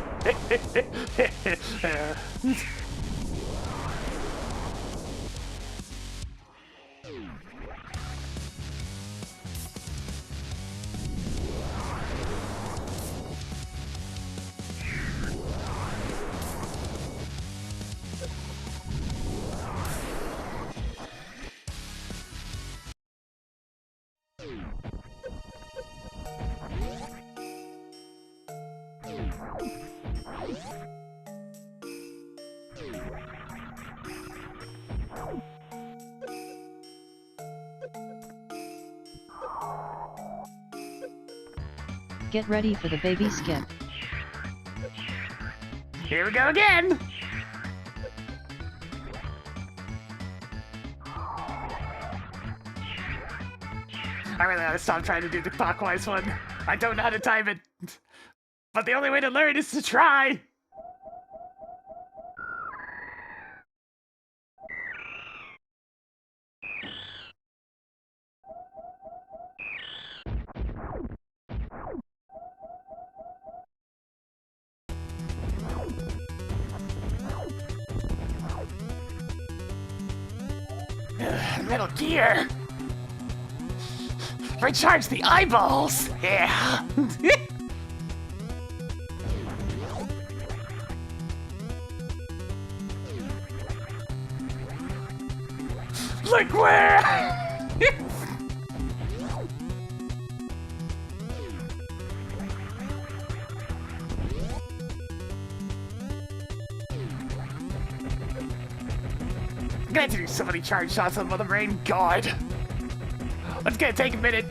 [SPEAKER 1] Get ready for the baby skip.
[SPEAKER 2] Here we go again! I really gotta stop trying to do the clockwise one. I don't know how to time it. But the only way to learn is to try! Metal Gear! Recharge the eyeballs! Yeah! Look where! I'm gonna have to do so many charge shots on Mother Brain. God! Let's get take a minute.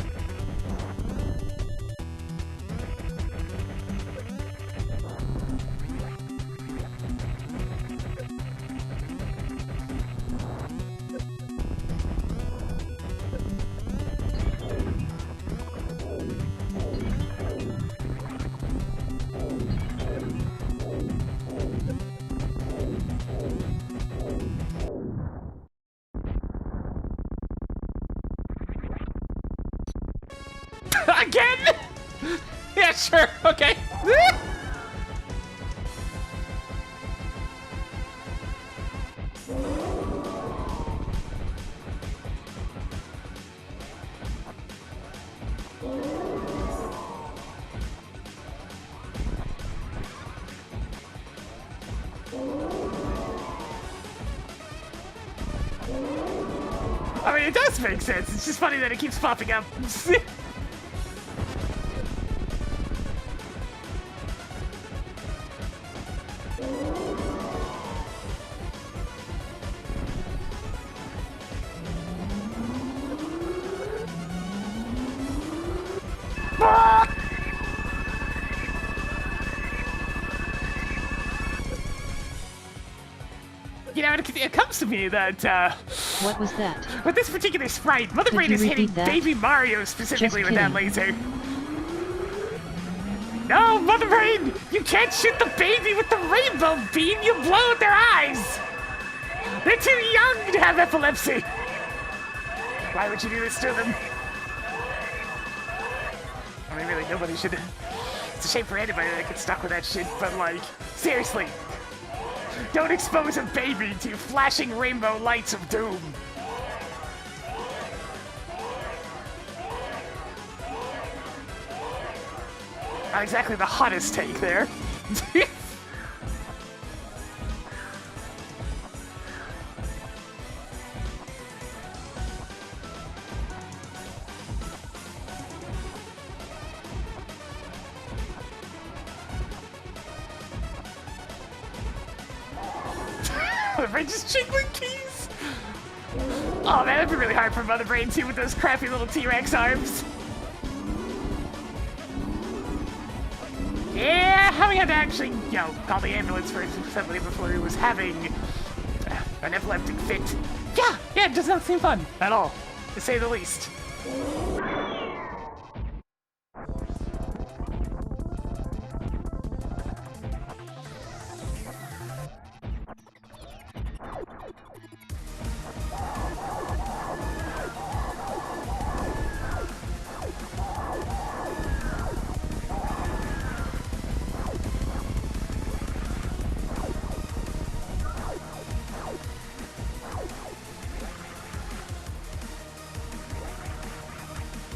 [SPEAKER 2] Again? Yeah, sure, okay. I mean, it does make sense. It's just funny that it keeps popping up. You know, it comes to me that,
[SPEAKER 1] What was that?
[SPEAKER 2] with this particular sprite, Mother
[SPEAKER 1] Could
[SPEAKER 2] Brain
[SPEAKER 1] you
[SPEAKER 2] is hitting
[SPEAKER 1] repeat that?
[SPEAKER 2] Baby Mario specifically
[SPEAKER 1] Just
[SPEAKER 2] with that laser. No, Mother Brain! You can't shoot the baby with the rainbow beam! You blow out their eyes! They're too young to have epilepsy! Why would you do this to them? I mean, really, nobody should... It's a shame for anybody that gets stuck with that shit, but like, seriously. Don't expose a baby to flashing rainbow lights of doom. Not exactly the hottest take there. Mother Brain just jingling keys. Oh man, that'd be really hard for Mother Brain too with those crappy little T-Rex arms. Yeah, having had to actually, you know, call the ambulance for somebody before he was having an epileptic fit. Yeah, it does not seem fun at all, to say the least.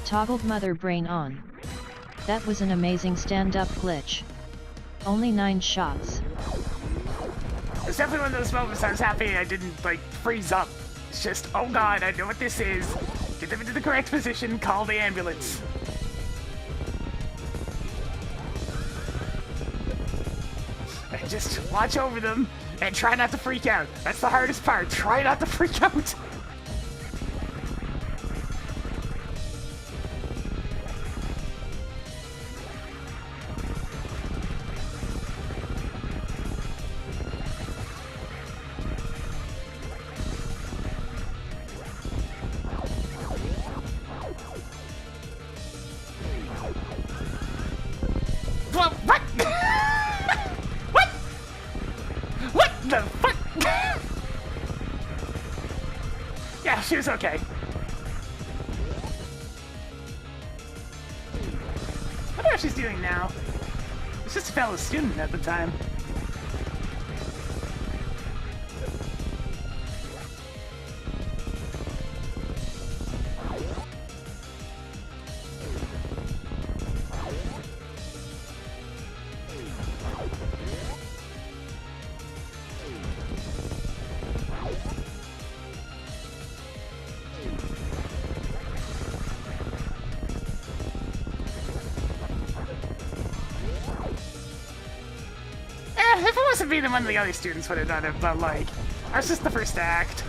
[SPEAKER 1] Toggled Mother Brain on. That was an amazing stand-up glitch. Only 9 shots.
[SPEAKER 2] It's definitely one of those moments I was happy I didn't, like, freeze up. It's just, oh god, I know what this is. Get them into the correct position, call the ambulance. And just watch over them and try not to freak out. That's the hardest part. Try not to freak out. What? What? What the fuck? Yeah, she was okay. I wonder what she's doing now. It's just a fellow student at the time. If it wasn't me, then one of the other students would have done it, but like, that's just the first act.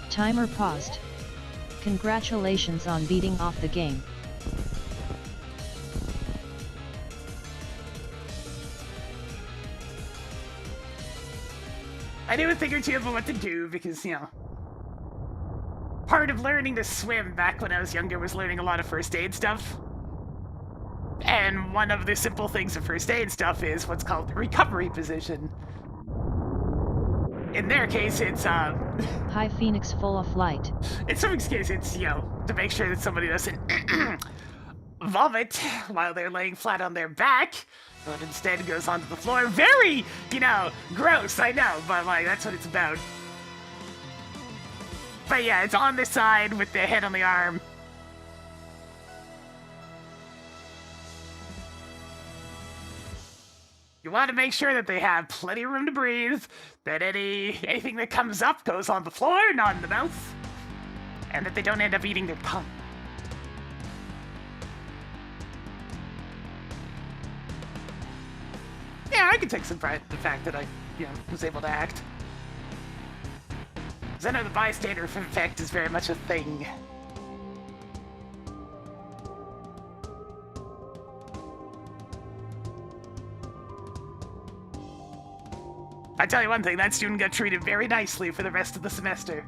[SPEAKER 1] Timer paused. Congratulations on beating off the game.
[SPEAKER 2] I knew a thing or two about what to do because, you know, part of learning to swim back when I was younger was learning a lot of first aid stuff. And one of the simple things of first aid stuff is what's called the recovery position. In their case, it's,
[SPEAKER 1] Hi Phoenix full of light.
[SPEAKER 2] in someone's case, it's, you know, to make sure that somebody doesn't vomit while they're laying flat on their back, but instead goes onto the floor. Very, you know, gross, I know, but, like, that's what it's about. But yeah, it's on the side with the head on the arm. You want to make sure that they have plenty of room to breathe, that anything that comes up goes on the floor, not in the mouth, and that they don't end up eating their tongue. Yeah, I can take some pride in the fact that I, you know, was able to act. Because I know the bystander effect is very much a thing. I tell you one thing, that student got treated very nicely for the rest of the semester.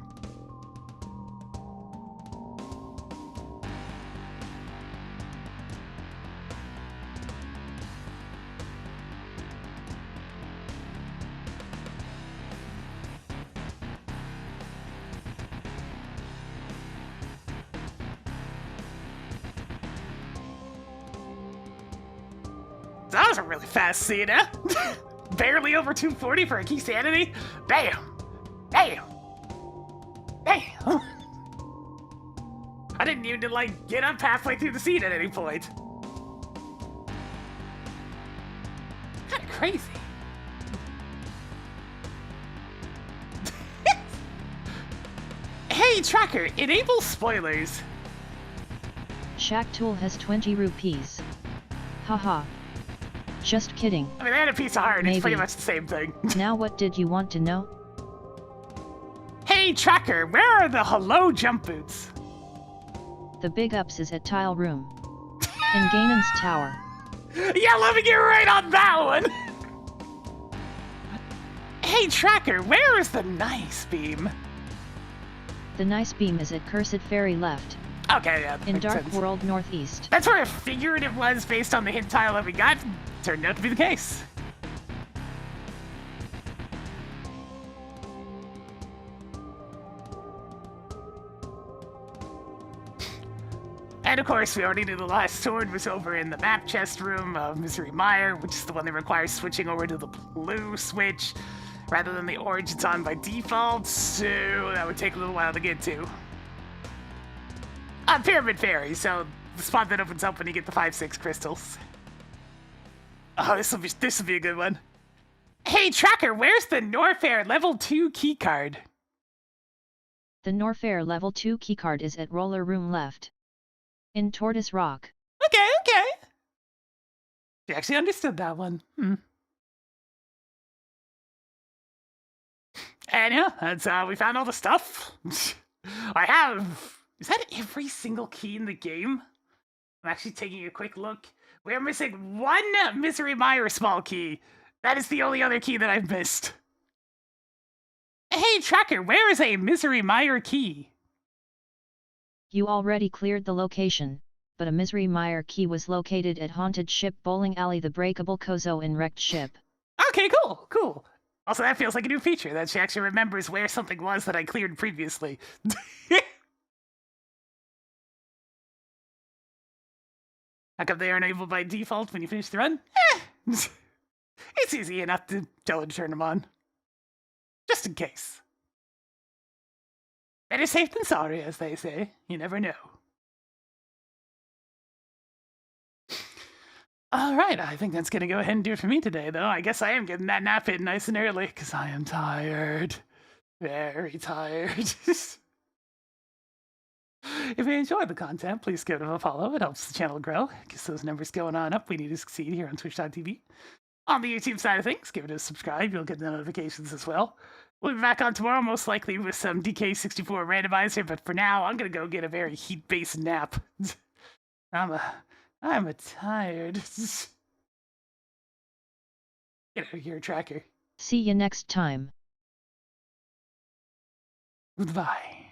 [SPEAKER 2] That was a really fast scene, huh? Barely over 240 for a key sanity? Bam! Bam! Bam! I didn't even, like, get up halfway through the scene at any point. Kinda crazy. Hey, Tracker, enable spoilers.
[SPEAKER 1] Shack Tool has 20 rupees. Haha. Just kidding.
[SPEAKER 2] I mean, they had a piece of heart,
[SPEAKER 1] Maybe.
[SPEAKER 2] It's pretty much the same thing.
[SPEAKER 1] Now what did you want to know?
[SPEAKER 2] Hey, Tracker, where are the hello jump boots?
[SPEAKER 1] The big ups is at Tile Room. In Ganon's Tower.
[SPEAKER 2] Yeah, let me get right on that one! Hey, Tracker, where is the nice beam?
[SPEAKER 1] The nice beam is at Cursed Fairy left.
[SPEAKER 2] Okay, yeah, that
[SPEAKER 1] In
[SPEAKER 2] makes
[SPEAKER 1] Dark
[SPEAKER 2] sense.
[SPEAKER 1] World Northeast.
[SPEAKER 2] That's where I figured it was based on the hint tile that we got. Turned out to be the case. And of course, we already knew the last sword was over in the map chest room of Misery Mire, which is the one that requires switching over to the blue switch rather than the orange it's on by default, so that would take a little while to get to. Pyramid Fairy, so the spot that opens up when you get the 5-6 crystals. Oh, this will be a good one. Hey, Tracker, where's the Norfair level 2 keycard?
[SPEAKER 1] The Norfair level 2 keycard is at Roller Room left. In Tortoise Rock.
[SPEAKER 2] Okay. You actually understood that one. And yeah, that's we found all the stuff. I have. Is that every single key in the game? I'm actually taking a quick look. We're missing one Misery Mire small key. That is the only other key that I've missed. Hey, Tracker, where is a Misery Mire key?
[SPEAKER 1] You already cleared the location. but a Misery Mire key was located at Haunted Ship Bowling Alley, the breakable Kozo in Wrecked Ship.
[SPEAKER 2] Okay, cool. Also, that feels like a new feature, that she actually remembers where something was that I cleared previously. How come they are enabled by default when you finish the run? It's easy enough to tell her to turn them on. Just in case. Better safe than sorry, as they say. You never know. Alright, I think that's gonna go ahead and do it for me today, though. I guess I am getting that nap in nice and early, because I am tired. Very tired. If you enjoyed the content, please give it a follow. It helps the channel grow. Gets those numbers going on up. We need to succeed here on Twitch.tv. On the YouTube side of things, give it a subscribe. You'll get the notifications as well. We'll be back on tomorrow, most likely with some DK64 randomizer, but for now, I'm gonna go get a very heat-based nap. I'm a tired. Get out of here, tracker.
[SPEAKER 1] See you next time.
[SPEAKER 2] Goodbye.